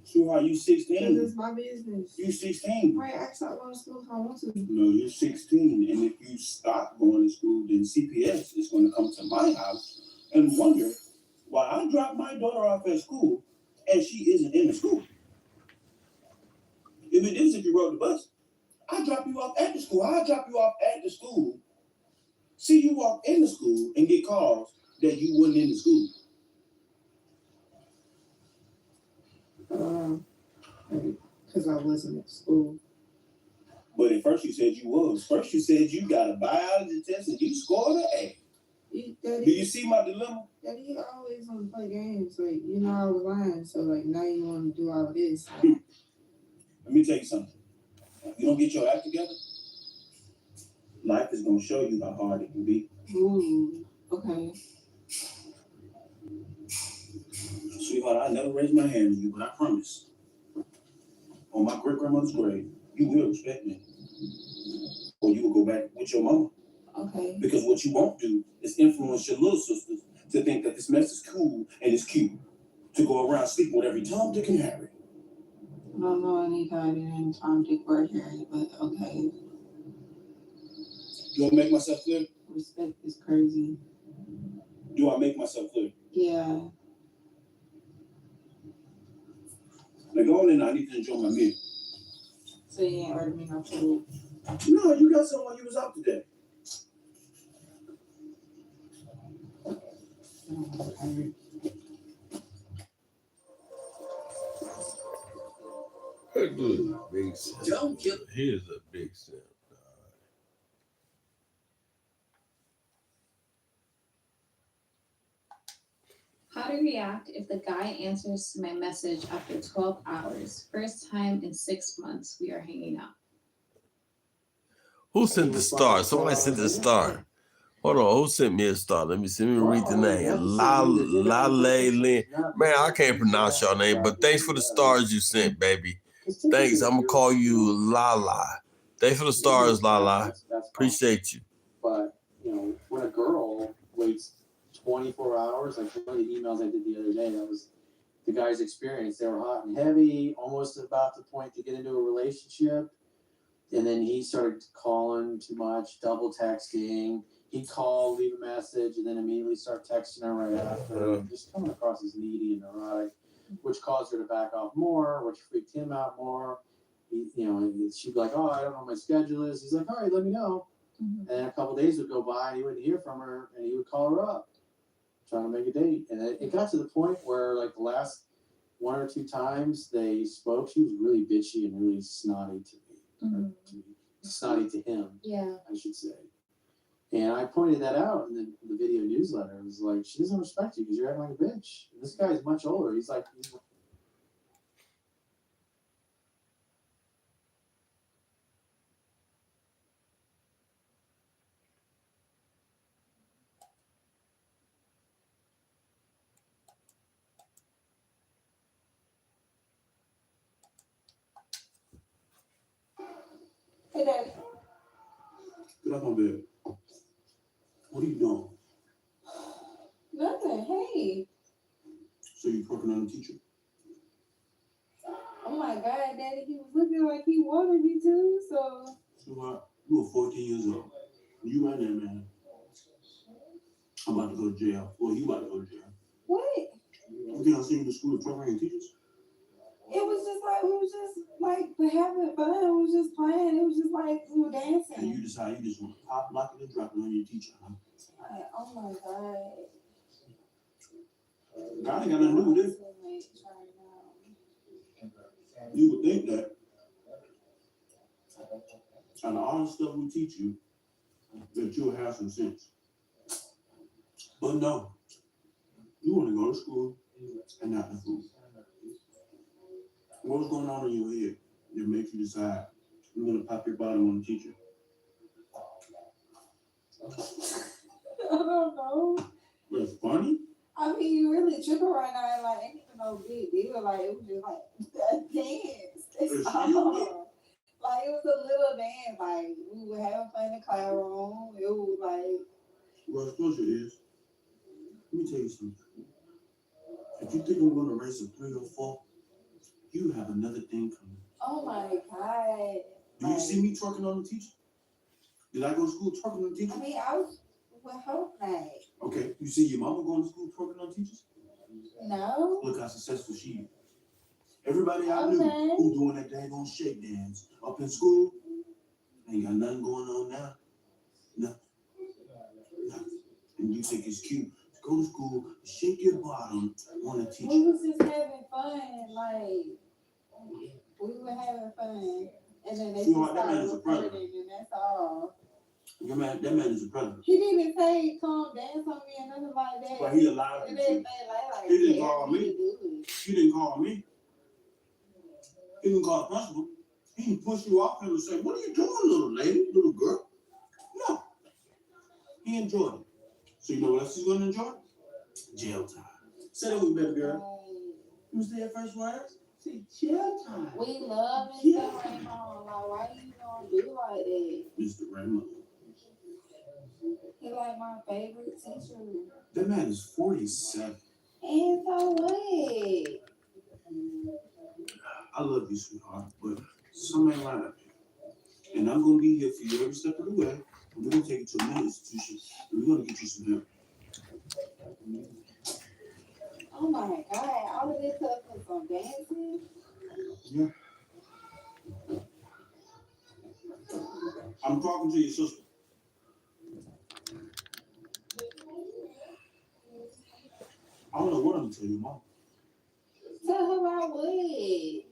Sweetheart, you because 16. it's my business. You 16. Right, I stop going to school if I want to. No, you're 16. And if you stop going to school, then CPS is going to come to my house and wonder why I dropped my daughter off at school and she isn't in the school. If it is if you rode the bus, I drop you off at the school. I drop you off at the school. See you walk in the school and get calls that you wasn't in the school. Because I wasn't at school. But at first you said you was. First you said you got a biology test and you scored an A. Daddy, Do you see my dilemma? Daddy, you always want to play games. Like, you know I was lying. So, like, now you want to do all of this. Let me tell you something. If you don't get your act together, life is going to show you how hard it can be. Ooh, okay. Sweetheart, I never raised my hand to you, but I promise, on my great-grandmother's grave, you will respect me. Or you will go back with your mama. Okay. Because what you won't do is influence your little sisters to think that this mess is cool and it's cute. To go around sleeping with every Tom, Dick, and Harry. I don't know any guy named Tom, Dick, or Harry, but okay. Do I make myself clear? Respect is crazy. Do I make myself clear? Yeah. Now go on in, I need to enjoy my meal. So you ain't ordered me no food? No, you got some while you was out today. Okay. Big simp. Don't kill. Here's a big simp. How to react if the guy answers my message after 12 hours. First time in 6 months we are hanging out. Who sent the star? Somebody sent the star. Hold on, who sent me a star? Let me read the name. Lale Lynn. Man, I can't pronounce your name, but thanks for the stars you sent, baby. Thanks. I'm gonna call you Lala. Thanks for the stars, Lala. Appreciate you. But, you know, when a girl waits 24 hours, like one of the emails I did the other day, that was the guy's experience. They were hot and heavy, almost about the point to get into a relationship. And then he started calling too much, double texting. He'd call, leave a message, and then immediately start texting her right after. Just coming across as needy and neurotic, which caused her to back off more, which freaked him out more. She'd be like, oh, I don't know what my schedule is. He's like, all right, let me know. Mm-hmm. And then a couple of days would go by, and he wouldn't hear from her, and he would call her up, trying to make a date. And it got to the point where, like, the last 1 or 2 times they spoke, she was really bitchy and really snotty to me. Mm-hmm. Snotty to him, yeah, I should say. And I pointed that out in the video newsletter. It was like, she doesn't respect you because you're acting like a bitch. And this guy's much older. He's like, Hey, Daddy. Get up on bed. What are you doing? said, hey. So you working on the teacher? Oh my God, Daddy, he was looking like he wanted me to, so. So what? You were 14 years old. You right there, man. I'm about to go to jail. Well, you about to go to jail. What? You think I seen you to school with programming teachers? It was just like, we was just like having fun. We was just playing. It was just like we were dancing. And you decide you just want to pop, lock it, and drop it on your teacher, huh? Like, oh my God. God ain't got nothing to do with this. You would think that out of all the stuff we teach you, that you'll have some sense. But no, you want to go to school and not the food. What's going on in your head that makes you decide you're going to pop your bottom on the teacher? I don't know. That's funny. I mean, you really tripping right now. And like, ain't even no big deal. Like, it was just like a dance. That's all. Like, it was a little dance. Like, we were having fun in the classroom. It was like. Well, closure is. Let me tell you something. If you think I'm going to race a 3 or 4, you have another thing coming. Oh my God. Do you see me twerking on the teacher? Did I go to school twerking on the teacher? I mean, I was with her night. Okay. You see your mama going to school twerking on teachers? No. Look how successful she is. Everybody I knew who doing that daggone shake dance up in school ain't got nothing going on now. Nothing. And you think it's cute to go to school, shake your bottom on a teacher. We was just having fun. Like, we were having fun. And then they just started recording, and that's all. Your man, that man is a predator. He didn't say come dance on me or nothing like that. But he allowed you to. He didn't call me. He didn't call me. He didn't call the principal. He didn't push you off him and say, what are you doing, little lady, little girl? No. He enjoyed it. So you know what else he's going to enjoy? Jail time. Say that with me, baby girl. You was there first words? Say jail time. We love Mr. Raymond. Like, why you gonna do like that? Mr. Raymond. He like my favorite teacher. That man is 47. And so what? I love you, sweetheart, but some ain't right up here. And I'm gonna be here for you every step of the way. And we're gonna take you to a mental institution, and we're gonna get you some help. Oh my God, all of this stuff for some dancing? Yeah. I'm talking to your sister. I don't know what I'm gonna tell your mom. Tell her I would.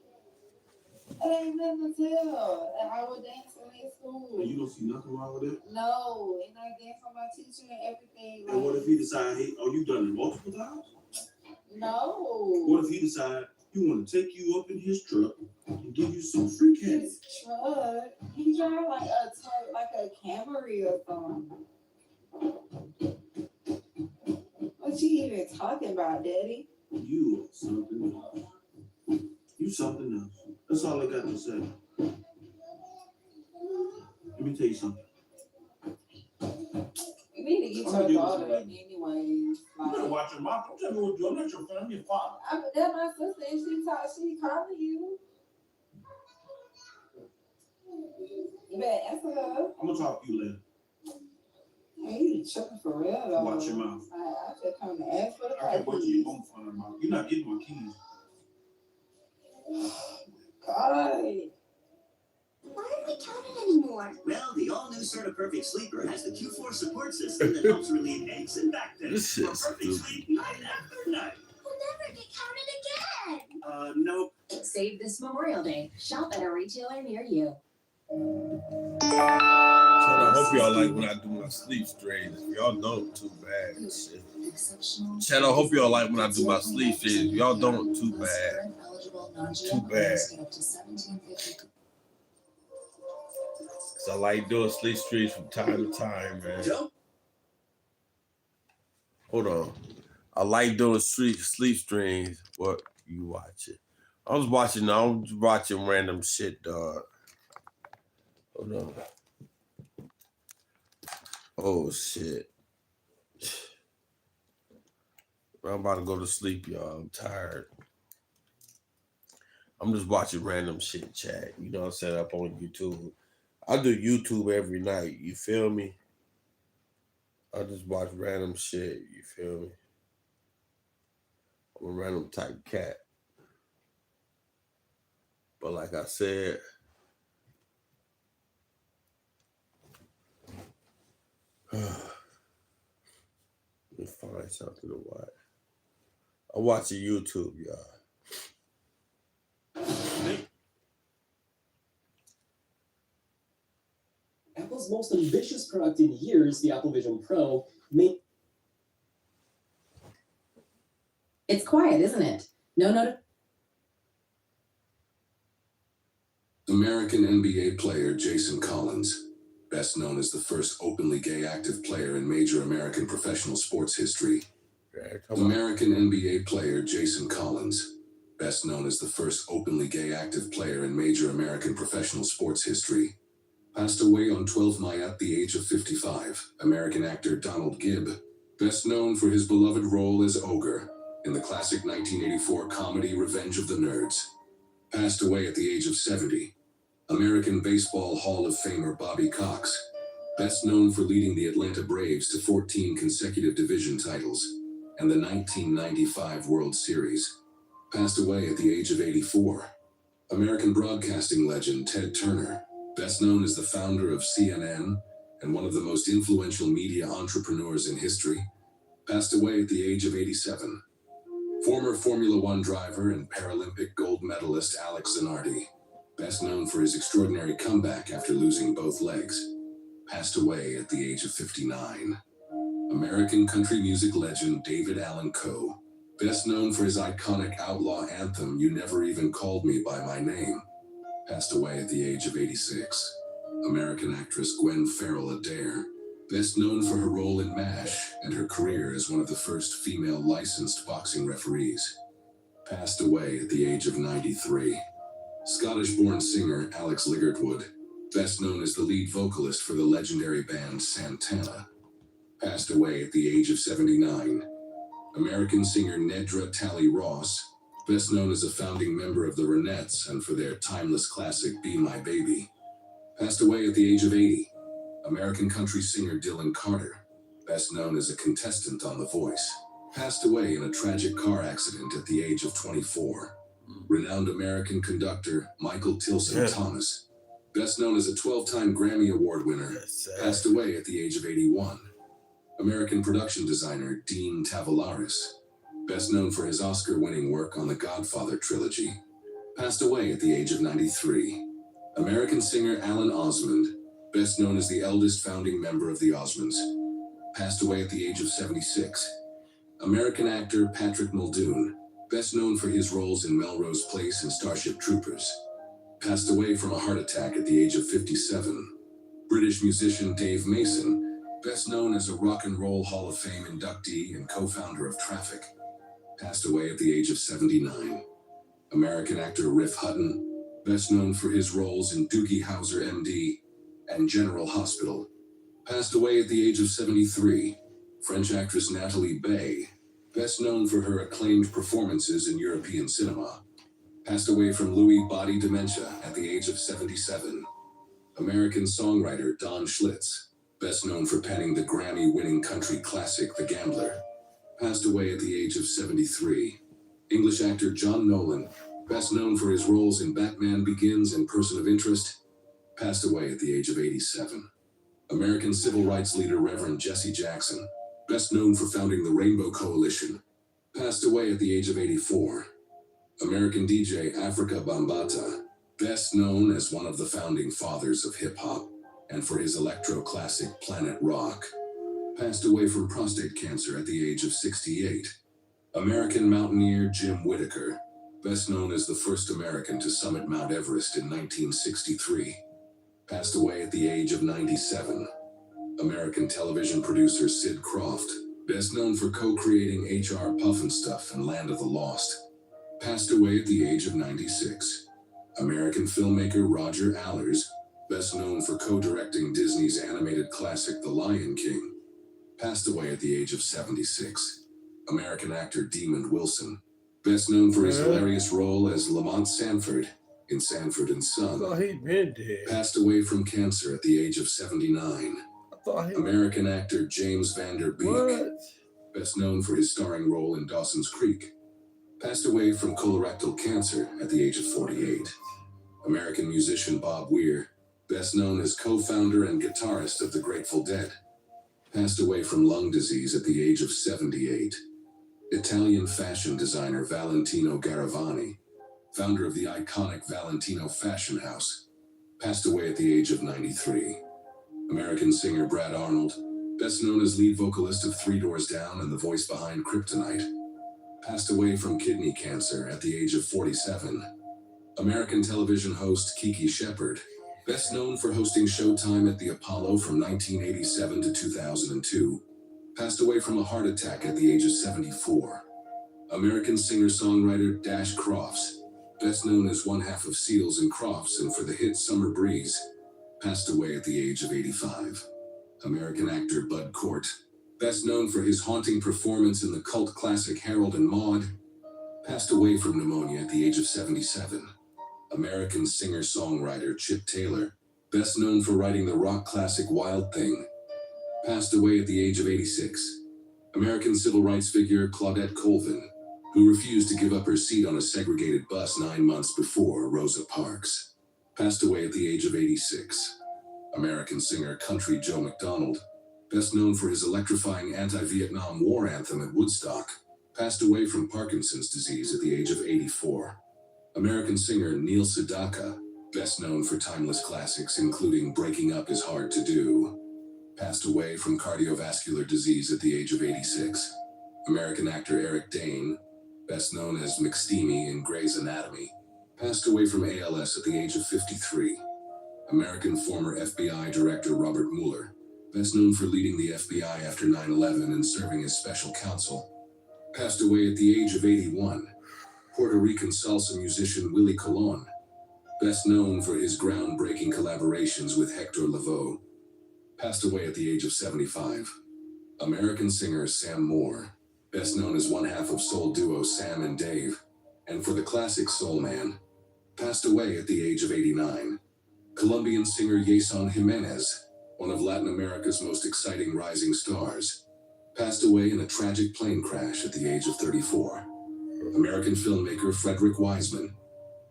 It ain't nothing to tell. And I would dance in school. And you don't see nothing wrong with it? No, and I dance on my teacher and everything. And what if he decide, hey, oh, you done it multiple times? No. What if he decide he want to take you up in his truck and give you some free candy? His truck? He drive like a Camry or something. What you even talking about, Daddy? You are something else. You something else. That's all I got to say. Let me tell you something. You need to get your daughter anyways. You better watch your mouth. Don't tell me what to do. I'm not your friend. I'm your father. That's my sister, and she calling you. You better answer her. I'm gonna talk to you later. Man, you tripping for real though. Watch your mouth. I just come to ask for the I can't wait till you go find them out. You're not getting my keys. God. Why aren't we counted anymore? Well, the all-new Certa Perfect Sleeper has the Q4 support system that helps relieve aches and back pain. This For shit's perfect stupid. sleep night after night. We'll never get counted again. Nope. Save this Memorial Day. Shop at a retailer near you. I hope y'all like when I do my sleep strains. If y'all don't, too bad. Shit. Chad, I hope y'all like when I do my sleep strains. If y'all don't, too bad. Too bad. So I like doing sleep streams from time to time, man. Hold on. I like doing sleep streams. What you watching? I was watching random shit, dog. Hold on. Oh shit. I'm about to go to sleep, y'all. I'm tired. I'm just watching random shit, chat. You know, I set up on YouTube. I do YouTube every night. You feel me? I just watch random shit. You feel me? I'm a random type cat. But like I said, let me find something to watch. I'm watching YouTube, y'all. Apple's most ambitious product in years, the Apple Vision Pro, It's quiet, isn't it? No. American NBA player Jason Collins, best known as the first openly gay active player in major American professional sports history. American NBA player Jason Collins, best known as the first openly gay active player in major American professional sports history, passed away on 12 May at the age of 55. American actor Donald Gibb, best known for his beloved role as Ogre in the classic 1984 comedy Revenge of the Nerds, passed away at the age of 70. American Baseball Hall of Famer Bobby Cox, best known for leading the Atlanta Braves to 14 consecutive division titles and the 1995 World Series, passed away at the age of 84. American broadcasting legend Ted Turner, best known as the founder of CNN and one of the most influential media entrepreneurs in history, passed away at the age of 87. Former Formula One driver and Paralympic gold medalist Alex Zanardi, best known for his extraordinary comeback after losing both legs, passed away at the age of 59. American country music legend David Allan Coe, best known for his iconic outlaw anthem You Never Even Called Me By My Name, passed away at the age of 86. American actress Gwen Farrell Adair, best known for her role in MASH and her career as one of the first female licensed boxing referees, passed away at the age of 93. Scottish-born singer Alex Ligertwood, best known as the lead vocalist for the legendary band Santana, passed away at the age of 79. American singer Nedra Talley Ross, best known as a founding member of the Ronettes and for their timeless classic Be My Baby, passed away at the age of 80. American country singer Dylan Carter, best known as a contestant on The Voice, passed away in a tragic car accident at the age of 24. Renowned American conductor Michael Tilson Thomas, best known as a 12-time Grammy Award winner, passed away at the age of 81. American production designer Dean Tavoularis, best known for his Oscar-winning work on the Godfather trilogy, passed away at the age of 93. American singer Alan Osmond, best known as the eldest founding member of the Osmonds, passed away at the age of 76. American actor Patrick Muldoon, best known for his roles in Melrose Place and Starship Troopers, passed away from a heart attack at the age of 57. British musician Dave Mason, best known as a Rock and Roll Hall of Fame inductee and co-founder of Traffic, passed away at the age of 79. American actor Riff Hutton, best known for his roles in Doogie Howser MD and General Hospital, passed away at the age of 73. French actress Natalie Bay, best known for her acclaimed performances in European cinema, passed away from Lewy body dementia at the age of 77. American songwriter Don Schlitz, best known for penning the Grammy-winning country classic The Gambler, passed away at the age of 73. English actor John Nolan, best known for his roles in Batman Begins and Person of Interest, passed away at the age of 87. American civil rights leader Reverend Jesse Jackson, best known for founding the Rainbow Coalition, passed away at the age of 84. American DJ Africa Bambaataa, best known as one of the founding fathers of hip-hop and for his electro classic Planet Rock, passed away from prostate cancer at the age of 68. American mountaineer Jim Whittaker, best known as the first American to summit Mount Everest in 1963, passed away at the age of 97. American television producer Sid Croft, best known for co-creating HR Pufnstuf and Land of the Lost, passed away at the age of 96. American filmmaker Roger Allers, best known for co-directing Disney's animated classic The Lion King, passed away at the age of 76. American actor Demond Wilson, best known for his hilarious role as Lamont Sanford in Sanford and Son, I thought he'd been dead. passed away from cancer at the age of 79. I thought he American actor James Van Der Beek, What? best known for his starring role in Dawson's Creek, passed away from colorectal cancer at the age of 48. American musician Bob Weir, best known as co-founder and guitarist of the Grateful Dead, passed away from lung disease at the age of 78. Italian fashion designer Valentino Garavani, founder of the iconic Valentino Fashion House, passed away at the age of 93. American singer Brad Arnold, best known as lead vocalist of Three Doors Down and the voice behind Kryptonite, passed away from kidney cancer at the age of 47. American television host Kiki Shepard, best known for hosting Showtime at the Apollo from 1987 to 2002, passed away from a heart attack at the age of 74. American singer-songwriter Dash Crofts, best known as one half of Seals and Crofts and for the hit Summer Breeze, passed away at the age of 85. American actor Bud Cort, best known for his haunting performance in the cult classic Harold and Maude, passed away from pneumonia at the age of 77. American singer-songwriter Chip Taylor, best known for writing the rock classic Wild Thing, passed away at the age of 86. American civil rights figure Claudette Colvin, who refused to give up her seat on a segregated bus 9 months before Rosa Parks, passed away at the age of 86. American singer Country Joe McDonald, best known for his electrifying anti-Vietnam War anthem at Woodstock, passed away from Parkinson's disease at the age of 84. American singer Neil Sedaka, best known for timeless classics including Breaking Up Is Hard to Do, passed away from cardiovascular disease at the age of 86. American actor Eric Dane, best known as McSteamy in Grey's Anatomy, passed away from ALS at the age of 53. American former FBI Director Robert Mueller, best known for leading the FBI after 9/11 and serving as special counsel, passed away at the age of 81. Puerto Rican salsa musician Willie Colon, best known for his groundbreaking collaborations with Hector Lavoe, passed away at the age of 75. American singer Sam Moore, best known as one half of soul duo Sam and Dave, and for the classic Soul Man, passed away at the age of 89. Colombian singer Yason Jimenez, one of Latin America's most exciting rising stars, passed away in a tragic plane crash at the age of 34. American filmmaker Frederick Wiseman,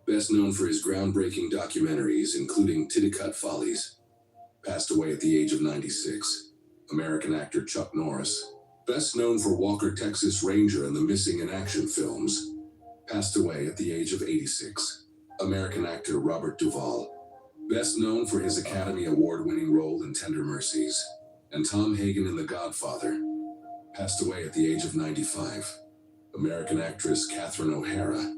best known for his groundbreaking documentaries including Titicut Follies, passed away at the age of 96. American actor Chuck Norris, best known for Walker, Texas Ranger and the Missing in Action films, passed away at the age of 86. American actor Robert Duvall, best known for his Academy Award-winning role in Tender Mercies and Tom Hagen in The Godfather, passed away at the age of 95. American actress Catherine O'Hara,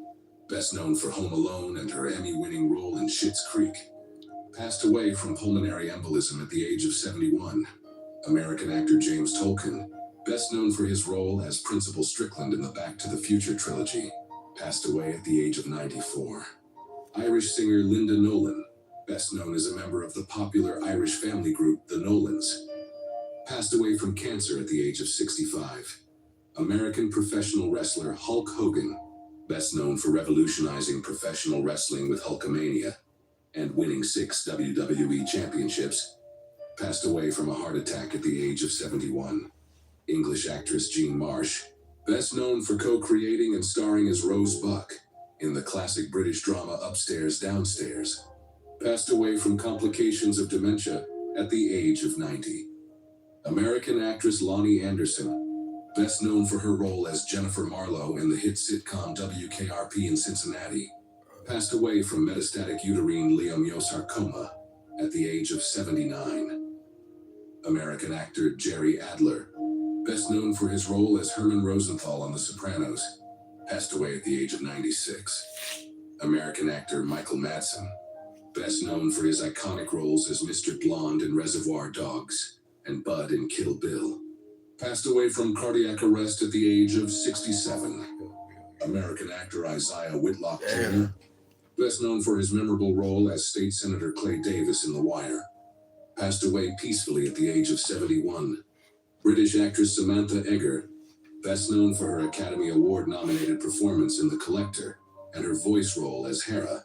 best known for Home Alone and her Emmy-winning role in Schitt's Creek, passed away from pulmonary embolism at the age of 71. American actor James Tolkien, best known for his role as Principal Strickland in the Back to the Future trilogy, passed away at the age of 94. Irish singer Linda Nolan, best known as a member of the popular Irish family group The Nolans, passed away from cancer at the age of 65. American professional wrestler Hulk Hogan, best known for revolutionizing professional wrestling with Hulkamania and winning 6 WWE championships, passed away from a heart attack at the age of 71. English actress Jean Marsh, best known for co-creating and starring as Rose Buck in the classic British drama Upstairs, Downstairs, passed away from complications of dementia at the age of 90. American actress Lonnie Anderson, best known for her role as Jennifer Marlowe in the hit sitcom WKRP in Cincinnati, passed away from metastatic uterine leiomyosarcoma at the age of 79. American actor Jerry Adler, best known for his role as Herman Rosenthal on The Sopranos, passed away at the age of 96. American actor Michael Madsen, best known for his iconic roles as Mr. Blonde in Reservoir Dogs and Bud in Kill Bill, passed away from cardiac arrest at the age of 67. American actor Isaiah Whitlock Jr., best known for his memorable role as State Senator Clay Davis in The Wire, passed away peacefully at the age of 71. British actress Samantha Egger, best known for her Academy Award-nominated performance in The Collector and her voice role as Hera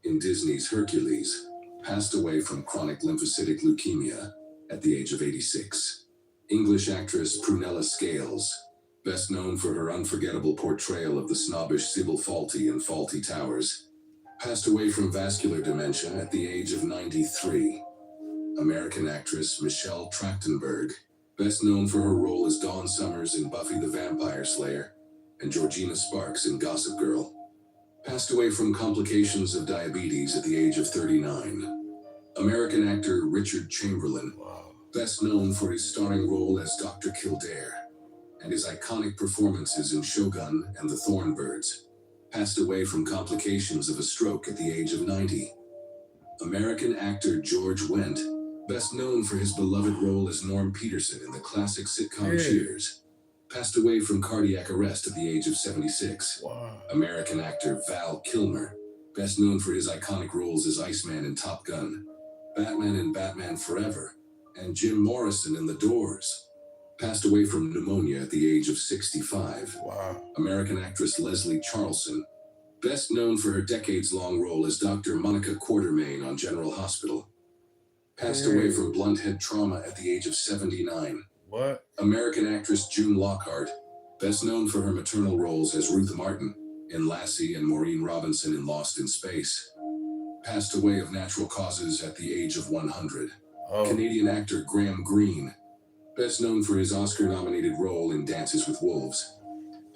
in Disney's Hercules, passed away from chronic lymphocytic leukemia at the age of 86. English actress Prunella Scales, best known for her unforgettable portrayal of the snobbish Sybil Fawlty in Fawlty Towers, passed away from vascular dementia at the age of 93. American actress Michelle Trachtenberg, best known for her role as Dawn Summers in Buffy the Vampire Slayer and Georgina Sparks in Gossip Girl, passed away from complications of diabetes at the age of 39. American actor Richard Chamberlain, best known for his starring role as Dr. Kildare and his iconic performances in Shogun and The Thornbirds, passed away from complications of a stroke at the age of 90. American actor George Wendt, best known for his beloved role as Norm Peterson in the classic sitcom Cheers, passed away from cardiac arrest at the age of 76. American actor Val Kilmer, best known for his iconic roles as Iceman in Top Gun, Batman in Batman Forever, and Jim Morrison in The Doors, passed away from pneumonia at the age of 65. American actress Leslie Charlson, best known for her decades-long role as Dr. Monica Quartermain on General Hospital, passed away from blunt head trauma at the age of 79. American actress June Lockhart, best known for her maternal roles as Ruth Martin in Lassie and Maureen Robinson in Lost in Space, passed away of natural causes at the age of 100. Canadian actor Graham Greene, best known for his Oscar-nominated role in Dances with Wolves,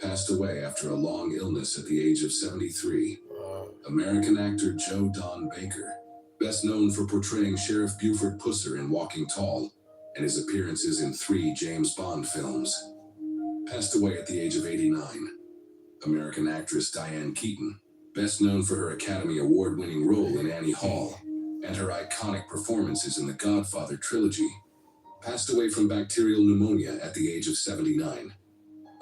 passed away after a long illness at the age of 73. American actor Joe Don Baker, best known for portraying Sheriff Buford Pusser in Walking Tall and his appearances in 3 James Bond films, passed away at the age of 89. American actress Diane Keaton, best known for her Academy Award-winning role in Annie Hall and her iconic performances in the Godfather trilogy, passed away from bacterial pneumonia at the age of 79.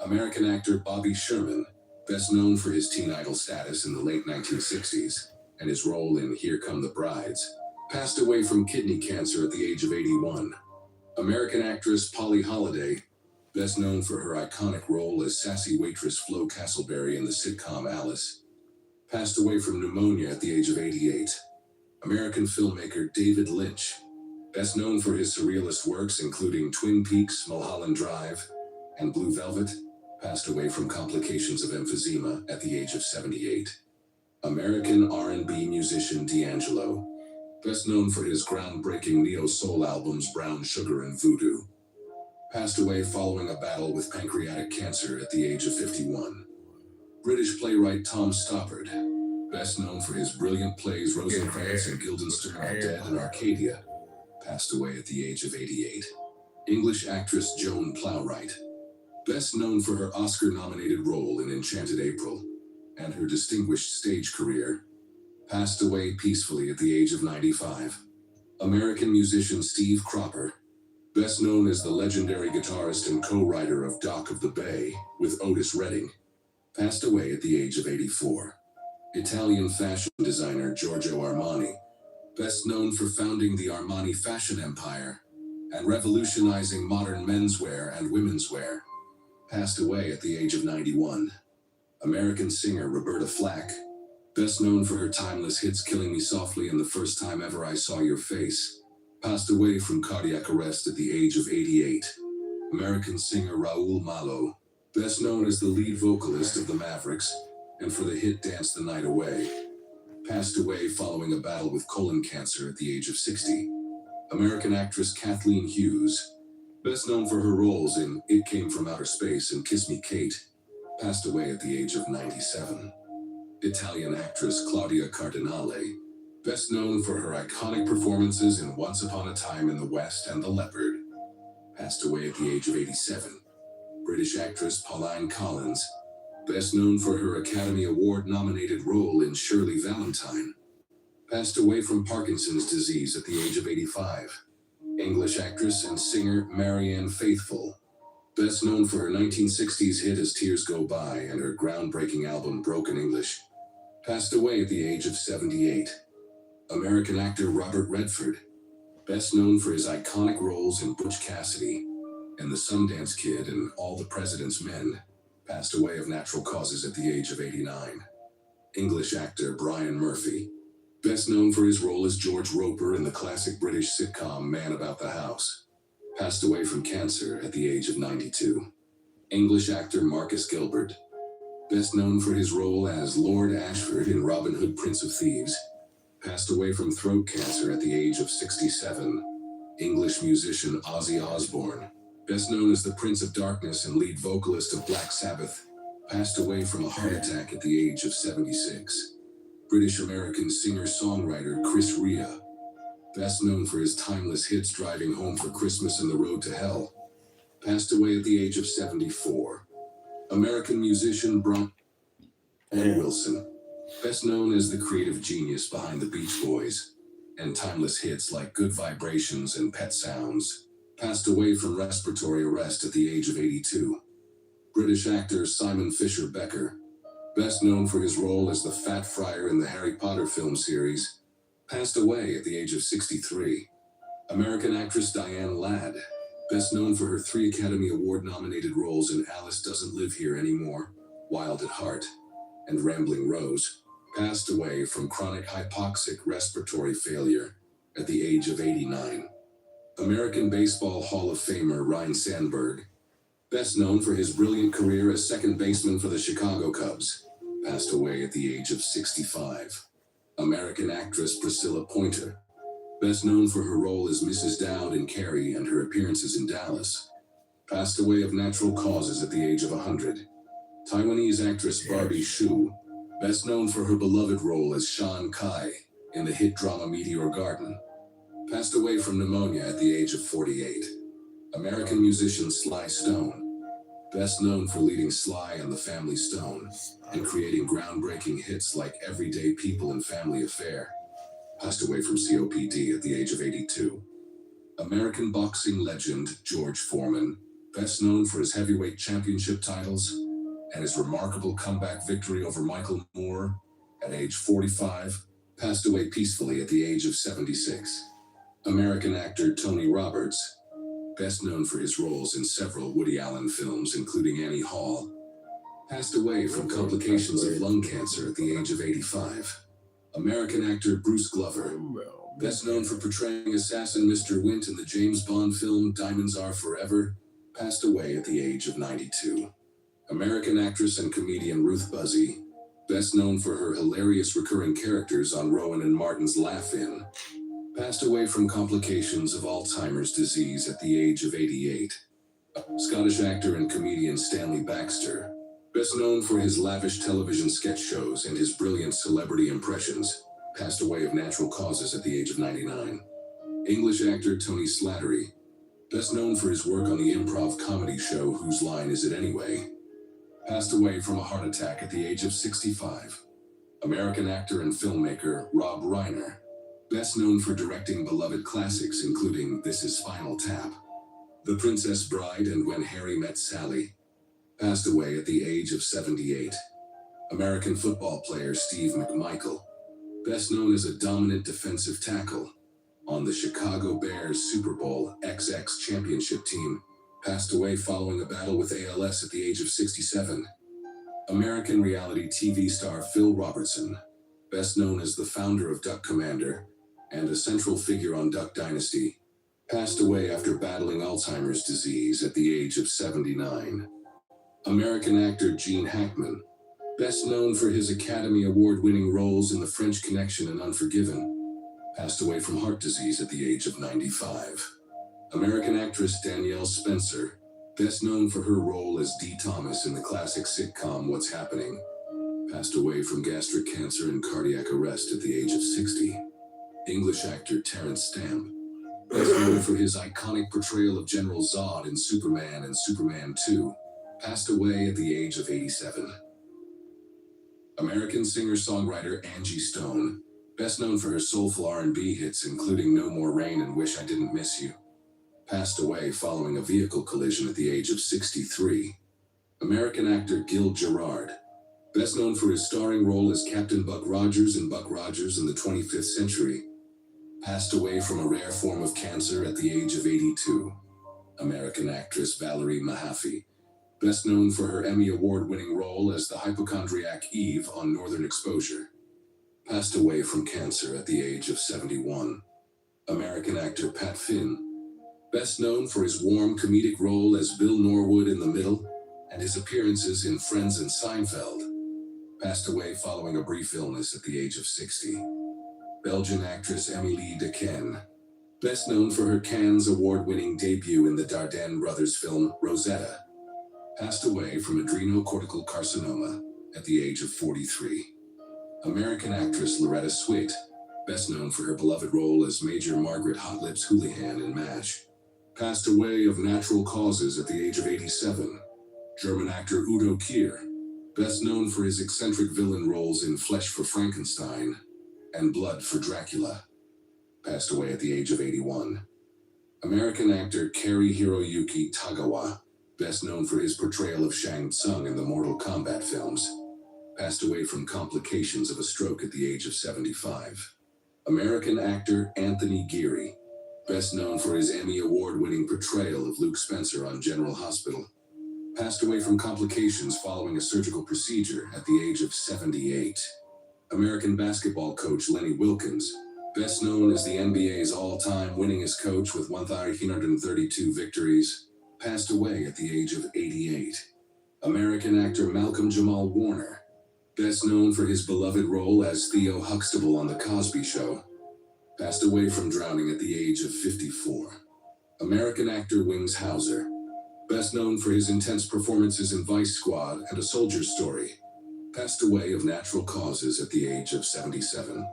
American actor Bobby Sherman, best known for his teen idol status in the late 1960s and his role in Here Come the Brides, passed away from kidney cancer at the age of 81. American actress Polly Holliday, best known for her iconic role as sassy waitress Flo Castleberry in the sitcom Alice, passed away from pneumonia at the age of 88. American filmmaker David Lynch, best known for his surrealist works including Twin Peaks, Mulholland Drive, and Blue Velvet, passed away from complications of emphysema at the age of 78. American R&B musician D'Angelo, best known for his groundbreaking neo-soul albums Brown Sugar and Voodoo, passed away following a battle with pancreatic cancer at the age of 51. British playwright Tom Stoppard, best known for his brilliant plays Rosencrantz and Guildenstern Are Dead and Arcadia, passed away at the age of 88. English actress Joan Plowright, best known for her Oscar-nominated role in Enchanted April and her distinguished stage career, passed away peacefully at the age of 95. American musician Steve Cropper, best known as the legendary guitarist and co-writer of Dock of the Bay with Otis Redding, passed away at the age of 84. Italian fashion designer Giorgio Armani, best known for founding the Armani fashion empire and revolutionizing modern menswear and women's wear, passed away at the age of 91. American singer Roberta Flack, best known for her timeless hits Killing Me Softly and The First Time Ever I Saw Your Face, passed away from cardiac arrest at the age of 88. American singer Raul Malo, best known as the lead vocalist of the Mavericks and for the hit Dance the Night Away, passed away following a battle with colon cancer at the age of 60. American actress Kathleen Hughes, best known for her roles in It Came From Outer Space and Kiss Me Kate, passed away at the age of 97. Italian actress Claudia Cardinale, best known for her iconic performances in Once Upon a Time in the West and The Leopard, passed away at the age of 87. British actress Pauline Collins, best known for her Academy Award-nominated role in Shirley Valentine, passed away from Parkinson's disease at the age of 85. English actress and singer Marianne Faithfull, best known for her 1960s hit As Tears Go By and her groundbreaking album Broken English, passed away at the age of 78. American actor Robert Redford, best known for his iconic roles in Butch Cassidy, and The Sundance Kid and All the President's Men, passed away of natural causes at the age of 89. English actor Brian Murphy, best known for his role as George Roper in the classic British sitcom Man About the House, passed away from cancer at the age of 92. English actor Marcus Gilbert, best known for his role as Lord Ashford in Robin Hood, Prince of Thieves, passed away from throat cancer at the age of 67. English musician Ozzy Osbourne, best known as the Prince of Darkness and lead vocalist of Black Sabbath, passed away from a heart attack at the age of 76. British-American singer-songwriter Chris Rea, best known for his timeless hits Driving Home for Christmas and The Road to Hell, passed away at the age of 74. American musician Brian Wilson, best known as the creative genius behind the Beach Boys and timeless hits like Good Vibrations and Pet Sounds, passed away from respiratory arrest at the age of 82. British actor Simon Fisher Becker, best known for his role as the Fat Friar in the Harry Potter film series, passed away at the age of 63. American actress Diane Ladd, best known for her 3 Academy Award-nominated roles in Alice Doesn't Live Here Anymore, Wild at Heart, and Rambling Rose, passed away from chronic hypoxic respiratory failure at the age of 89. American Baseball Hall of Famer Ryne Sandberg, best known for his brilliant career as second baseman for the Chicago Cubs, passed away at the age of 65. American actress Priscilla Pointer, best known for her role as Mrs. Dowd in Carrie and her appearances in Dallas, passed away of natural causes at the age of 100. Taiwanese actress Barbie Hsu, best known for her beloved role as Shan Kai in the hit drama Meteor Garden, passed away from pneumonia at the age of 48. American musician Sly Stone, best known for leading Sly and the Family Stone and creating groundbreaking hits like Everyday People and Family Affair, passed away from COPD at the age of 82. American boxing legend George Foreman, best known for his heavyweight championship titles and his remarkable comeback victory over Michael Moore at age 45, passed away peacefully at the age of 76. American actor Tony Roberts, best known for his roles in several Woody Allen films, including Annie Hall, passed away from complications of lung cancer at the age of 85. American actor Bruce Glover, best known for portraying assassin Mr. Wint in the James Bond film Diamonds Are Forever, passed away at the age of 92. American actress and comedian Ruth Buzzy, best known for her hilarious recurring characters on Rowan and Martin's Laugh-In, passed away from complications of Alzheimer's disease at the age of 88. Scottish actor and comedian Stanley Baxter, best known for his lavish television sketch shows and his brilliant celebrity impressions, passed away of natural causes at the age of 99. English actor Tony Slattery, best known for his work on the improv comedy show Whose Line Is It Anyway, passed away from a heart attack at the age of 65. American actor and filmmaker Rob Reiner, best known for directing beloved classics including This Is Spinal Tap, The Princess Bride, and When Harry Met Sally, passed away at the age of 78. American football player Steve McMichael, best known as a dominant defensive tackle on the Chicago Bears Super Bowl XX championship team, passed away following a battle with ALS at the age of 67. American reality TV star Phil Robertson, best known as the founder of Duck Commander and a central figure on Duck Dynasty, passed away after battling Alzheimer's disease at the age of 79. American actor Gene Hackman, best known for his Academy Award-winning roles in The French Connection and Unforgiven, passed away from heart disease at the age of 95. American actress Danielle Spencer, best known for her role as Dee Thomas in the classic sitcom What's Happening, passed away from gastric cancer and cardiac arrest at the age of 60. English actor Terrence Stamp, best known for his iconic portrayal of General Zod in Superman and Superman 2, passed away at the age of 87. American singer-songwriter Angie Stone, best known for her soulful R&B hits including No More Rain and Wish I Didn't Miss You, passed away following a vehicle collision at the age of 63. American actor Gil Gerard, best known for his starring role as Captain Buck Rogers in Buck Rogers in the 25th Century, passed away from a rare form of cancer at the age of 82. American actress Valerie Mahaffey, best known for her Emmy Award-winning role as the hypochondriac Eve on Northern Exposure, passed away from cancer at the age of 71. American actor Pat Finn, best known for his warm comedic role as Bill Norwood in The Middle and his appearances in Friends and Seinfeld, passed away following a brief illness at the age of 60. Belgian actress Emilie de Caen, best known for her Cannes Award-winning debut in the Dardenne brothers film Rosetta, passed away from adrenocortical carcinoma at the age of 43. American actress Loretta Swit, best known for her beloved role as Major Margaret Hot Lips Houlihan in MASH, passed away of natural causes at the age of 87. German actor Udo Kier, best known for his eccentric villain roles in Flesh for Frankenstein and Blood for Dracula, passed away at the age of 81. American actor Cary Hiroyuki Tagawa, best known for his portrayal of Shang Tsung in the Mortal Kombat films, passed away from complications of a stroke at the age of 75. American actor Anthony Geary, best known for his Emmy Award-winning portrayal of Luke Spencer on General Hospital, passed away from complications following a surgical procedure at the age of 78. American basketball coach Lenny Wilkins, best known as the NBA's all-time winningest coach with 1,332 victories, passed away at the age of 88. American actor Malcolm Jamal Warner, best known for his beloved role as Theo Huxtable on The Cosby Show, passed away from drowning at the age of 54. American actor Wings Hauser, best known for his intense performances in Vice Squad and A Soldier's Story, passed away of natural causes at the age of 77.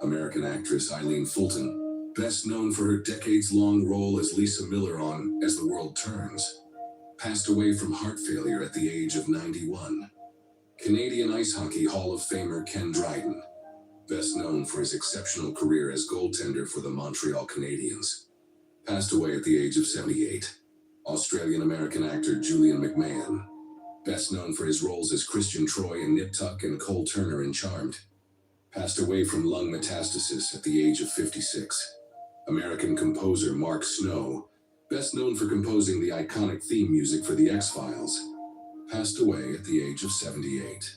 American actress Eileen Fulton, best known for her decades-long role as Lisa Miller on As the World Turns, passed away from heart failure at the age of 91. Canadian Ice Hockey Hall of Famer Ken Dryden, best known for his exceptional career as goaltender for the Montreal Canadiens, passed away at the age of 78. Australian-American actor Julian McMahon, best known for his roles as Christian Troy in Nip Tuck and Cole Turner in Charmed, passed away from lung metastasis at the age of 56. American composer Mark Snow, best known for composing the iconic theme music for The X-Files, passed away at the age of 78.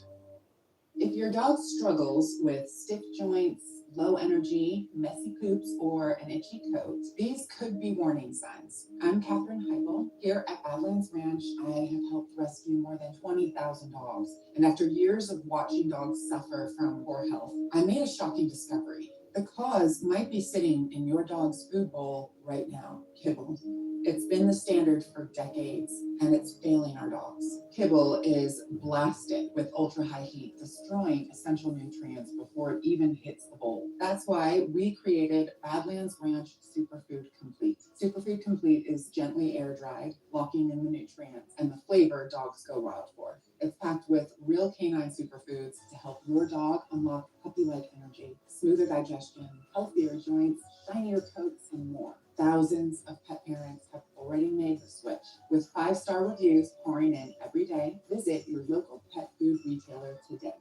If your dog struggles with stiff joints, low energy, messy poops, or an itchy coat, these could be warning signs. I'm Katherine Heigl. Here at Badlands Ranch, I have helped rescue more than 20,000 dogs. And after years of watching dogs suffer from poor health, I made a shocking discovery. The cause might be sitting in your dog's food bowl right now, kibble. It's been the standard for decades, and it's failing our dogs. Kibble is blasted with ultra-high heat, destroying essential nutrients before it even hits the bowl. That's why we created Badlands Ranch Superfood Complete. Superfood Complete is gently air-dried, locking in the nutrients and the flavor dogs go wild for. It's packed with real canine superfoods to help your dog unlock puppy-like energy, smoother digestion, healthier joints, shinier coats, and more. Thousands of pet parents have already made the switch. With 5-star reviews pouring in every day, visit your local pet food retailer today.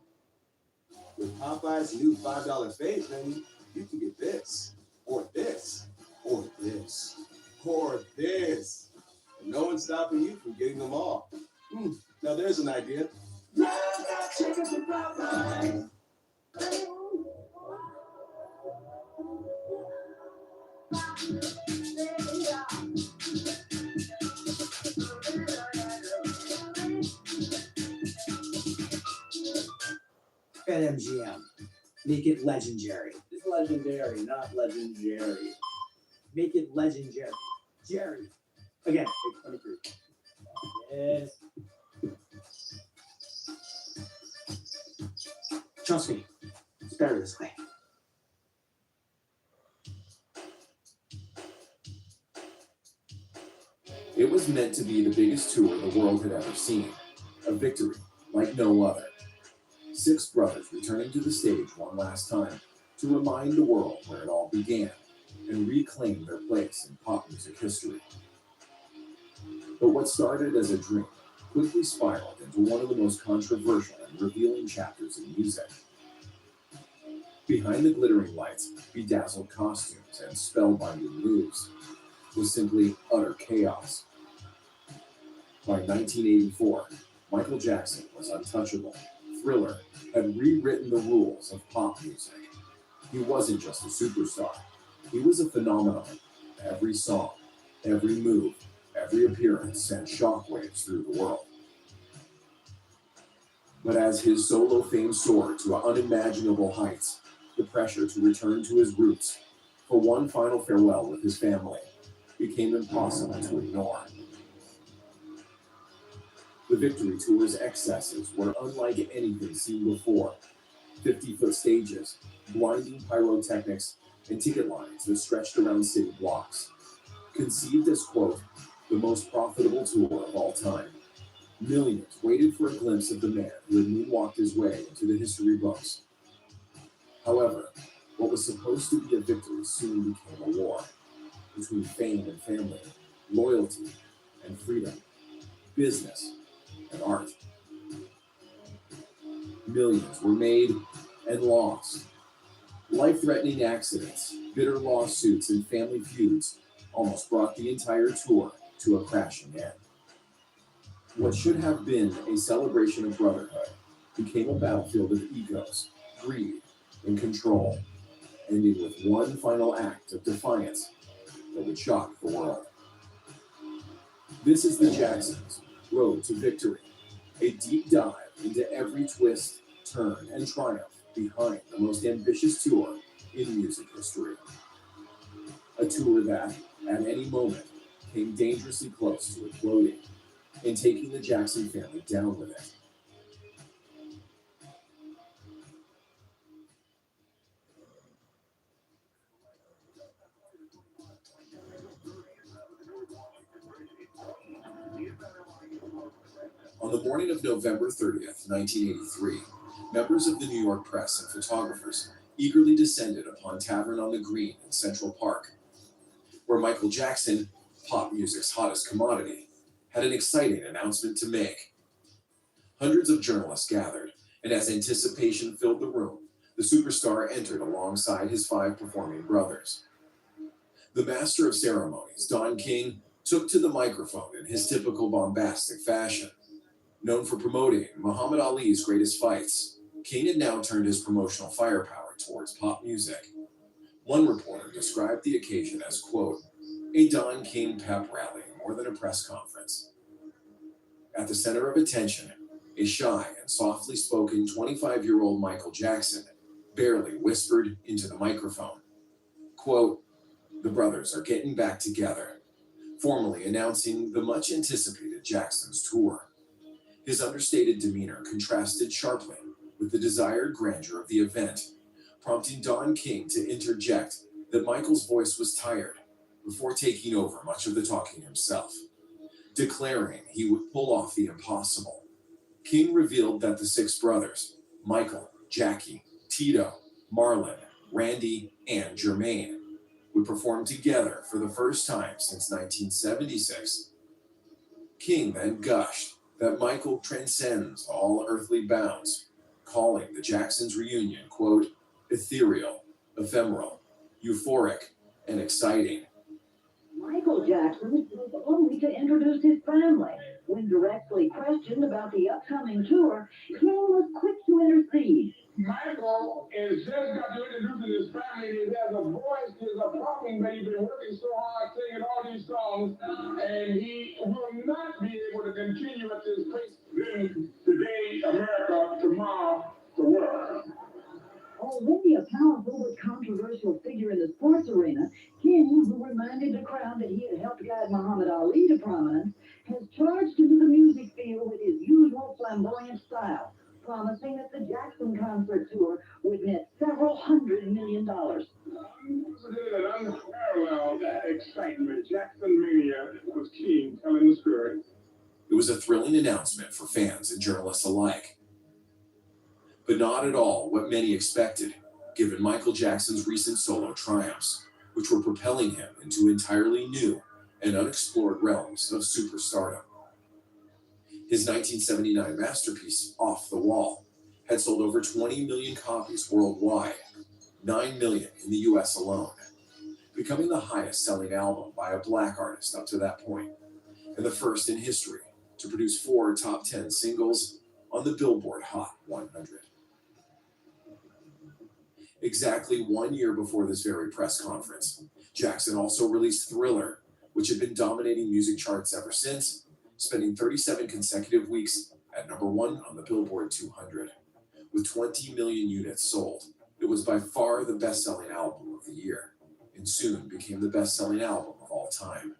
With Popeye's new $5 fave menu, you can get this, or this, or this, or this. And no one's stopping you from getting them all. Now there's an idea. Chicken from Popeyes. BetMGM. Make it legendary. It's legendary, not legendary. Make it legendary. Jerry. Again, pick 23. Yes. Trust me, it's better this way. It was meant to be the biggest tour the world had ever seen. A victory like no other. 6 brothers returning to the stage one last time to remind the world where it all began and reclaim their place in pop music history. But what started as a dream quickly spiraled into one of the most controversial and revealing chapters in music. Behind the glittering lights, bedazzled costumes, and spellbinding moves, was simply utter chaos. By 1984, Michael Jackson was untouchable. Thriller had rewritten the rules of pop music. He wasn't just a superstar. He was a phenomenon. Every song, every move, every appearance sent shockwaves through the world. But as his solo fame soared to unimaginable heights, the pressure to return to his roots for one final farewell with his family became impossible to ignore. The Victory Tour's excesses were unlike anything seen before. 50-foot stages, blinding pyrotechnics, and ticket lines that stretched around city blocks. Conceived as, quote, the most profitable tour of all time, millions waited for a glimpse of the man who had moonwalked his way into the history books. However, what was supposed to be a victory soon became a war between fame and family, loyalty and freedom, business and art. Millions were made and lost. Life-threatening accidents, bitter lawsuits, and family feuds almost brought the entire tour to a crashing end. What should have been a celebration of brotherhood became a battlefield of egos, greed, and control, ending with one final act of defiance that would shock the world. This is the Jacksons' Road to Victory, a deep dive into every twist, turn, and triumph behind the most ambitious tour in music history. A tour that, at any moment, came dangerously close to imploding and taking the Jackson family down with it. On the morning of November 30th, 1983, members of the New York press and photographers eagerly descended upon Tavern on the Green in Central Park, where Michael Jackson, pop music's hottest commodity, had an exciting announcement to make. Hundreds of journalists gathered, and as anticipation filled the room, the superstar entered alongside his 5 performing brothers. The master of ceremonies, Don King, took to the microphone in his typical bombastic fashion. Known for promoting Muhammad Ali's greatest fights, King had now turned his promotional firepower towards pop music. One reporter described the occasion as, quote, a Don King pep rally more than a press conference. At the center of attention, a shy and softly spoken 25-year-old Michael Jackson barely whispered into the microphone. Quote, the brothers are getting back together, formally announcing the much-anticipated Jackson's tour. His understated demeanor contrasted sharply with the desired grandeur of the event, prompting Don King to interject that Michael's voice was tired before taking over much of the talking himself. Declaring he would pull off the impossible, King revealed that the 6 brothers, Michael, Jackie, Tito, Marlon, Randy, and Jermaine, would perform together for the first time since 1976. King then gushed that Michael transcends all earthly bounds, calling the Jacksons' reunion, quote, ethereal, ephemeral, euphoric, and exciting. Michael Jackson was only to introduce his family. When directly questioned about the upcoming tour, King was quick to intercede. Michael is just got to introduce his family. He has a voice, he's a talking baby, been working so hard singing all these songs, and he will not be able to continue at this pace. Then today, America, tomorrow, the world. Already a powerful but controversial figure in the sports arena, King, who reminded the crowd that he had helped guide Muhammad Ali to prominence, has charged into the music field with his usual flamboyant style, promising that the Jackson concert tour would net several $100 million. Unprecedented, unparalleled excitement. Jackson Mania was King telling the story. It was a thrilling announcement for fans and journalists alike, but not at all what many expected, given Michael Jackson's recent solo triumphs, which were propelling him into entirely new and unexplored realms of superstardom. His 1979 masterpiece, Off the Wall, had sold over 20 million copies worldwide, 9 million in the US alone, becoming the highest selling album by a black artist up to that point, and the first in history to produce 4 top 10 singles on the Billboard Hot 100. Exactly 1 year before this very press conference, Jackson also released Thriller, which had been dominating music charts ever since, spending 37 consecutive weeks at #1 on the Billboard 200. With 20 million units sold, it was by far the best-selling album of the year, and soon became the best-selling album of all time.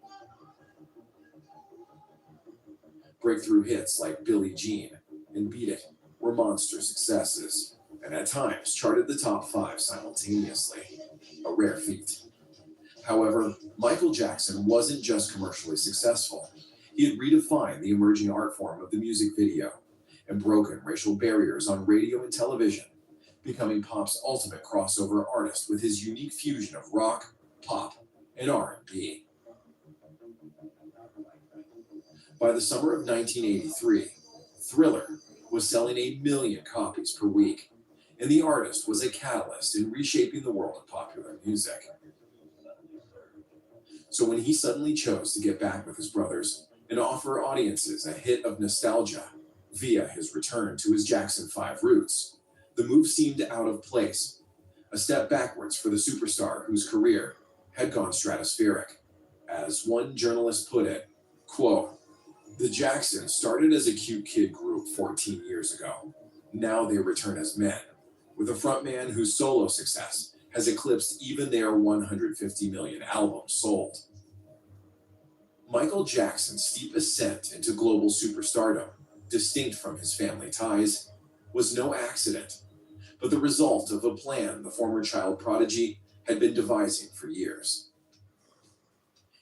Breakthrough hits like Billie Jean and Beat It were monster successes, and at times charted the top 5 simultaneously, a rare feat. However, Michael Jackson wasn't just commercially successful. He had redefined the emerging art form of the music video and broken racial barriers on radio and television, becoming pop's ultimate crossover artist with his unique fusion of rock, pop, and R&B. By the summer of 1983, Thriller was selling 1 million copies per week, and the artist was a catalyst in reshaping the world of popular music. So when he suddenly chose to get back with his brothers and offer audiences a hit of nostalgia via his return to his Jackson 5 roots, the move seemed out of place, a step backwards for the superstar whose career had gone stratospheric. As one journalist put it, quote, "The Jacksons started as a cute kid group 14 years ago. Now they return as men, with a frontman whose solo success has eclipsed even their 150 million albums sold." Michael Jackson's steep ascent into global superstardom, distinct from his family ties, was no accident, but the result of a plan the former child prodigy had been devising for years.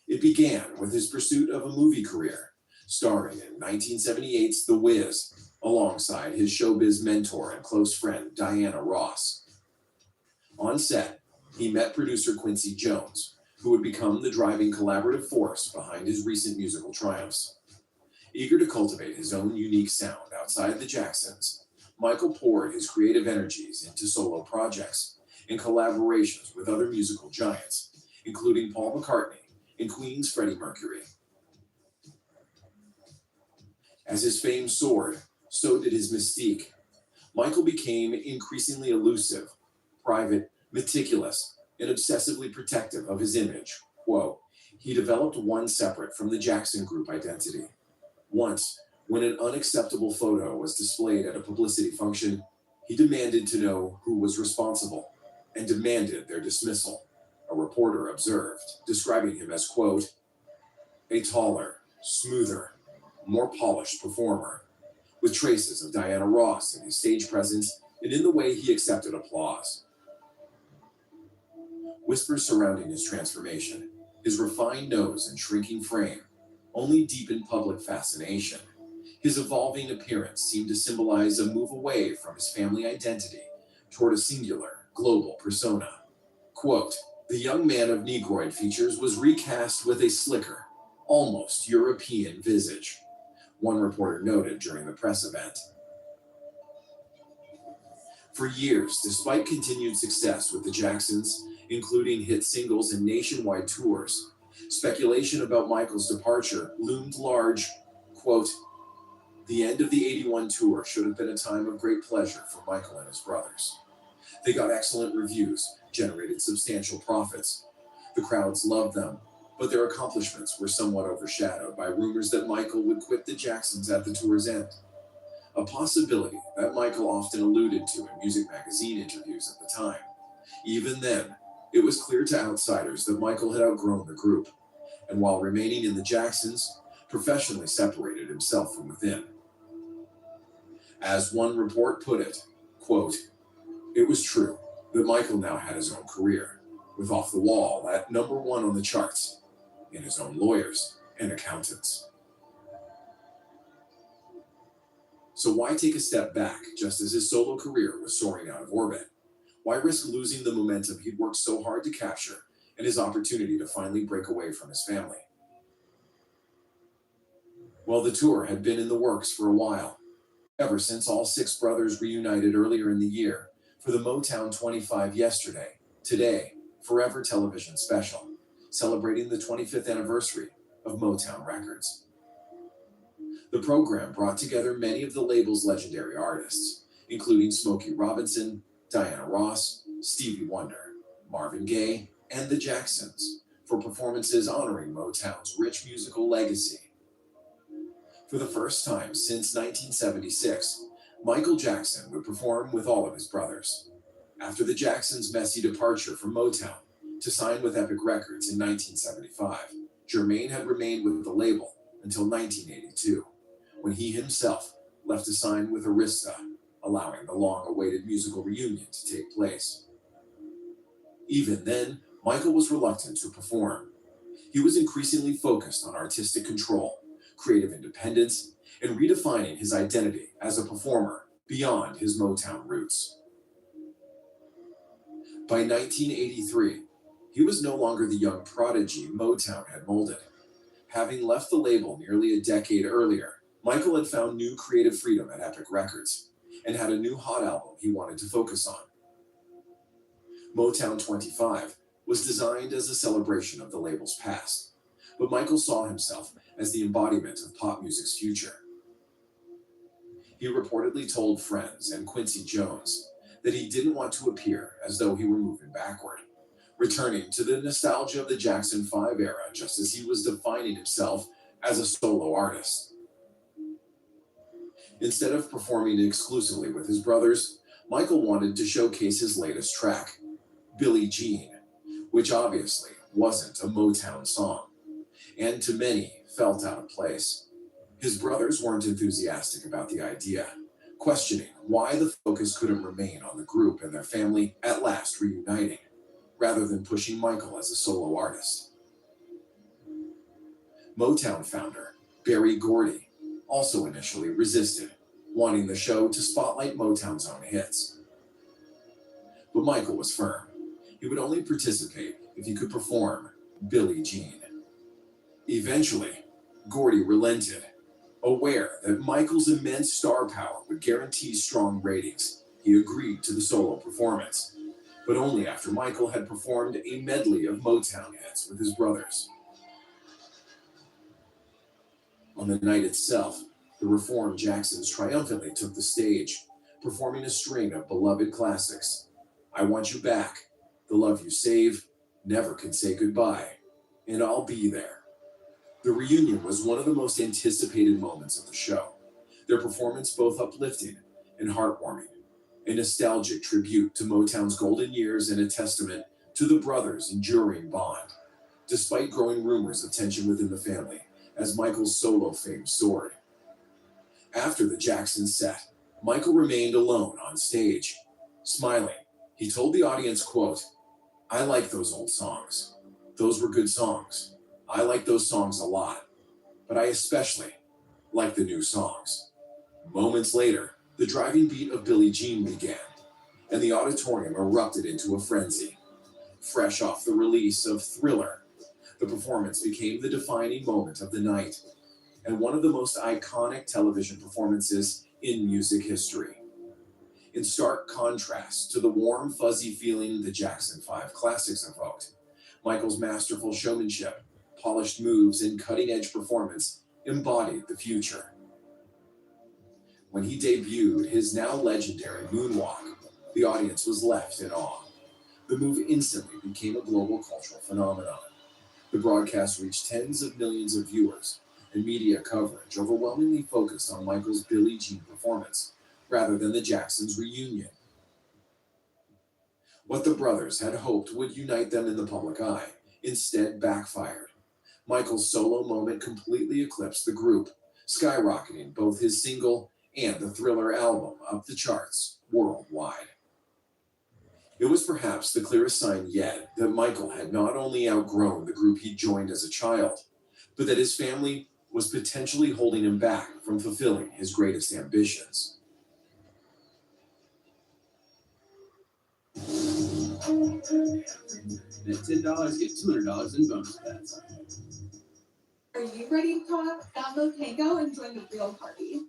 It began with his pursuit of a movie career, starring in 1978's The Wiz, alongside his showbiz mentor and close friend Diana Ross. On set, he met producer Quincy Jones, who would become the driving collaborative force behind his recent musical triumphs. Eager to cultivate his own unique sound outside the Jacksons, Michael poured his creative energies into solo projects and collaborations with other musical giants, including Paul McCartney and Queen's Freddie Mercury. As his fame soared, so did his mystique. Michael became increasingly elusive, private, meticulous, and obsessively protective of his image. Quote, he developed one separate from the Jackson Group identity. Once, when an unacceptable photo was displayed at a publicity function, he demanded to know who was responsible and demanded their dismissal, a reporter observed, describing him as, quote, a taller, smoother, more polished performer, with traces of Diana Ross in his stage presence and in the way he accepted applause. Whispers surrounding his transformation, his refined nose and shrinking frame, only deepened public fascination. His evolving appearance seemed to symbolize a move away from his family identity toward a singular, global persona. Quote, the young man of Negroid features was recast with a slicker, almost European visage, one reporter noted during the press event. For years, despite continued success with the Jacksons, including hit singles and nationwide tours, speculation about Michael's departure loomed large. Quote, the end of the '81 tour should have been a time of great pleasure for Michael and his brothers. They got excellent reviews, generated substantial profits. The crowds loved them, but their accomplishments were somewhat overshadowed by rumors that Michael would quit the Jacksons at the tour's end. A possibility that Michael often alluded to in music magazine interviews at the time. Even then, it was clear to outsiders that Michael had outgrown the group, and while remaining in the Jacksons, professionally separated himself from within. As one report put it, quote, it was true that Michael now had his own career, with Off the Wall at #1 on the charts, and his own lawyers and accountants. So why take a step back just as his solo career was soaring out of orbit? Why risk losing the momentum he'd worked so hard to capture and his opportunity to finally break away from his family? Well, the tour had been in the works for a while, ever since all 6 brothers reunited earlier in the year for the Motown 25 Yesterday, Today, Forever television special. celebrating the 25th anniversary of Motown Records. The program brought together many of the label's legendary artists, including Smokey Robinson, Diana Ross, Stevie Wonder, Marvin Gaye, and the Jacksons, for performances honoring Motown's rich musical legacy. For the first time since 1976, Michael Jackson would perform with all of his brothers. After the Jacksons' messy departure from Motown to sign with Epic Records in 1975, Jermaine had remained with the label until 1982, when he himself left to sign with Arista, allowing the long-awaited musical reunion to take place. Even then, Michael was reluctant to perform. He was increasingly focused on artistic control, creative independence, and redefining his identity as a performer beyond his Motown roots. By 1983, he was no longer the young prodigy Motown had molded. Having left the label nearly a decade earlier, Michael had found new creative freedom at Epic Records and had a new hot album he wanted to focus on. Motown 25 was designed as a celebration of the label's past, but Michael saw himself as the embodiment of pop music's future. He reportedly told friends and Quincy Jones that he didn't want to appear as though he were moving backward, returning to the nostalgia of the Jackson 5 era just as he was defining himself as a solo artist. Instead of performing exclusively with his brothers, Michael wanted to showcase his latest track, Billie Jean, which obviously wasn't a Motown song, and to many felt out of place. His brothers weren't enthusiastic about the idea, questioning why the focus couldn't remain on the group and their family at last reuniting, rather than pushing Michael as a solo artist. Motown founder Berry Gordy also initially resisted, wanting the show to spotlight Motown's own hits. But Michael was firm. He would only participate if he could perform Billie Jean. Eventually, Gordy relented. Aware that Michael's immense star power would guarantee strong ratings, he agreed to the solo performance, but only after Michael had performed a medley of Motown hits with his brothers. On the night itself, the reformed Jacksons triumphantly took the stage, performing a string of beloved classics: I Want You Back, The Love You Save, Never Can Say Goodbye, and I'll Be There. The reunion was one of the most anticipated moments of the show, their performance both uplifting and heartwarming, a nostalgic tribute to Motown's golden years and a testament to the brothers' enduring bond, despite growing rumors of tension within the family as Michael's solo fame soared. After the Jacksons set, Michael remained alone on stage. Smiling, he told the audience, quote, I like those old songs. Those were good songs. I like those songs a lot, but I especially like the new songs. Moments later, the driving beat of Billie Jean began, and the auditorium erupted into a frenzy. Fresh off the release of Thriller, the performance became the defining moment of the night, and one of the most iconic television performances in music history. In stark contrast to the warm, fuzzy feeling the Jackson 5 classics evoked, Michael's masterful showmanship, polished moves, and cutting-edge performance embodied the future. When he debuted his now legendary moonwalk, the audience was left in awe. The move instantly became a global cultural phenomenon. The broadcast reached tens of millions of viewers, and media coverage overwhelmingly focused on Michael's Billie Jean performance, rather than the Jacksons' reunion. What the brothers had hoped would unite them in the public eye instead backfired. Michael's solo moment completely eclipsed the group, skyrocketing both his single and the Thriller album up the charts worldwide. It was perhaps the clearest sign yet that Michael had not only outgrown the group he joined as a child, but that his family was potentially holding him back from fulfilling his greatest ambitions. And at $10, get $200 in bonus bets. Are you ready to talk? Download Tango and join the real party.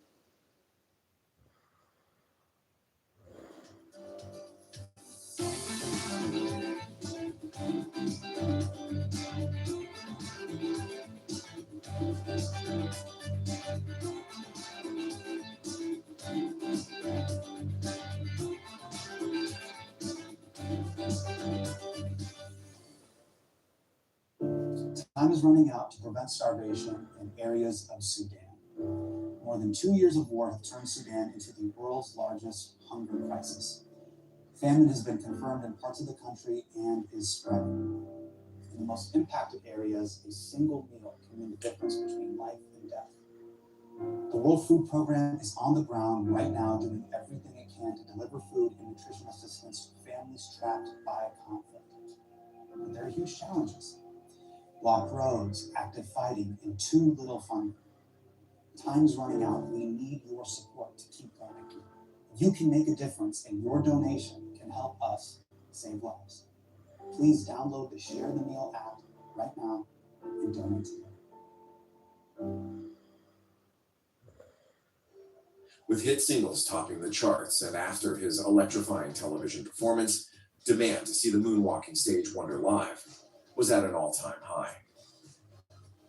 Time is running out to prevent starvation in areas of Sudan. More than 2 years of war have turned Sudan into the world's largest hunger crisis. Famine has been confirmed in parts of the country and is spreading. In the most impacted areas, a single meal can mean the difference between life and death. The World Food Program is on the ground right now doing everything it can to deliver food and nutrition assistance to families trapped by conflict. But there are huge challenges. Blocked roads, active fighting, and too little funding. Time is running out. We need your support to keep going. You can make a difference, and your donation can help us save lives. Please download the Share the Meal app right now and donate today. With hit singles topping the charts and after his electrifying television performance, demand to see the moonwalking stage wonder live was at an all-time high.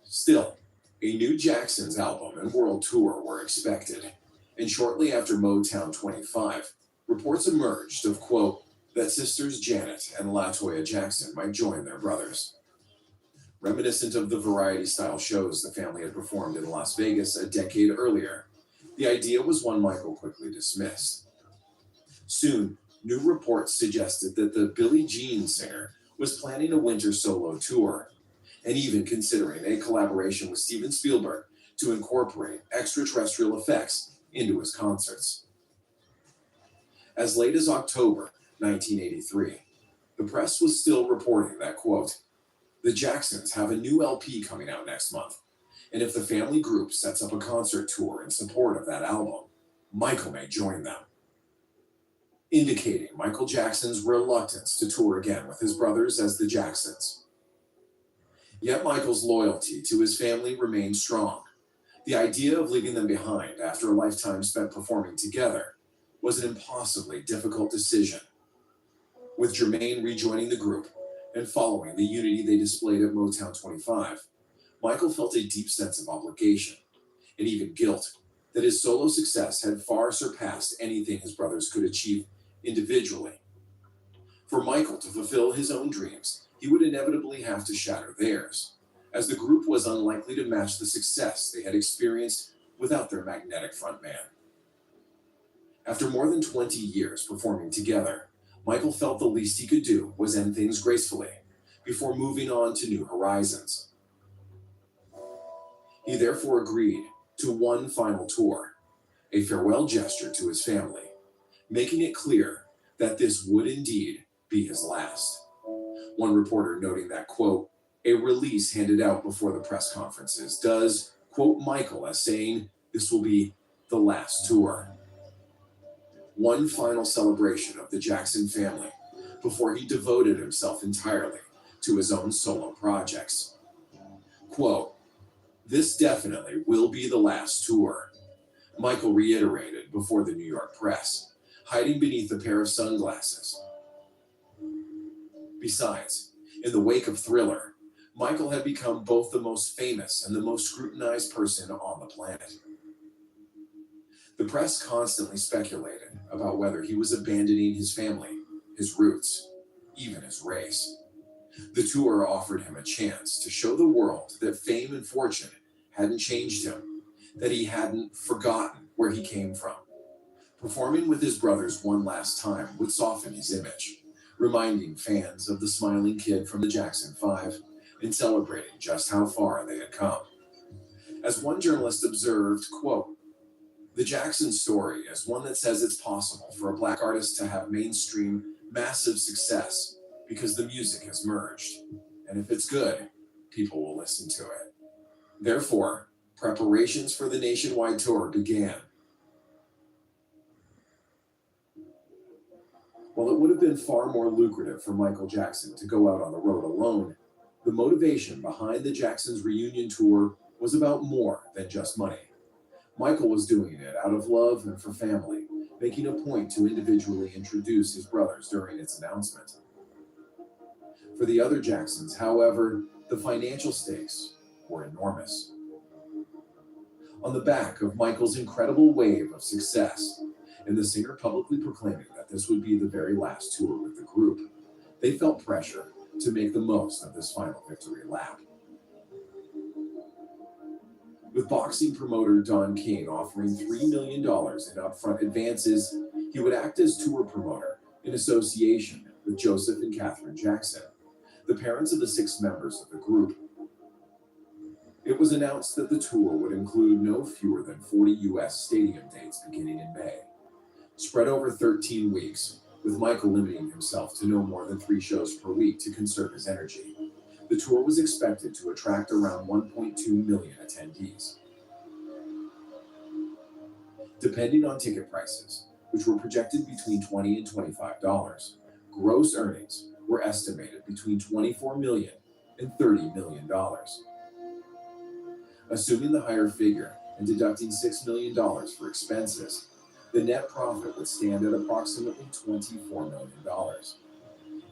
Still, a new Jackson's album and world tour were expected, and shortly after Motown 25, reports emerged of, quote, that sisters Janet and LaToya Jackson might join their brothers. Reminiscent of the variety-style shows the family had performed in Las Vegas a decade earlier, the idea was one Michael quickly dismissed. Soon, new reports suggested that the Billie Jean singer was planning a winter solo tour, and even considering a collaboration with Steven Spielberg to incorporate extraterrestrial effects into his concerts. As late as October 1983, the press was still reporting that, quote, the Jacksons have a new LP coming out next month, and if the family group sets up a concert tour in support of that album, Michael may join them, indicating Michael Jackson's reluctance to tour again with his brothers as the Jacksons. Yet Michael's loyalty to his family remained strong. The idea of leaving them behind after a lifetime spent performing together was an impossibly difficult decision. With Jermaine rejoining the group and following the unity they displayed at Motown 25, Michael felt a deep sense of obligation and even guilt that his solo success had far surpassed anything his brothers could achieve individually. For Michael to fulfill his own dreams, he would inevitably have to shatter theirs, as the group was unlikely to match the success they had experienced without their magnetic frontman. After more than 20 years performing together, Michael felt the least he could do was end things gracefully before moving on to new horizons. He therefore agreed to one final tour, a farewell gesture to his family, making it clear that this would indeed be his last. One reporter noting that, quote, a release handed out before the press conferences does quote Michael as saying this will be the last tour. One final celebration of the Jackson family before he devoted himself entirely to his own solo projects. Quote, this definitely will be the last tour, Michael reiterated before the New York press, hiding beneath a pair of sunglasses. Besides, in the wake of Thriller, Michael had become both the most famous and the most scrutinized person on the planet. The press constantly speculated about whether he was abandoning his family, his roots, even his race. The tour offered him a chance to show the world that fame and fortune hadn't changed him, that he hadn't forgotten where he came from. Performing with his brothers one last time would soften his image, reminding fans of the smiling kid from the Jackson 5 and celebrating just how far they had come. As one journalist observed, quote, the Jackson story is one that says it's possible for a Black artist to have mainstream, massive success because the music has merged. And if it's good, people will listen to it. Therefore, preparations for the nationwide tour began. While it would have been far more lucrative for Michael Jackson to go out on the road alone, the motivation behind the Jacksons' reunion tour was about more than just money. Michael was doing it out of love and for family, making a point to individually introduce his brothers during its announcement. For the other Jacksons, however, the financial stakes were enormous. On the back of Michael's incredible wave of success, and the singer publicly proclaiming that this would be the very last tour with the group, they felt pressure to make the most of this final victory lap. With boxing promoter Don King offering $3 million in upfront advances, he would act as tour promoter in association with Joseph and Catherine Jackson, the parents of the 6 members of the group. It was announced that the tour would include no fewer than 40 U.S. stadium dates beginning in May, spread over 13 weeks, with Michael limiting himself to no more than 3 shows per week to conserve his energy. The tour was expected to attract around 1.2 million attendees. Depending on ticket prices, which were projected between $20 and $25, gross earnings were estimated between $24 million and $30 million. Assuming the higher figure and deducting $6 million for expenses, the net profit would stand at approximately $24 million.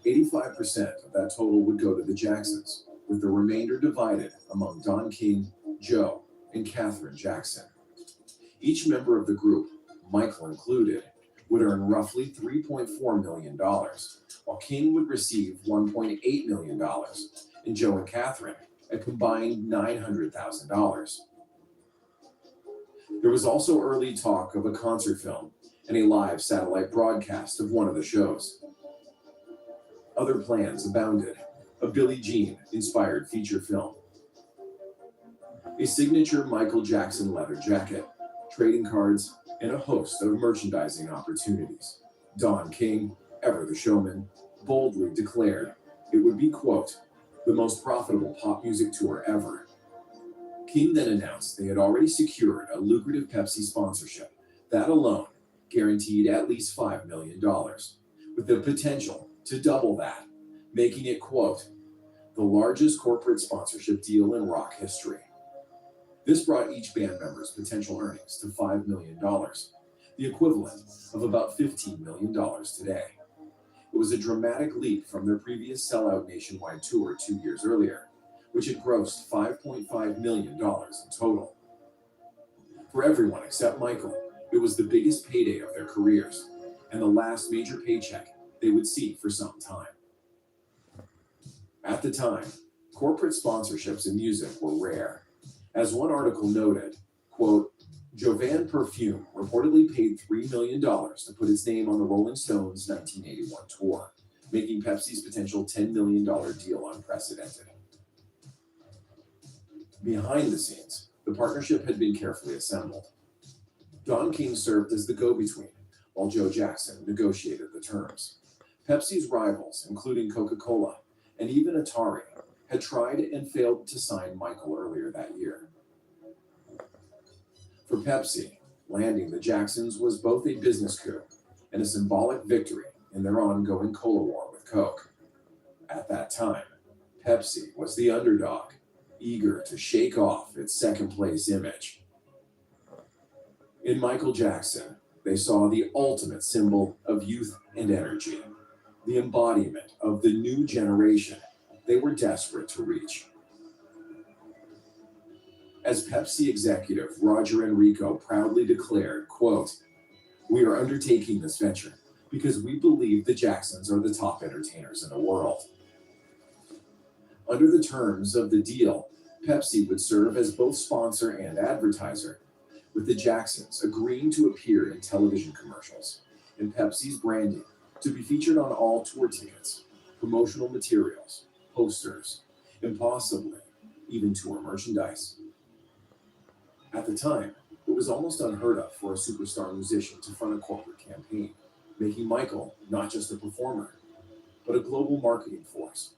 85% of that total would go to the Jacksons, with the remainder divided among Don King, Joe, and Catherine Jackson. Each member of the group, Michael included, would earn roughly $3.4 million, while King would receive $1.8 million, and Joe and Catherine a combined $900,000. There was also early talk of a concert film and a live satellite broadcast of one of the shows. Other plans abounded: a Billie Jean-inspired feature film, a signature Michael Jackson leather jacket, trading cards, and a host of merchandising opportunities. Don King, ever the showman, boldly declared it would be, quote, the most profitable pop music tour ever. King then announced they had already secured a lucrative Pepsi sponsorship that alone guaranteed at least $5 million, with the potential to double that, making it, quote, the largest corporate sponsorship deal in rock history. This brought each band member's potential earnings to $5 million, the equivalent of about $15 million today. It was a dramatic leap from their previous sellout nationwide tour 2 years earlier, which had grossed $5.5 million in total. For everyone except Michael, it was the biggest payday of their careers, and the last major paycheck they would see for some time. At the time, corporate sponsorships in music were rare. As one article noted, quote, Jovan Perfume reportedly paid $3 million to put its name on the Rolling Stones' 1981 tour, making Pepsi's potential $10 million deal unprecedented. Behind the scenes, the partnership had been carefully assembled. Don King served as the go-between, while Joe Jackson negotiated the terms. Pepsi's rivals, including Coca-Cola and even Atari, had tried and failed to sign Michael earlier that year. For Pepsi, landing the Jacksons was both a business coup and a symbolic victory in their ongoing cola war with Coke. At that time, Pepsi was the underdog, eager to shake off its second-place image. In Michael Jackson, they saw the ultimate symbol of youth and energy, the embodiment of the new generation they were desperate to reach. As Pepsi executive Roger Enrico proudly declared, quote, we are undertaking this venture because we believe the Jacksons are the top entertainers in the world. Under the terms of the deal, Pepsi would serve as both sponsor and advertiser, with the Jacksons agreeing to appear in television commercials and Pepsi's branding to be featured on all tour tickets, promotional materials, posters, and possibly even tour merchandise. At the time, it was almost unheard of for a superstar musician to front a corporate campaign, making Michael not just a performer, but a global marketing force.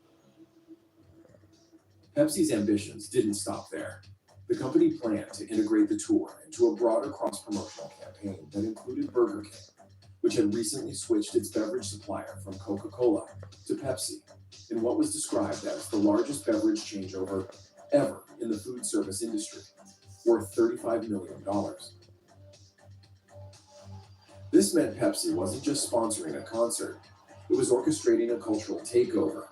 Pepsi's ambitions didn't stop there. The company planned to integrate the tour into a broader cross-promotional campaign that included Burger King, which had recently switched its beverage supplier from Coca-Cola to Pepsi in what was described as the largest beverage changeover ever in the food service industry, worth $35 million. This meant Pepsi wasn't just sponsoring a concert, it was orchestrating a cultural takeover,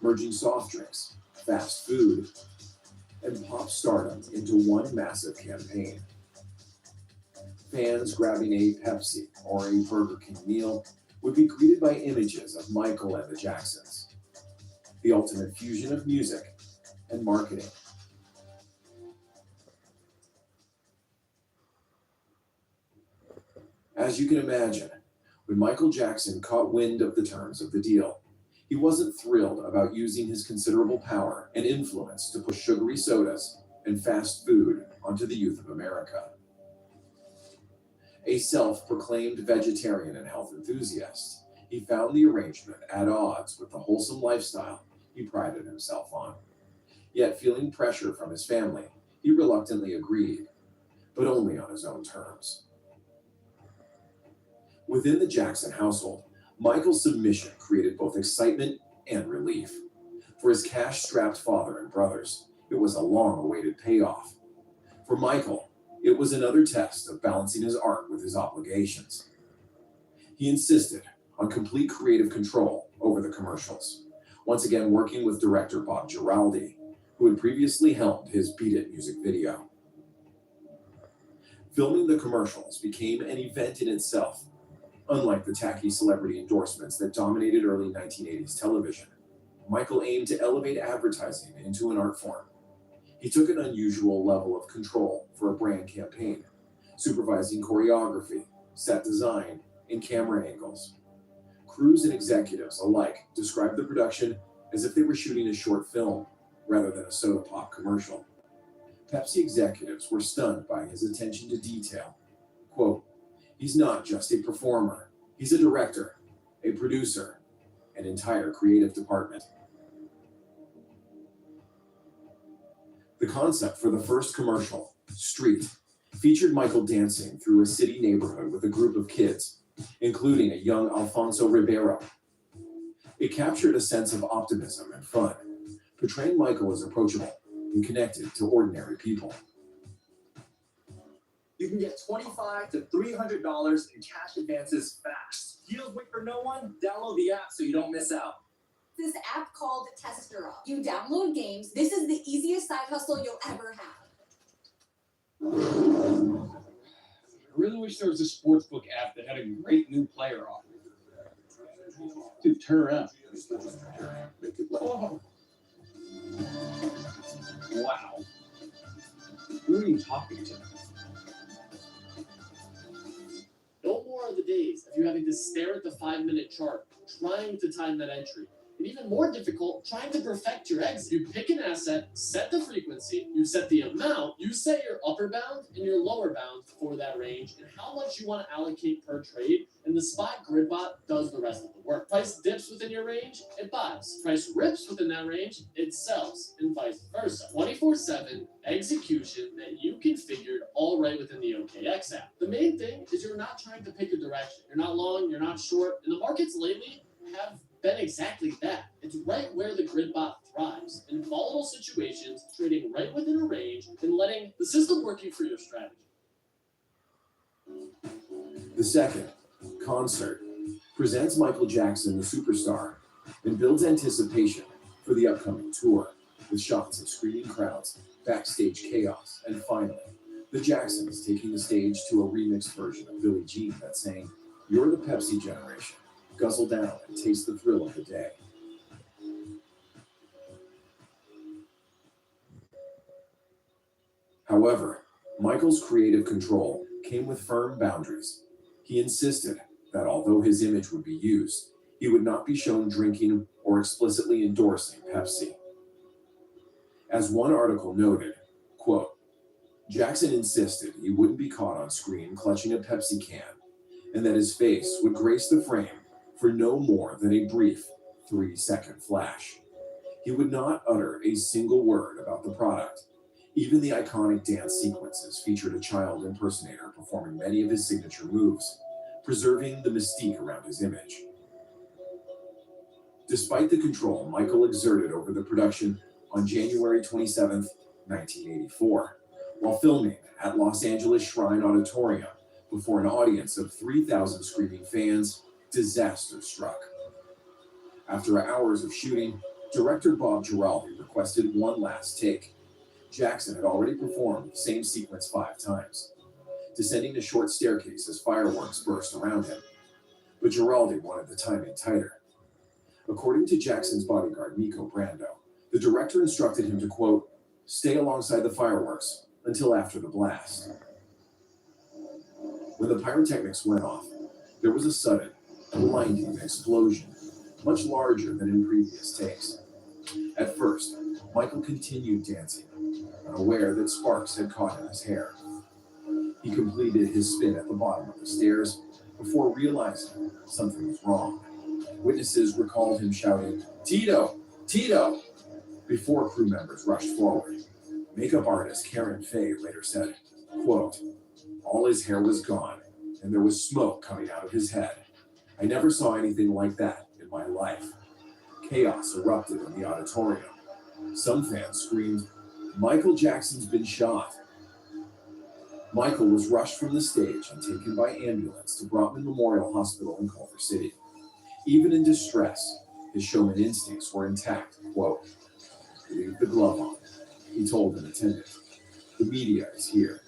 merging soft drinks, fast food, and pop stardom into one massive campaign. Fans grabbing a Pepsi or a Burger King meal would be greeted by images of Michael and the Jacksons, the ultimate fusion of music and marketing. As you can imagine, when Michael Jackson caught wind of the terms of the deal, he wasn't thrilled about using his considerable power and influence to push sugary sodas and fast food onto the youth of America. A self-proclaimed vegetarian and health enthusiast, he found the arrangement at odds with the wholesome lifestyle he prided himself on. Yet, feeling pressure from his family, he reluctantly agreed, but only on his own terms. Within the Jackson household, Michael's submission created both excitement and relief. For his cash-strapped father and brothers, it was a long-awaited payoff. For Michael, it was another test of balancing his art with his obligations. He insisted on complete creative control over the commercials, once again working with director Bob Giraldi, who had previously helmed his Beat It music video. Filming the commercials became an event in itself. Unlike the tacky celebrity endorsements that dominated early 1980s television, Michael aimed to elevate advertising into an art form. He took an unusual level of control for a brand campaign, supervising choreography, set design, and camera angles. Crews and executives alike described the production as if they were shooting a short film rather than a soda pop commercial. Pepsi executives were stunned by his attention to detail. Quote, "He's not just a performer. He's a director, a producer, an entire creative department." The concept for the first commercial, Street, featured Michael dancing through a city neighborhood with a group of kids, including a young Alfonso Ribeiro. It captured a sense of optimism and fun, portraying Michael as approachable and connected to ordinary people. You can get $25 to $300 in cash advances fast. Deals wait for no one? Download the app so you don't miss out. This app called Tester Up. You download games. This is the easiest side hustle you'll ever have. I really wish there was a sportsbook app that had a great new player offer. Dude, turn around. Oh. Wow. Who are you talking to? No more are the days of you having to stare at the 5-minute chart, trying to time that entry. And even more difficult, trying to perfect your exit. You pick an asset, set the frequency, you set the amount, you set your upper bound and your lower bound for that range, and how much you want to allocate per trade, and the spot grid bot does the rest of the work. Price dips within your range, it buys. Price rips within that range, it sells, and vice versa. 24/7 execution that you configured all right within the OKX app. The main thing is you're not trying to pick a direction. You're not long, you're not short, and the markets lately have been exactly that. It's right where the grid bot thrives, in volatile situations, trading right within a range, and letting the system work you for your strategy. The second, Concert, presents Michael Jackson, the superstar, and builds anticipation for the upcoming tour, with shots of screaming crowds, backstage chaos, and finally, the Jacksons taking the stage to a remixed version of Billie Jean that's saying, "You're the Pepsi generation. Guzzle down and taste the thrill of the day." However, Michael's creative control came with firm boundaries. He insisted that although his image would be used, he would not be shown drinking or explicitly endorsing Pepsi. As one article noted, quote, "Jackson insisted he wouldn't be caught on screen clutching a Pepsi can, and that his face would grace the frame for no more than a brief 3-second flash. He would not utter a single word about the product. Even the iconic dance sequences featured a child impersonator performing many of his signature moves, preserving the mystique around his image." Despite the control Michael exerted over the production on January 27th, 1984, while filming at Los Angeles Shrine Auditorium before an audience of 3,000 screaming fans, disaster struck. After hours of shooting, director Bob Giraldi requested one last take. Jackson had already performed the same sequence 5 times, descending a short staircase as fireworks burst around him. But Giraldi wanted the timing tighter. According to Jackson's bodyguard, Nico Brando, the director instructed him to, quote, "Stay alongside the fireworks until after the blast." When the pyrotechnics went off, there was a sudden, blinding explosion, much larger than in previous takes. At first, Michael continued dancing, unaware that sparks had caught in his hair. He completed his spin at the bottom of the stairs before realizing something was wrong. Witnesses recalled him shouting, "Tito! Tito!" before crew members rushed forward. Makeup artist Karen Fay later said, quote, "All his hair was gone, and there was smoke coming out of his head. I never saw anything like that in my life." Chaos erupted in the auditorium. Some fans screamed, "Michael Jackson's been shot." Michael was rushed from the stage and taken by ambulance to Brotman Memorial Hospital in Culver City. Even in distress, his showman instincts were intact. Quote, "Leave the glove on," he told an attendant. "The media is here."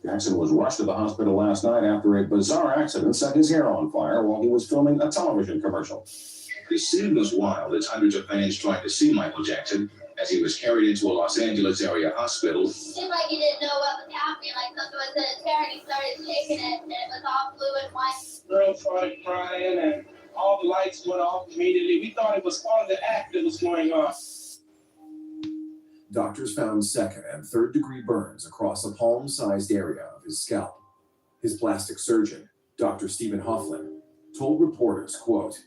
Jackson was rushed to the hospital last night after a bizarre accident set his hair on fire while he was filming a television commercial. The scene was wild as hundreds of fans tried to see Michael Jackson as he was carried into a Los Angeles area hospital. It seemed like he didn't know what was happening, like something was in his hair, and he started shaking it, and it was all blue and white. Girl started crying, and all the lights went off immediately. We thought it was part of the act that was going on. Doctors found second and third degree burns across a palm-sized area of his scalp. His plastic surgeon, Dr. Stephen Hofflin, told reporters, quote,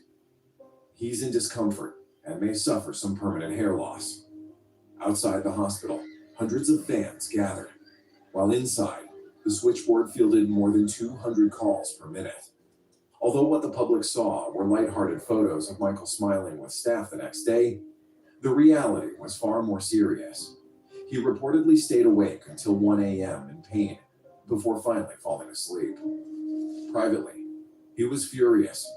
"He's in discomfort and may suffer some permanent hair loss." Outside the hospital, hundreds of fans gathered, while inside, the switchboard fielded more than 200 calls per minute. Although what the public saw were lighthearted photos of Michael smiling with staff the next day, the reality was far more serious. He reportedly stayed awake until 1 a.m. in pain before finally falling asleep. Privately, he was furious.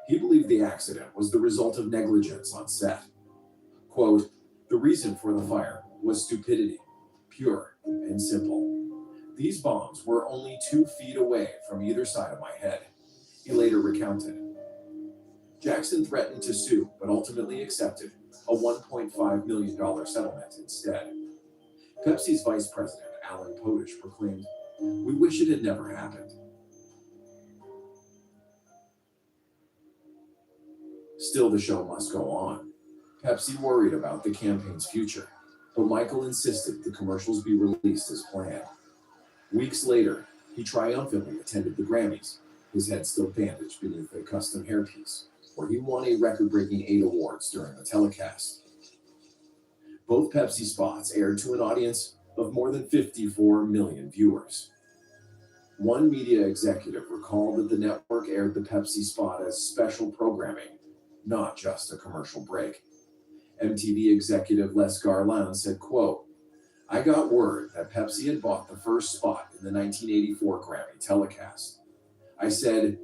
He believed the accident was the result of negligence on set. Quote, "The reason for the fire was stupidity, pure and simple. These bombs were only 2 feet away from either side of my head," he later recounted. Jackson threatened to sue, but ultimately accepted a $1.5 million settlement instead. Pepsi's vice president, Alan Potish, proclaimed, "We wish it had never happened." Still, the show must go on. Pepsi worried about the campaign's future, but Michael insisted the commercials be released as planned. Weeks later, he triumphantly attended the Grammys, his head still bandaged beneath a custom hairpiece, where he won a record-breaking 8 awards during the telecast. Both Pepsi spots aired to an audience of more than 54 million viewers. One media executive recalled that the network aired the Pepsi spot as special programming, not just a commercial break. MTV executive Les Garland said, quote, "I got word that Pepsi had bought the first spot in the 1984 Grammy telecast. I said,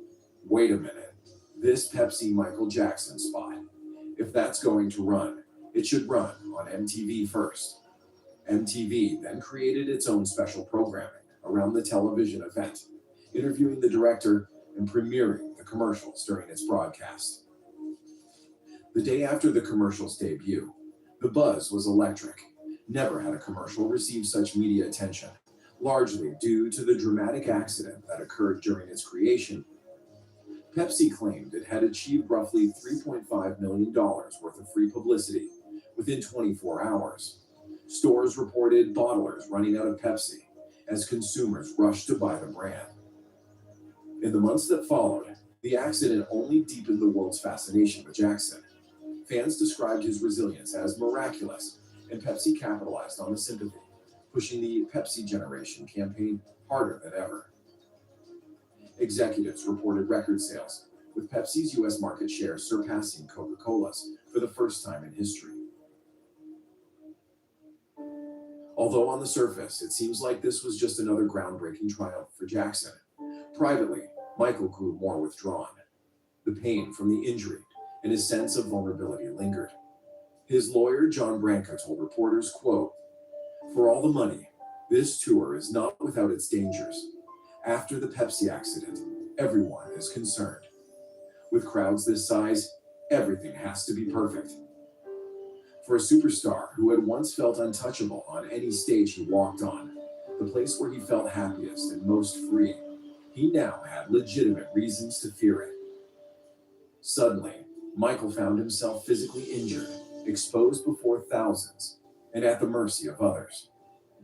wait a minute, this Pepsi Michael Jackson spot, if that's going to run, it should run on MTV first." MTV then created its own special programming around the television event, interviewing the director and premiering the commercials during its broadcast. The day after the commercial's debut, the buzz was electric. Never had a commercial received such media attention, largely due to the dramatic accident that occurred during its creation. Pepsi claimed it had achieved roughly $3.5 million worth of free publicity within 24 hours. Stores reported bottlers running out of Pepsi as consumers rushed to buy the brand. In the months that followed, the accident only deepened the world's fascination with Jackson. Fans described his resilience as miraculous, and Pepsi capitalized on the sympathy, pushing the Pepsi Generation campaign harder than ever. Executives reported record sales, with Pepsi's U.S. market share surpassing Coca-Cola's for the first time in history. Although on the surface, it seems like this was just another groundbreaking triumph for Jackson, privately, Michael grew more withdrawn. The pain from the injury and his sense of vulnerability lingered. His lawyer, John Branca, told reporters, quote, "For all the money, this tour is not without its dangers. After the Pepsi accident, everyone is concerned. With crowds this size, everything has to be perfect." For a superstar who had once felt untouchable on any stage he walked on, the place where he felt happiest and most free, he now had legitimate reasons to fear it. Suddenly, Michael found himself physically injured, exposed before thousands, and at the mercy of others.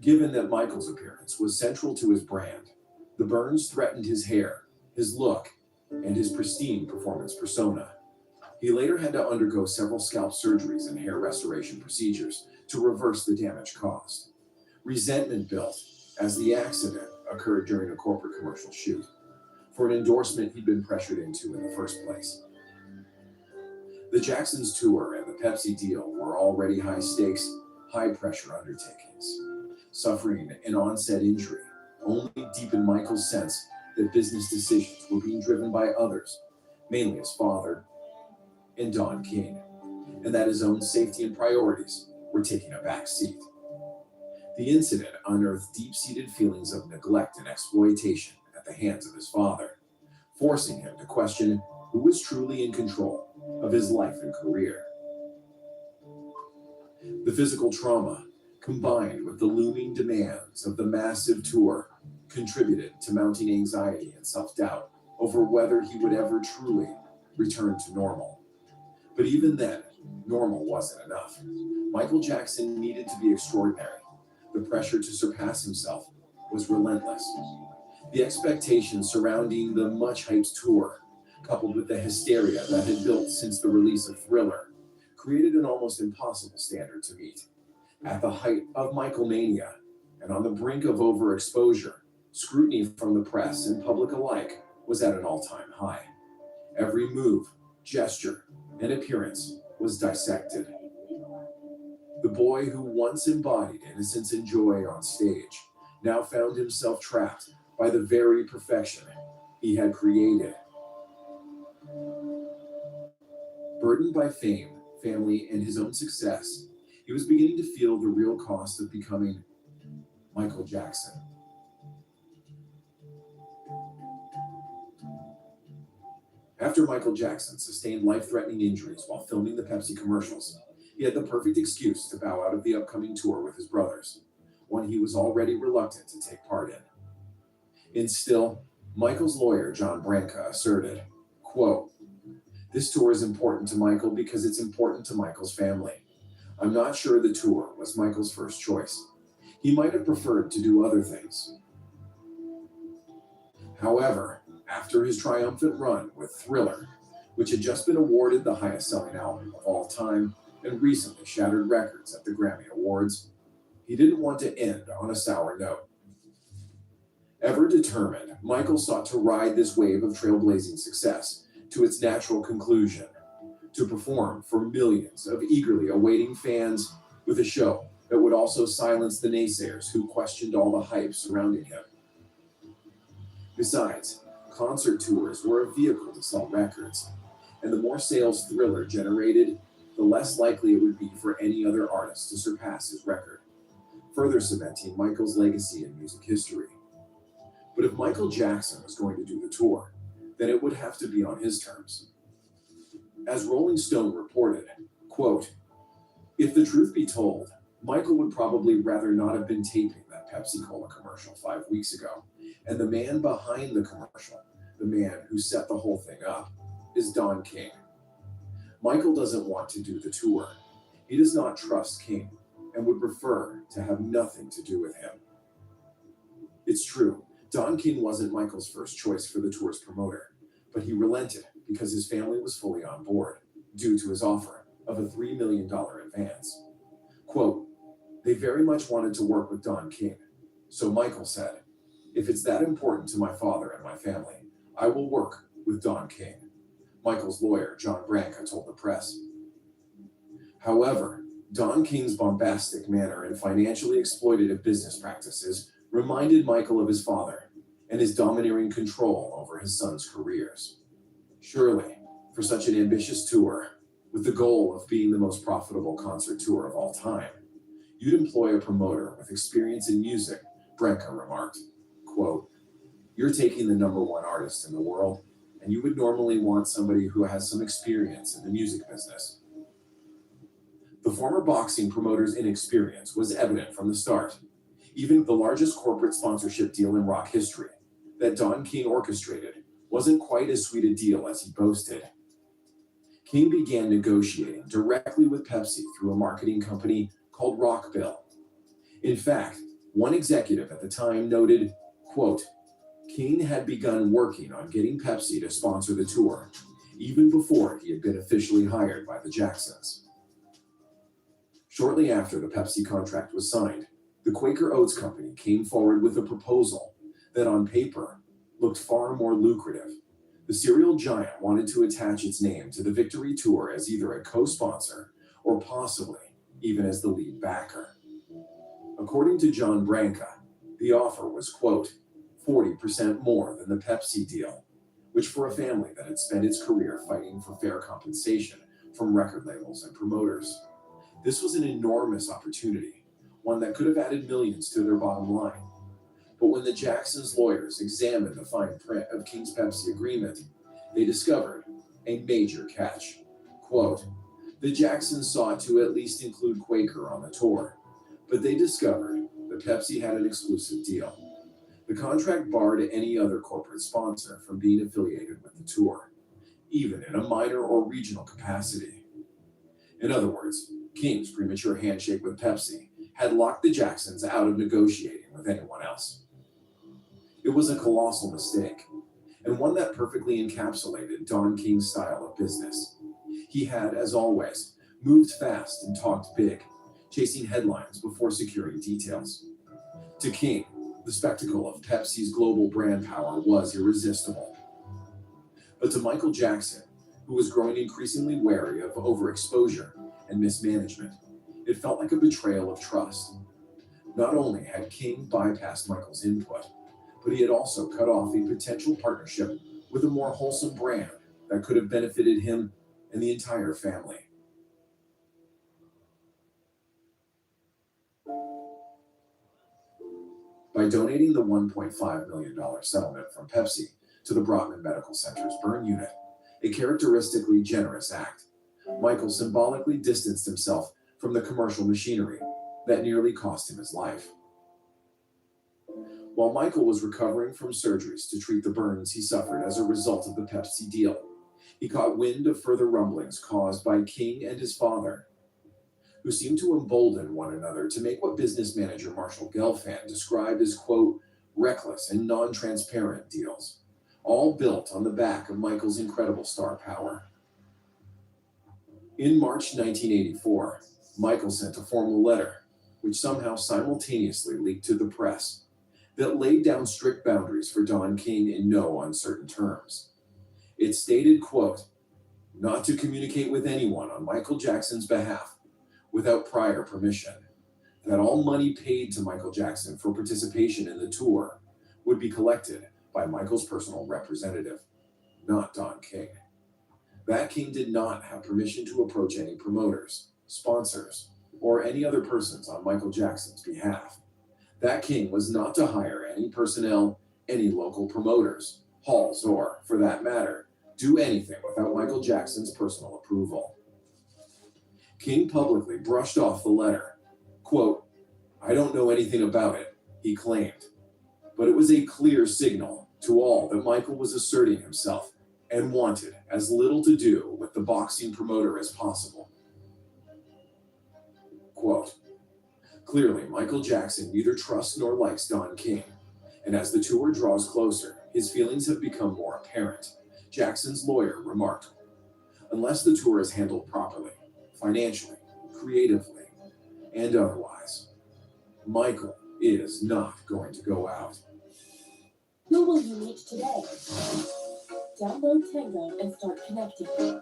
Given that Michael's appearance was central to his brand, the burns threatened his hair, his look, and his pristine performance persona. He later had to undergo several scalp surgeries and hair restoration procedures to reverse the damage caused. Resentment built as the accident occurred during a corporate commercial shoot for an endorsement he'd been pressured into in the first place. The Jacksons tour and the Pepsi deal were already high stakes, high pressure undertakings. Suffering an onset injury only deepened Michael's sense that business decisions were being driven by others, mainly his father and Don King, and that his own safety and priorities were taking a back seat. The incident unearthed deep-seated feelings of neglect and exploitation at the hands of his father, forcing him to question who was truly in control of his life and career. The physical trauma, combined with the looming demands of the massive tour, contributed to mounting anxiety and self-doubt over whether he would ever truly return to normal. But even then, normal wasn't enough. Michael Jackson needed to be extraordinary. The pressure to surpass himself was relentless. The expectations surrounding the much-hyped tour, coupled with the hysteria that had built since the release of Thriller, created an almost impossible standard to meet. At the height of Michael mania and on the brink of overexposure, scrutiny from the press and public alike was at an all-time high. Every move, gesture, and appearance was dissected. The boy who once embodied innocence and joy on stage now found himself trapped by the very perfection he had created. Burdened by fame, family, and his own success, he was beginning to feel the real cost of becoming Michael Jackson. After Michael Jackson sustained life-threatening injuries while filming the Pepsi commercials, he had the perfect excuse to bow out of the upcoming tour with his brothers, one he was already reluctant to take part in. Still, Michael's lawyer, John Branca, asserted, quote, "This tour is important to Michael because it's important to Michael's family. I'm not sure the tour was Michael's first choice. He might have preferred to do other things." However, after his triumphant run with Thriller, which had just been awarded the highest-selling album of all time and recently shattered records at the Grammy Awards, he didn't want to end on a sour note. Ever determined, Michael sought to ride this wave of trailblazing success to its natural conclusion, to perform for millions of eagerly awaiting fans with a show that would also silence the naysayers who questioned all the hype surrounding him. Besides, concert tours were a vehicle to sell records, and the more sales Thriller generated, the less likely it would be for any other artist to surpass his record, further cementing Michael's legacy in music history. But if Michael Jackson was going to do the tour, then it would have to be on his terms. As Rolling Stone reported, quote, "If the truth be told, Michael would probably rather not have been taping that Pepsi-Cola commercial 5 weeks ago, and the man behind the commercial, the man who set the whole thing up, is Don King. Michael doesn't want to do the tour. He does not trust King and would prefer to have nothing to do with him." It's true, Don King wasn't Michael's first choice for the tour's promoter, but he relented because his family was fully on board, due to his offer of a $3 million advance. Quote, "They very much wanted to work with Don King, so Michael said, 'If it's that important to my father and my family, I will work with Don King,'" Michael's lawyer, John Branca, told the press. However, Don King's bombastic manner and financially exploitative business practices reminded Michael of his father and his domineering control over his sons' careers. Surely, for such an ambitious tour, with the goal of being the most profitable concert tour of all time, you'd employ a promoter with experience in music, Branca remarked. Quote, "You're taking the #1 artist in the world, and you would normally want somebody who has some experience in the music business." The former boxing promoter's inexperience was evident from the start. Even the largest corporate sponsorship deal in rock history that Don King orchestrated wasn't quite as sweet a deal as he boasted. King began negotiating directly with Pepsi through a marketing company called Rockbill. In fact, one executive at the time noted, quote, King had begun working on getting Pepsi to sponsor the tour, even before he had been officially hired by the Jacksons. Shortly after the Pepsi contract was signed, the Quaker Oats Company came forward with a proposal that on paper looked far more lucrative. The cereal giant wanted to attach its name to the Victory Tour as either a co-sponsor or possibly even as the lead backer. According to John Branca, the offer was, quote, 40% more than the Pepsi deal, which for a family that had spent its career fighting for fair compensation from record labels and promoters. This was an enormous opportunity, one that could have added millions to their bottom line. But when the Jacksons' lawyers examined the fine print of King's Pepsi agreement, they discovered a major catch. Quote, the Jacksons sought to at least include Quaker on the tour, but they discovered that Pepsi had an exclusive deal. The contract barred any other corporate sponsor from being affiliated with the tour, even in a minor or regional capacity. In other words, King's premature handshake with Pepsi had locked the Jacksons out of negotiating with anyone else. It was a colossal mistake, and one that perfectly encapsulated Don King's style of business. He had, as always, moved fast and talked big, chasing headlines before securing details. To King, the spectacle of Pepsi's global brand power was irresistible. But to Michael Jackson, who was growing increasingly wary of overexposure and mismanagement, it felt like a betrayal of trust. Not only had King bypassed Michael's input, but he had also cut off a potential partnership with a more wholesome brand that could have benefited him and the entire family. By donating the $1.5 million settlement from Pepsi to the Brotman Medical Center's burn unit, a characteristically generous act, Michael symbolically distanced himself from the commercial machinery that nearly cost him his life. While Michael was recovering from surgeries to treat the burns he suffered as a result of the Pepsi deal, he caught wind of further rumblings caused by King and his father, who seemed to embolden one another to make what business manager Marshall Gelfand described as, quote, reckless and non-transparent deals, all built on the back of Michael's incredible star power. In March 1984, Michael sent a formal letter, which somehow simultaneously leaked to the press, that laid down strict boundaries for Don King in no uncertain terms. It stated, quote, not to communicate with anyone on Michael Jackson's behalf without prior permission, that all money paid to Michael Jackson for participation in the tour would be collected by Michael's personal representative, not Don King. That King did not have permission to approach any promoters, sponsors, or any other persons on Michael Jackson's behalf. That King was not to hire any personnel, any local promoters, halls, or, for that matter, do anything without Michael Jackson's personal approval. King publicly brushed off the letter. Quote, I don't know anything about it, he claimed. But it was a clear signal to all that Michael was asserting himself and wanted as little to do with the boxing promoter as possible. Quote, clearly, Michael Jackson neither trusts nor likes Don King, and as the tour draws closer, his feelings have become more apparent. Jackson's lawyer remarked, unless the tour is handled properly, financially, creatively, and otherwise, Michael is not going to go out. Who will you meet today? Download Tango and start connecting.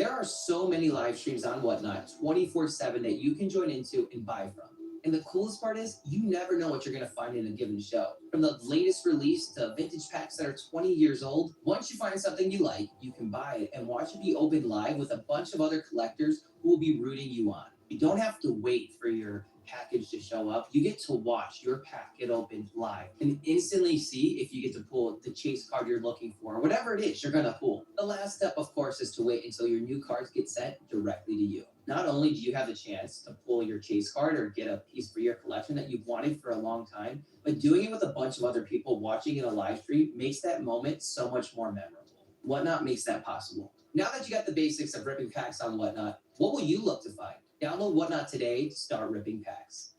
There are so many live streams on Whatnot 24/7 that you can join into and buy from. And the coolest part is you never know what you're going to find in a given show. From the latest release to vintage packs that are 20 years old, once you find something you like, you can buy it and watch it be opened live with a bunch of other collectors who will be rooting you on. You don't have to wait for your package to show up. You get to watch your pack get opened live and instantly see if you get to pull the chase card you're looking for, or whatever it is you're going to pull. The last step, of course, is to wait until your new cards get sent directly to you. Not only do you have the chance to pull your chase card or get a piece for your collection that you've wanted for a long time, but doing it with a bunch of other people watching in a live stream makes that moment so much more memorable. Whatnot makes that possible. Now that you got the basics of ripping packs on Whatnot, what will you look to find? Download Whatnot today to start ripping packs.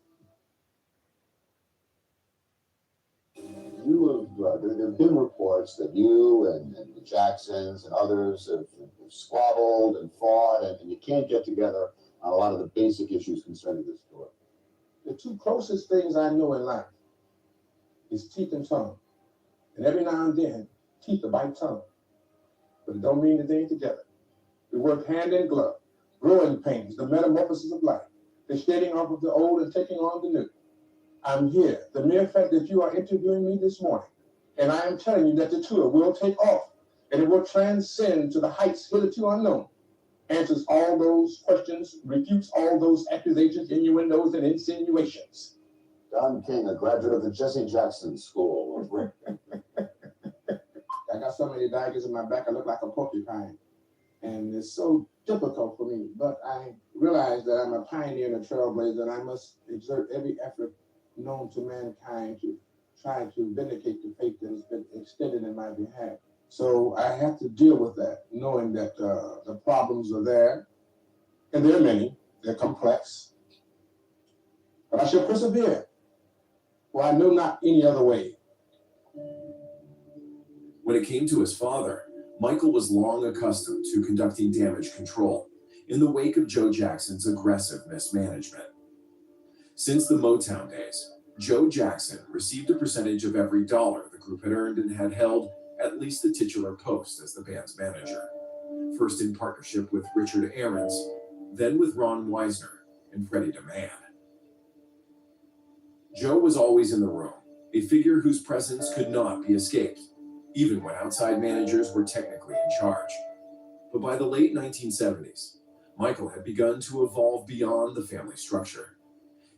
There have been reports that you and the Jacksons and others have squabbled and fought, and you can't get together on a lot of the basic issues concerning this story. The two closest things I know in life is teeth and tongue. And every now and then, teeth will bite tongue. But it don't mean that they ain't together. We work hand in glove. Growing pains, the metamorphosis of life, the shedding off of the old and taking on the new. I'm here. The mere fact that you are interviewing me this morning, and I am telling you that the tour will take off, and it will transcend to the heights hitherto unknown, answers all those questions, refutes all those accusations, innuendos, and insinuations. Don King, a graduate of the Jesse Jackson School. I got so many daggers in my back, I look like a porcupine. And it's so difficult for me, but I realize that I'm a pioneer and a trailblazer, and I must exert every effort known to mankind to try to vindicate the faith that has been extended in my behalf. So I have to deal with that, knowing that the problems are there, and there are many, they're complex. But I shall persevere, for I know not any other way. When it came to his father, Michael was long accustomed to conducting damage control in the wake of Joe Jackson's aggressive mismanagement. Since the Motown days, Joe Jackson received a percentage of every dollar the group had earned and had held at least the titular post as the band's manager, first in partnership with Richard Aarons, then with Ron Weisner and Freddie DeMann. Joe was always in the room, a figure whose presence could not be escaped, even when outside managers were technically in charge. But by the late 1970s, Michael had begun to evolve beyond the family structure.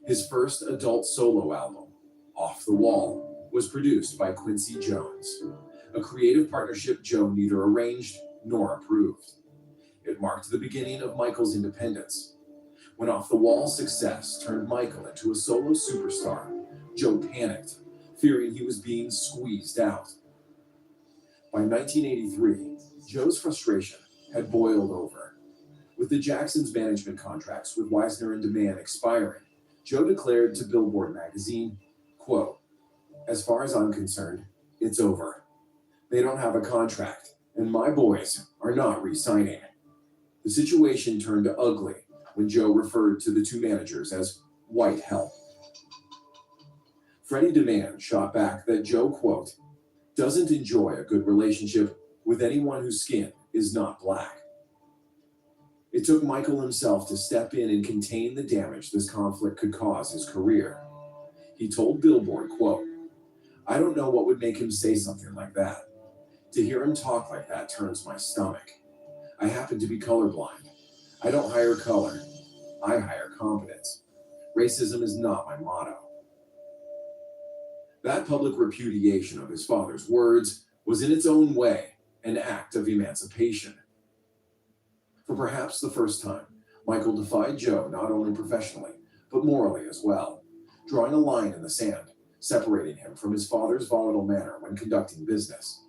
His first adult solo album, Off the Wall, was produced by Quincy Jones, a creative partnership Joe neither arranged nor approved. It marked the beginning of Michael's independence. When Off the Wall's success turned Michael into a solo superstar, Joe panicked, fearing he was being squeezed out. By 1983, Joe's frustration had boiled over. With the Jacksons' management contracts with Weisner and DeMann expiring, Joe declared to Billboard magazine, quote, "As far as I'm concerned, it's over. They don't have a contract, and my boys are not re-signing." The situation turned ugly when Joe referred to the two managers as white help. Freddie DeMann shot back that Joe, quote, "doesn't enjoy a good relationship with anyone whose skin is not black." It took Michael himself to step in and contain the damage this conflict could cause his career. He told Billboard, quote, "I don't know what would make him say something like that. To hear him talk like that turns my stomach. I happen to be colorblind. I don't hire color. I hire competence. Racism is not my motto." That public repudiation of his father's words was in its own way an act of emancipation. For perhaps the first time, Michael defied Joe not only professionally, but morally as well, drawing a line in the sand, separating him from his father's volatile manner when conducting business.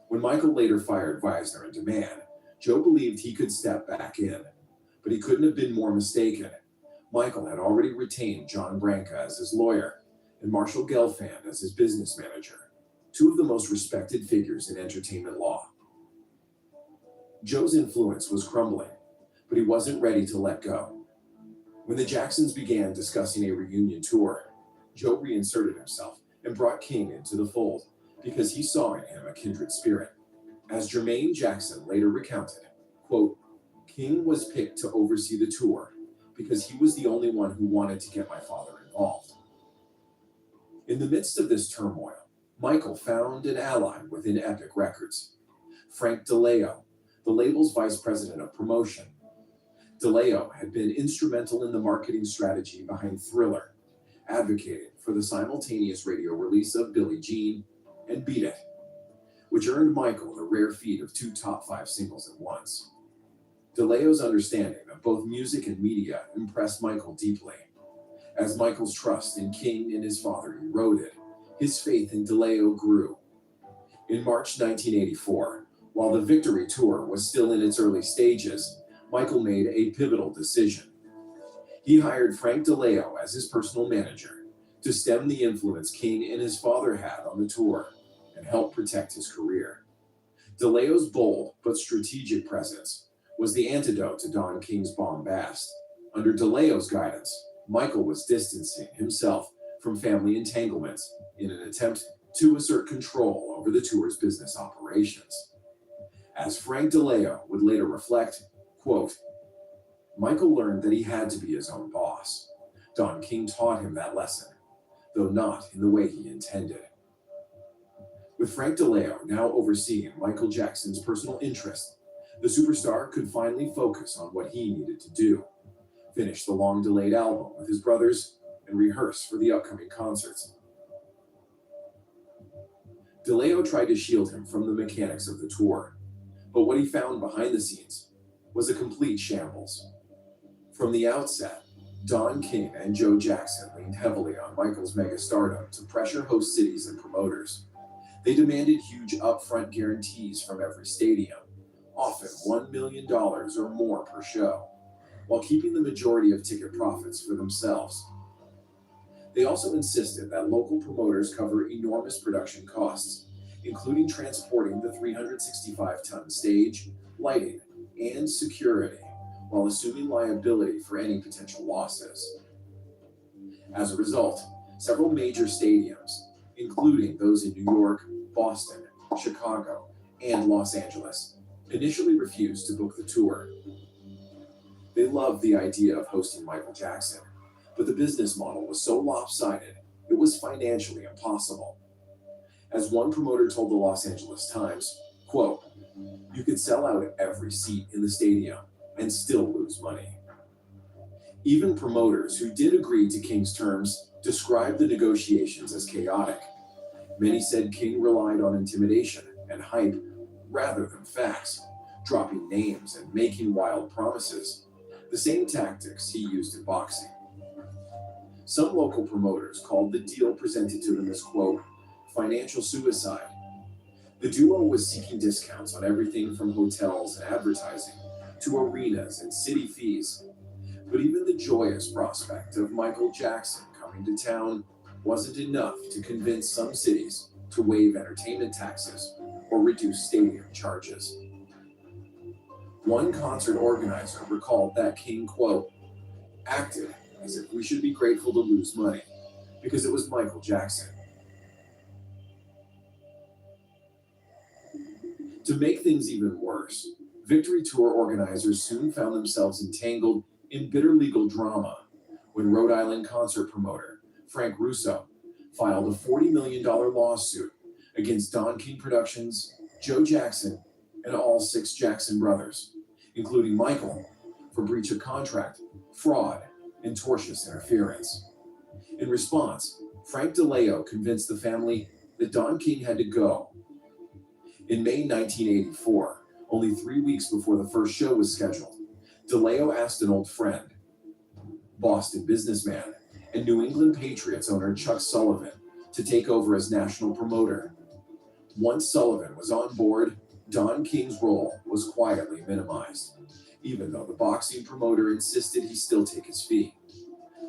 When Michael later fired Weisner and DeMann, Joe believed he could step back in, but he couldn't have been more mistaken. Michael had already retained John Branca as his lawyer and Marshall Gelfand as his business manager, two of the most respected figures in entertainment law. Joe's influence was crumbling, but he wasn't ready to let go. When the Jacksons began discussing a reunion tour, Joe reinserted himself and brought King into the fold because he saw in him a kindred spirit. As Jermaine Jackson later recounted, Quote, King was picked to oversee the tour because he was the only one who wanted to get my father involved. In the midst of this turmoil, Michael found an ally within Epic Records, Frank DeLeo, the label's vice president of promotion. DeLeo had been instrumental in the marketing strategy behind Thriller, advocating for the simultaneous radio release of Billie Jean and Beat It, which earned Michael the rare feat of 2 top 5 singles at once. DeLeo's understanding of both music and media impressed Michael deeply. As Michael's trust in King and his father eroded, his faith in DeLeo grew. In March 1984, while the Victory Tour was still in its early stages, Michael made a pivotal decision. He hired Frank DeLeo as his personal manager to stem the influence King and his father had on the tour and help protect his career. DeLeo's bold but strategic presence was the antidote to Don King's bombast. Under DeLeo's guidance, Michael was distancing himself from family entanglements in an attempt to assert control over the tour's business operations. As Frank DeLeo would later reflect, quote, Michael learned that he had to be his own boss. Don King taught him that lesson, though not in the way he intended. With Frank DeLeo now overseeing Michael Jackson's personal interest, the superstar could finally focus on what he needed to do, finish the long-delayed album with his brothers, and rehearse for the upcoming concerts. DeLeo tried to shield him from the mechanics of the tour, but what he found behind the scenes was a complete shambles. From the outset, Don King and Joe Jackson leaned heavily on Michael's megastardom to pressure host cities and promoters. They demanded huge upfront guarantees from every stadium, often $1 million or more per show, while keeping the majority of ticket profits for themselves. They also insisted that local promoters cover enormous production costs, including transporting the 365-ton stage, lighting, and security, while assuming liability for any potential losses. As a result, several major stadiums, including those in New York, Boston, Chicago, and Los Angeles, initially refused to book the tour. They loved the idea of hosting Michael Jackson, but the business model was so lopsided, it was financially impossible. As one promoter told the Los Angeles Times, quote, you could sell out every seat in the stadium and still lose money. Even promoters who did agree to King's terms described the negotiations as chaotic. Many said King relied on intimidation and hype rather than facts, dropping names and making wild promises, the same tactics he used in boxing. Some local promoters called the deal presented to them as, quote, financial suicide. The duo was seeking discounts on everything from hotels and advertising to arenas and city fees. But even the joyous prospect of Michael Jackson coming to town wasn't enough to convince some cities to waive entertainment taxes or reduce stadium charges. One concert organizer recalled that King, quote, acted as if we should be grateful to lose money because it was Michael Jackson. To make things even worse, Victory Tour organizers soon found themselves entangled in bitter legal drama when Rhode Island concert promoter Frank Russo filed a $40 million lawsuit against Don King Productions, Joe Jackson, and all 6 Jackson brothers, including Michael, for breach of contract, fraud, and tortious interference. In response, Frank DeLeo convinced the family that Don King had to go. In May 1984, only 3 weeks before the first show was scheduled, DeLeo asked an old friend, Boston businessman and New England Patriots owner Chuck Sullivan, to take over as national promoter. Once Sullivan was on board, Don King's role was quietly minimized, even though the boxing promoter insisted he still take his fee.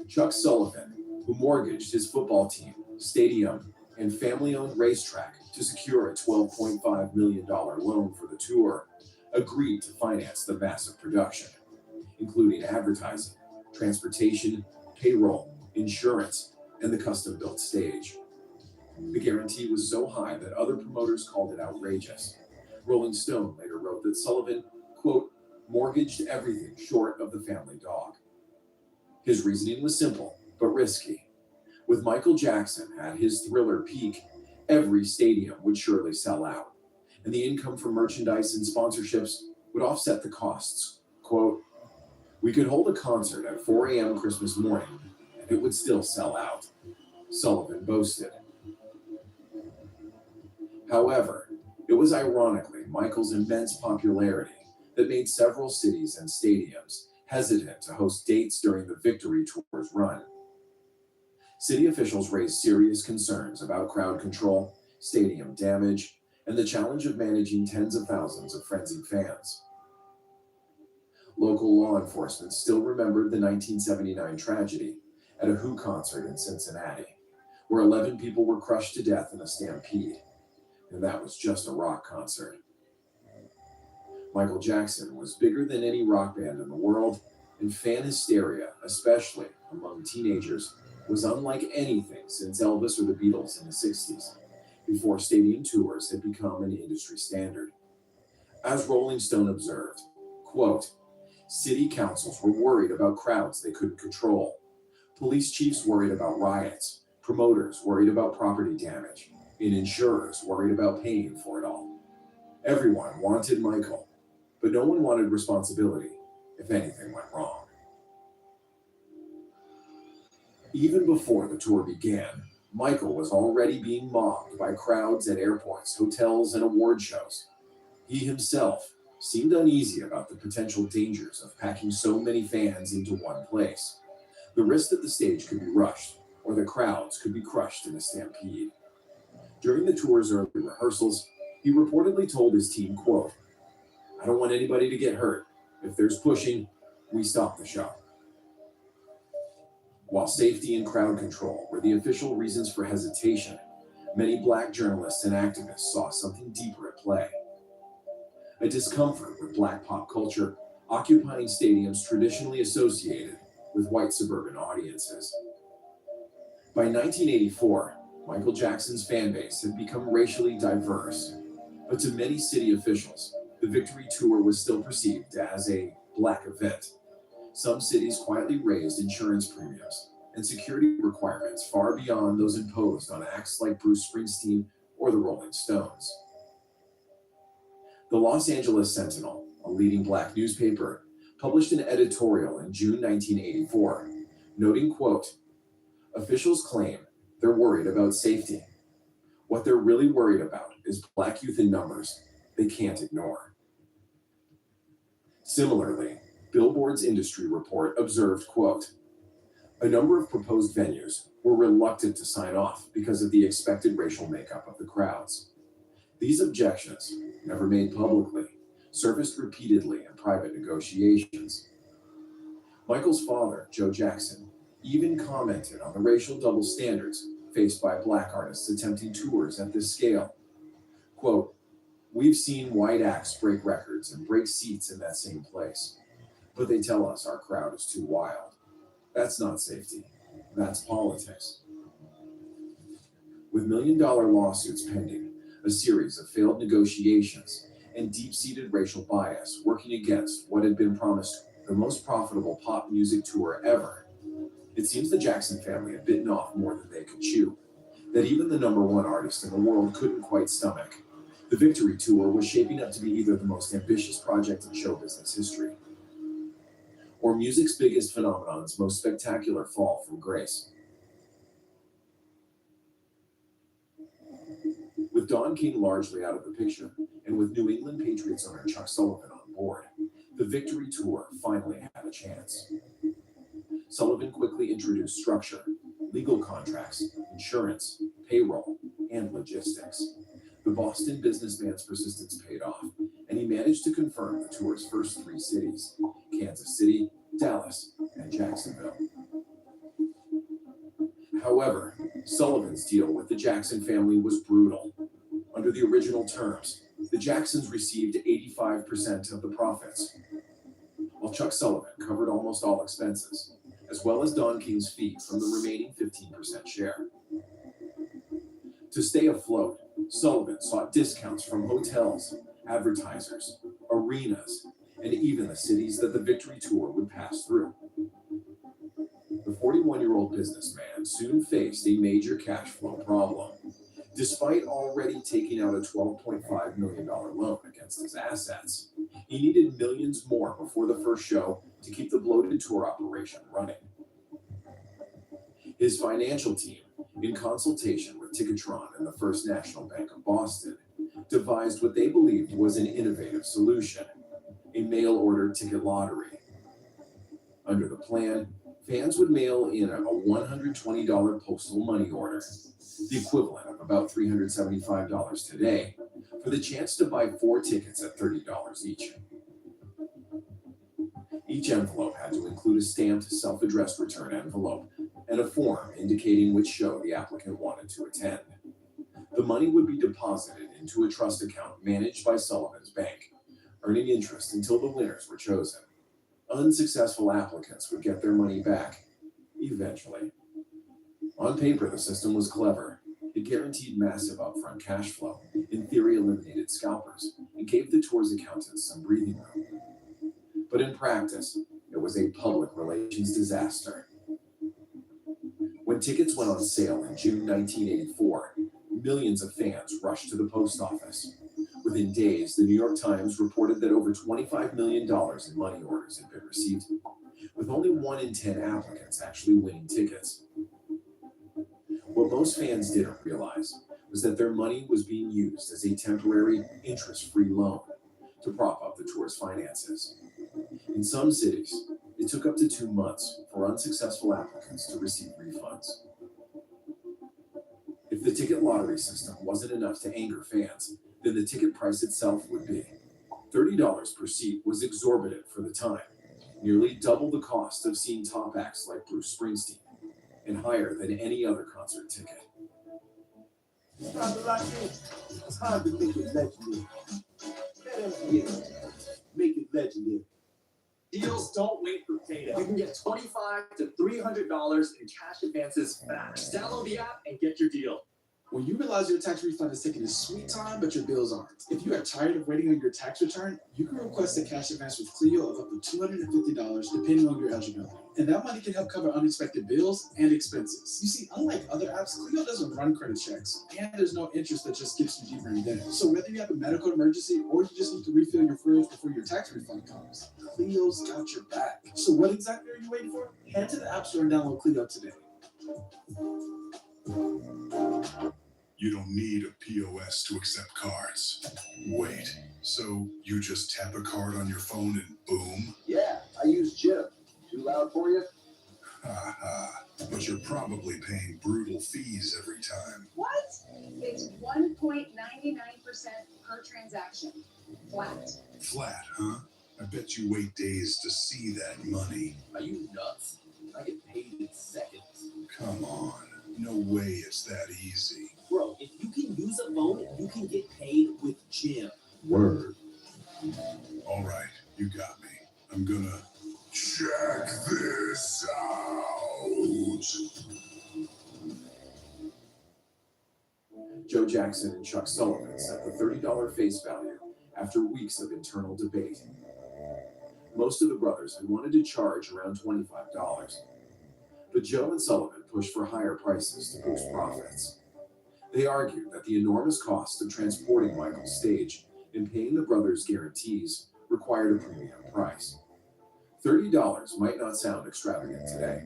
Chuck Sullivan, who mortgaged his football team, stadium, and family-owned racetrack to secure a $12.5 million loan for the tour, agreed to finance the massive production, including advertising, transportation, payroll, insurance, and the custom-built stage. The guarantee was so high that other promoters called it outrageous. Rolling Stone later wrote that Sullivan, quote, mortgaged everything short of the family dog. His reasoning was simple, but risky. With Michael Jackson at his Thriller peak, every stadium would surely sell out, and the income from merchandise and sponsorships would offset the costs. Quote, "We could hold a concert at 4 a.m. Christmas morning, and it would still sell out," Sullivan boasted. However, it was ironically Michael's immense popularity that made several cities and stadiums hesitant to host dates during the Victory Tour's run. City officials raised serious concerns about crowd control, stadium damage, and the challenge of managing tens of thousands of frenzied fans. Local law enforcement still remembered the 1979 tragedy at a Who concert in Cincinnati, where 11 people were crushed to death in a stampede, and that was just a rock concert. Michael Jackson was bigger than any rock band in the world, and fan hysteria, especially among teenagers, was unlike anything since Elvis or the Beatles in the 60s, before stadium tours had become an industry standard. As Rolling Stone observed, quote, "City councils were worried about crowds they couldn't control. Police chiefs worried about riots, promoters worried about property damage, and insurers worried about paying for it all. Everyone wanted Michael, but no one wanted responsibility if anything went wrong." Even before the tour began, Michael was already being mobbed by crowds at airports, hotels, and award shows. He himself seemed uneasy about the potential dangers of packing so many fans into one place. The risk that the stage could be rushed, or the crowds could be crushed in a stampede. During the tour's early rehearsals, he reportedly told his team, quote, "I don't want anybody to get hurt. If there's pushing, we stop the show." While safety and crowd control were the official reasons for hesitation, many Black journalists and activists saw something deeper at play. A discomfort with Black pop culture occupying stadiums traditionally associated with white suburban audiences. By 1984, Michael Jackson's fan base had become racially diverse, but to many city officials, the Victory Tour was still perceived as a Black event. Some cities quietly raised insurance premiums and security requirements far beyond those imposed on acts like Bruce Springsteen or the Rolling Stones. The Los Angeles Sentinel, a leading Black newspaper, published an editorial in June 1984, noting, quote, "Officials claim they're worried about safety. What they're really worried about is Black youth in numbers they can't ignore." Similarly, Billboard's industry report observed, quote, "A number of proposed venues were reluctant to sign off because of the expected racial makeup of the crowds. These objections, never made publicly, surfaced repeatedly in private negotiations." Michael's father, Joe Jackson, even commented on the racial double standards faced by Black artists attempting tours at this scale. Quote, "We've seen white acts break records and break seats in that same place, but they tell us our crowd is too wild. That's not safety, that's politics." With million-dollar lawsuits pending, a series of failed negotiations, and deep-seated racial bias working against what had been promised the most profitable pop music tour ever, it seems the Jackson family had bitten off more than they could chew, that even the #1 artist in the world couldn't quite stomach. The Victory Tour was shaping up to be either the most ambitious project in show business history, or music's biggest phenomenon's most spectacular fall from grace. With Don King largely out of the picture, and with New England Patriots owner Chuck Sullivan on board, the Victory Tour finally had a chance. Sullivan quickly introduced structure, legal contracts, insurance, payroll, and logistics. The Boston businessman's persistence paid off, and he managed to confirm the tour's first 3 cities, Kansas City, Dallas, and Jacksonville. However, Sullivan's deal with the Jackson family was brutal. Under the original terms, the Jacksons received 85% of the profits, while Chuck Sullivan covered almost all expenses, as well as Don King's fee from the remaining 15% share. To stay afloat, Sullivan sought discounts from hotels, advertisers, arenas, and even the cities that the Victory Tour would pass through. The 41-year-old businessman soon faced a major cash flow problem. Despite already taking out a $12.5 million loan against his assets, he needed millions more before the first show to keep the bloated tour operation running. His financial team, in consultation with Ticketron and the First National Bank of Boston, devised what they believed was an innovative solution, a mail-order ticket lottery. Under the plan, fans would mail in a $120 postal money order, the equivalent of about $375 today, for the chance to buy 4 tickets at $30 each. Each envelope had to include a stamped, self-addressed return envelope and a form indicating which show the applicant wanted to attend. The money would be deposited into a trust account managed by Sullivan's Bank, earning interest until the winners were chosen. Unsuccessful applicants would get their money back, eventually. On paper, the system was clever. It guaranteed massive upfront cash flow, in theory eliminated scalpers, and gave the tour's accountants some breathing room. But in practice, it was a public relations disaster. When tickets went on sale in June 1984, millions of fans rushed to the post office. Within days, the New York Times reported that over $25 million in money orders had been received, with only 1 in 10 applicants actually winning tickets. What most fans didn't realize was that their money was being used as a temporary, interest-free loan to prop up the tour's finances. In some cities, it took up to 2 months for unsuccessful applicants to receive refunds. If the ticket lottery system wasn't enough to anger fans, then the ticket price itself would be. $30 per seat was exorbitant for the time, nearly double the cost of seeing top acts like Bruce Springsteen, and higher than any other concert ticket. It's hard to make it legendary. Let him get it. Make it legendary. Deals don't wait for payday. You can get $25 to $300 in cash advances fast. Download the app and get your deal. When you realize your tax refund is taking its sweet time, but your bills aren't. If you are tired of waiting on your tax return, you can request a cash advance with Clio of up to $250 depending on your eligibility. And that money can help cover unexpected bills and expenses. You see, unlike other apps, Clio doesn't run credit checks, and there's no interest that just gets you deeper in debt. So whether you have a medical emergency or you just need to refill your fridge before your tax refund comes, Clio's got your back. So what exactly are you waiting for? Head to the App Store and download Clio today. You don't need a POS to accept cards. Wait, so you just tap a card on your phone and boom? Yeah, I use Jim. Too loud for you? Haha, but you're probably paying brutal fees every time. What? It's 1.99% per transaction. Flat. Flat, huh? I bet you wait days to see that money. Are you nuts? I get paid in seconds. Come on, no way it's that easy. Bro, if you can use a phone, you can get paid with Jim. Word. All right, you got me. I'm gonna check this out. Joe Jackson and Chuck Sullivan set the $30 face value after weeks of internal debate. Most of the brothers had wanted to charge around $25, but Joe and Sullivan pushed for higher prices to boost profits. They argued that the enormous cost of transporting Michael's stage and paying the brothers' guarantees required a premium price. $30 might not sound extravagant today,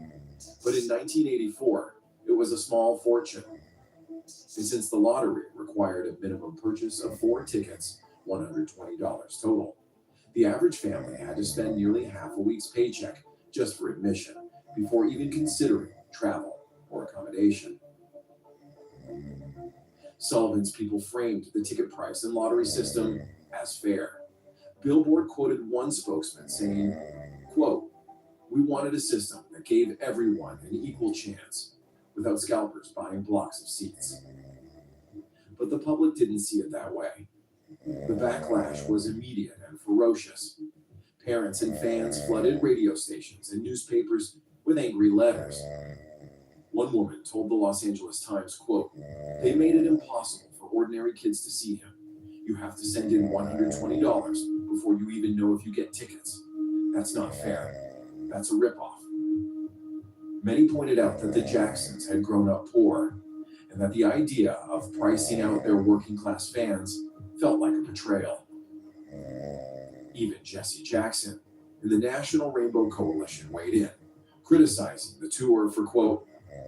but in 1984, it was a small fortune. And since the lottery required a minimum purchase of 4 tickets, $120 total, the average family had to spend nearly half a week's paycheck just for admission before even considering travel or accommodation. Sullivan's people framed the ticket price and lottery system as fair. Billboard quoted one spokesman saying, quote, "We wanted a system that gave everyone an equal chance without scalpers buying blocks of seats." But the public didn't see it that way. The backlash was immediate and ferocious. Parents and fans flooded radio stations and newspapers with angry letters. One woman told the Los Angeles Times, quote, "They made it impossible for ordinary kids to see him. You have to send in $120 before you even know if you get tickets. That's not fair. That's a ripoff. Many pointed out that the Jacksons had grown up poor, and that the idea of pricing out their working class fans felt like a betrayal. Even Jesse Jackson and the National Rainbow Coalition weighed in, criticizing the tour for, quote,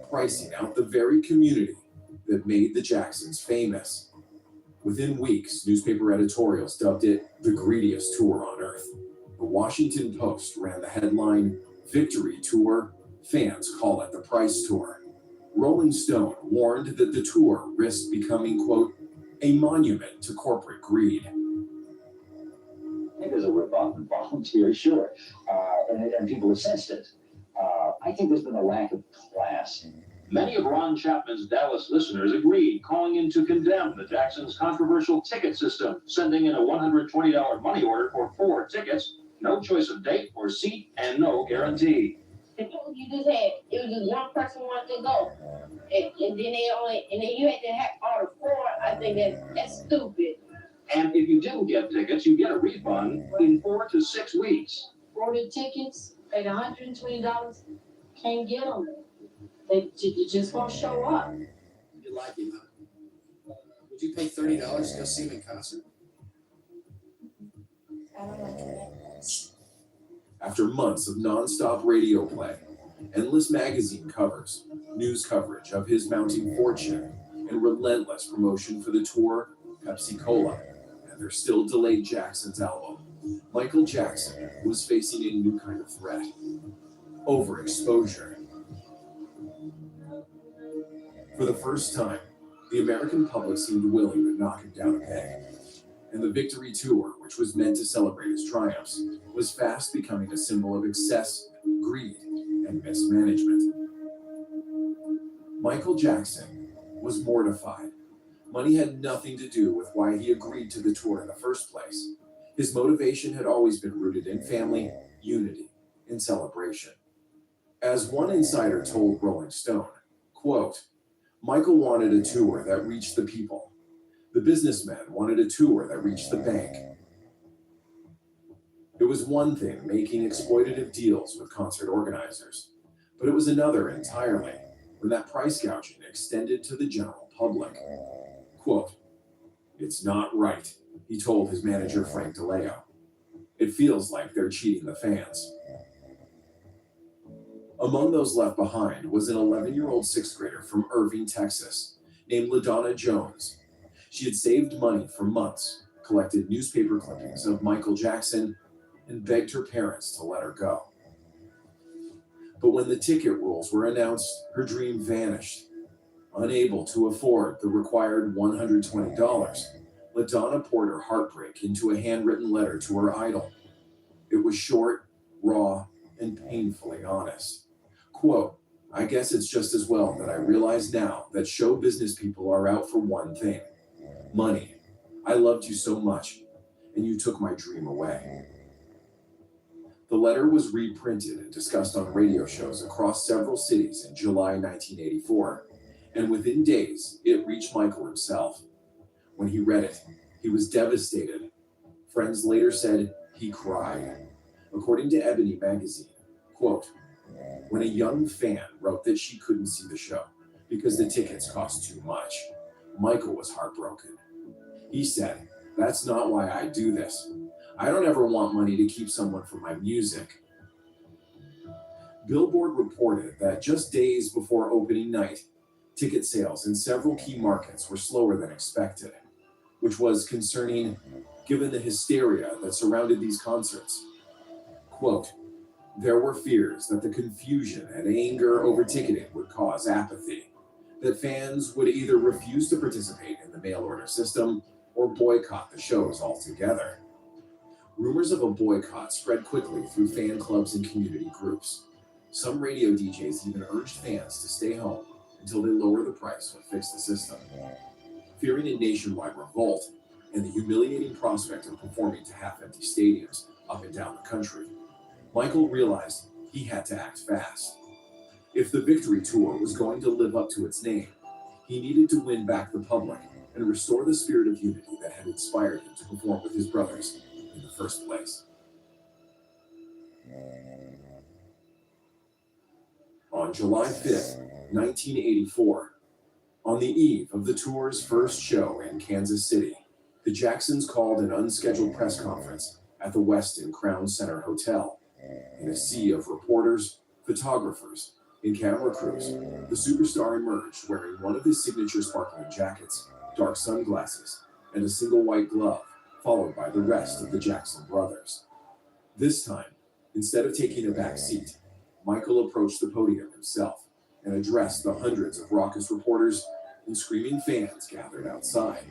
pricing out the very community that made the Jacksons famous. Within weeks, newspaper editorials dubbed it the greediest tour on earth. The Washington Post ran the headline, "Victory Tour, Fans Call It the Price Tour." Rolling Stone warned that the tour risked becoming, quote, a monument to corporate greed. I think there's a ripoff involved here, sure. And people have sensed it. I think there's been a lack of class. Many of Ron Chapman's Dallas listeners agreed, calling in to condemn the Jacksons' controversial ticket system, sending in a $120 money order for 4 tickets, no choice of date or seat, and no guarantee. You just had, it was just one person wanted to go, and then you had to have all the 4. I think that's stupid. And if you do get tickets, you get a refund in 4 to 6 weeks. Ordered tickets, paid $120, can't get them. They just won't show up. You like him, huh? Would you pay $30 to go see him in concert? I don't like it. After months of nonstop radio play, endless magazine covers, news coverage of his mounting fortune, and relentless promotion for the tour, Pepsi-Cola, and their still delayed Jackson's album, Michael Jackson was facing a new kind of threat: overexposure. For the first time, the American public seemed willing to knock him down a peg, and the Victory Tour, which was meant to celebrate his triumphs, was fast becoming a symbol of excess, greed, and mismanagement. Michael Jackson was mortified. Money had nothing to do with why he agreed to the tour in the first place. His motivation had always been rooted in family, unity, and celebration. As one insider told Rolling Stone, quote, Michael wanted a tour that reached the people. The businessmen wanted a tour that reached the bank. It was one thing making exploitative deals with concert organizers, but it was another entirely when that price gouging extended to the general public. Quote, it's not right, he told his manager Frank DeLeo. It feels like they're cheating the fans. Among those left behind was an 11-year-old 6th grader from Irving, Texas, named LaDonna Jones. She had saved money for months, collected newspaper clippings of Michael Jackson, and begged her parents to let her go. But when the ticket rules were announced, her dream vanished. Unable to afford the required $120, LaDonna poured her heartbreak into a handwritten letter to her idol. It was short, raw, and painfully honest. Quote, I guess it's just as well that I realize now that show business people are out for one thing: money. I loved you so much, and you took my dream away. The letter was reprinted and discussed on radio shows across several cities in July 1984, and within days, it reached Michael himself. When he read it, he was devastated. Friends later said he cried. According to Ebony magazine, quote, when a young fan wrote that she couldn't see the show because the tickets cost too much, Michael was heartbroken. He said, that's not why I do this. I don't ever want money to keep someone from my music. Billboard reported that just days before opening night, ticket sales in several key markets were slower than expected, which was concerning given the hysteria that surrounded these concerts. Quote, there were fears that the confusion and anger over ticketing would cause apathy, that fans would either refuse to participate in the mail order system or boycott the shows altogether. Rumors of a boycott spread quickly through fan clubs and community groups. Some radio DJs even urged fans to stay home until they lower the price or fix the system. Fearing a nationwide revolt and the humiliating prospect of performing to half-empty stadiums up and down the country, Michael realized he had to act fast. If the Victory Tour was going to live up to its name, he needed to win back the public and restore the spirit of unity that had inspired him to perform with his brothers in the first place. On July 5th, 1984, on the eve of the tour's first show in Kansas City, the Jacksons called an unscheduled press conference at the Westin Crown Center Hotel. In a sea of reporters, photographers, and camera crews, the superstar emerged wearing one of his signature sparkling jackets, dark sunglasses, and a single white glove, followed by the rest of the Jackson brothers. This time, instead of taking a back seat, Michael approached the podium himself and addressed the hundreds of raucous reporters and screaming fans gathered outside.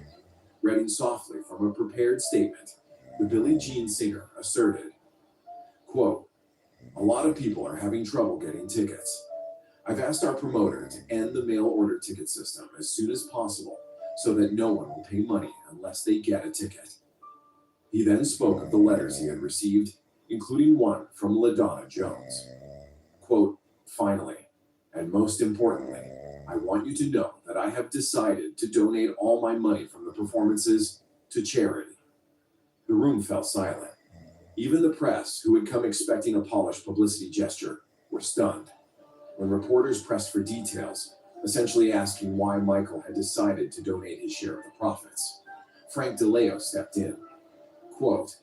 Reading softly from a prepared statement, the Billie Jean singer asserted, quote, "A lot of people are having trouble getting tickets. I've asked our promoter to end the mail order ticket system as soon as possible so that no one will pay money unless they get a ticket." He then spoke of the letters he had received, including one from LaDonna Jones. Quote, "Finally, and most importantly, I want you to know that I have decided to donate all my money from the performances to charity." The room fell silent. Even the press, who had come expecting a polished publicity gesture, were stunned. When reporters pressed for details, essentially asking why Michael had decided to donate his share of the profits, Frank DeLeo stepped in. Quote,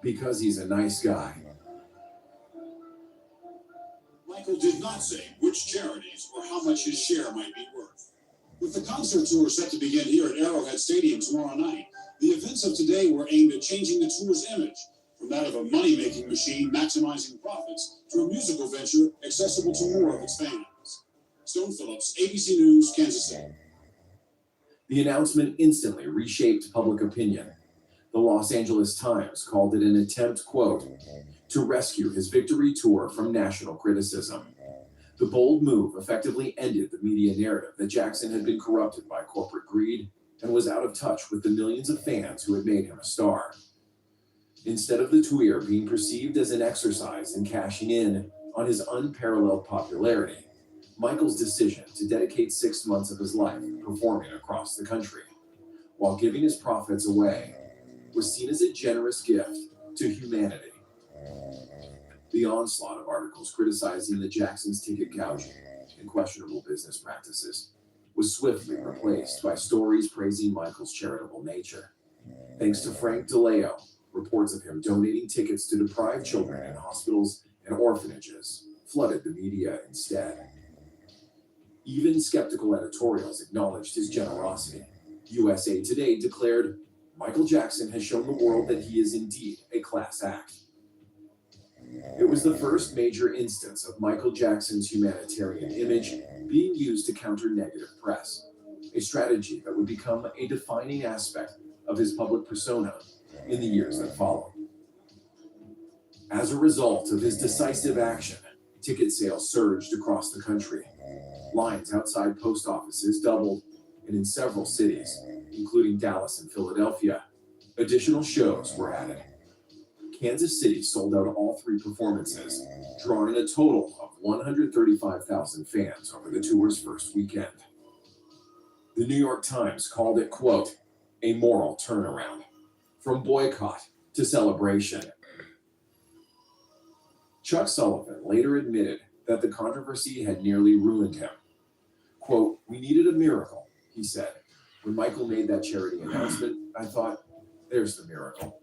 "Because he's a nice guy." Michael did not say which charities or how much his share might be worth. With the concert tour set to begin here at Arrowhead Stadium tomorrow night, the events of today were aimed at changing the tour's image from that of a money-making machine maximizing profits to a musical venture accessible to more of its fans. Stone Phillips, ABC News, Kansas City. The announcement instantly reshaped public opinion. The Los Angeles Times called it an attempt, quote, "to rescue his victory tour from national criticism." The bold move effectively ended the media narrative that Jackson had been corrupted by corporate greed and was out of touch with the millions of fans who had made him a star. Instead of the tour being perceived as an exercise in cashing in on his unparalleled popularity, Michael's decision to dedicate 6 months of his life performing across the country, while giving his profits away, was seen as a generous gift to humanity. The onslaught of articles criticizing the Jacksons' ticket gouging and questionable business practices was swiftly replaced by stories praising Michael's charitable nature. Thanks to Frank DeLeo, reports of him donating tickets to deprived children in hospitals and orphanages flooded the media instead. Even skeptical editorials acknowledged his generosity. USA Today declared, "Michael Jackson has shown the world that he is indeed a class act." It was the first major instance of Michael Jackson's humanitarian image being used to counter negative press, a strategy that would become a defining aspect of his public persona in the years that followed. As a result of his decisive action, ticket sales surged across the country. Lines outside post offices doubled, and in several cities, including Dallas and Philadelphia, additional shows were added. Kansas City sold out all 3 performances, drawing a total of 135,000 fans over the tour's first weekend. The New York Times called it, quote, "a moral turnaround, from boycott to celebration." Chuck Sullivan later admitted that the controversy had nearly ruined him. Quote, "We needed a miracle," he said. "When Michael made that charity announcement, I thought, there's the miracle."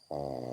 Oh.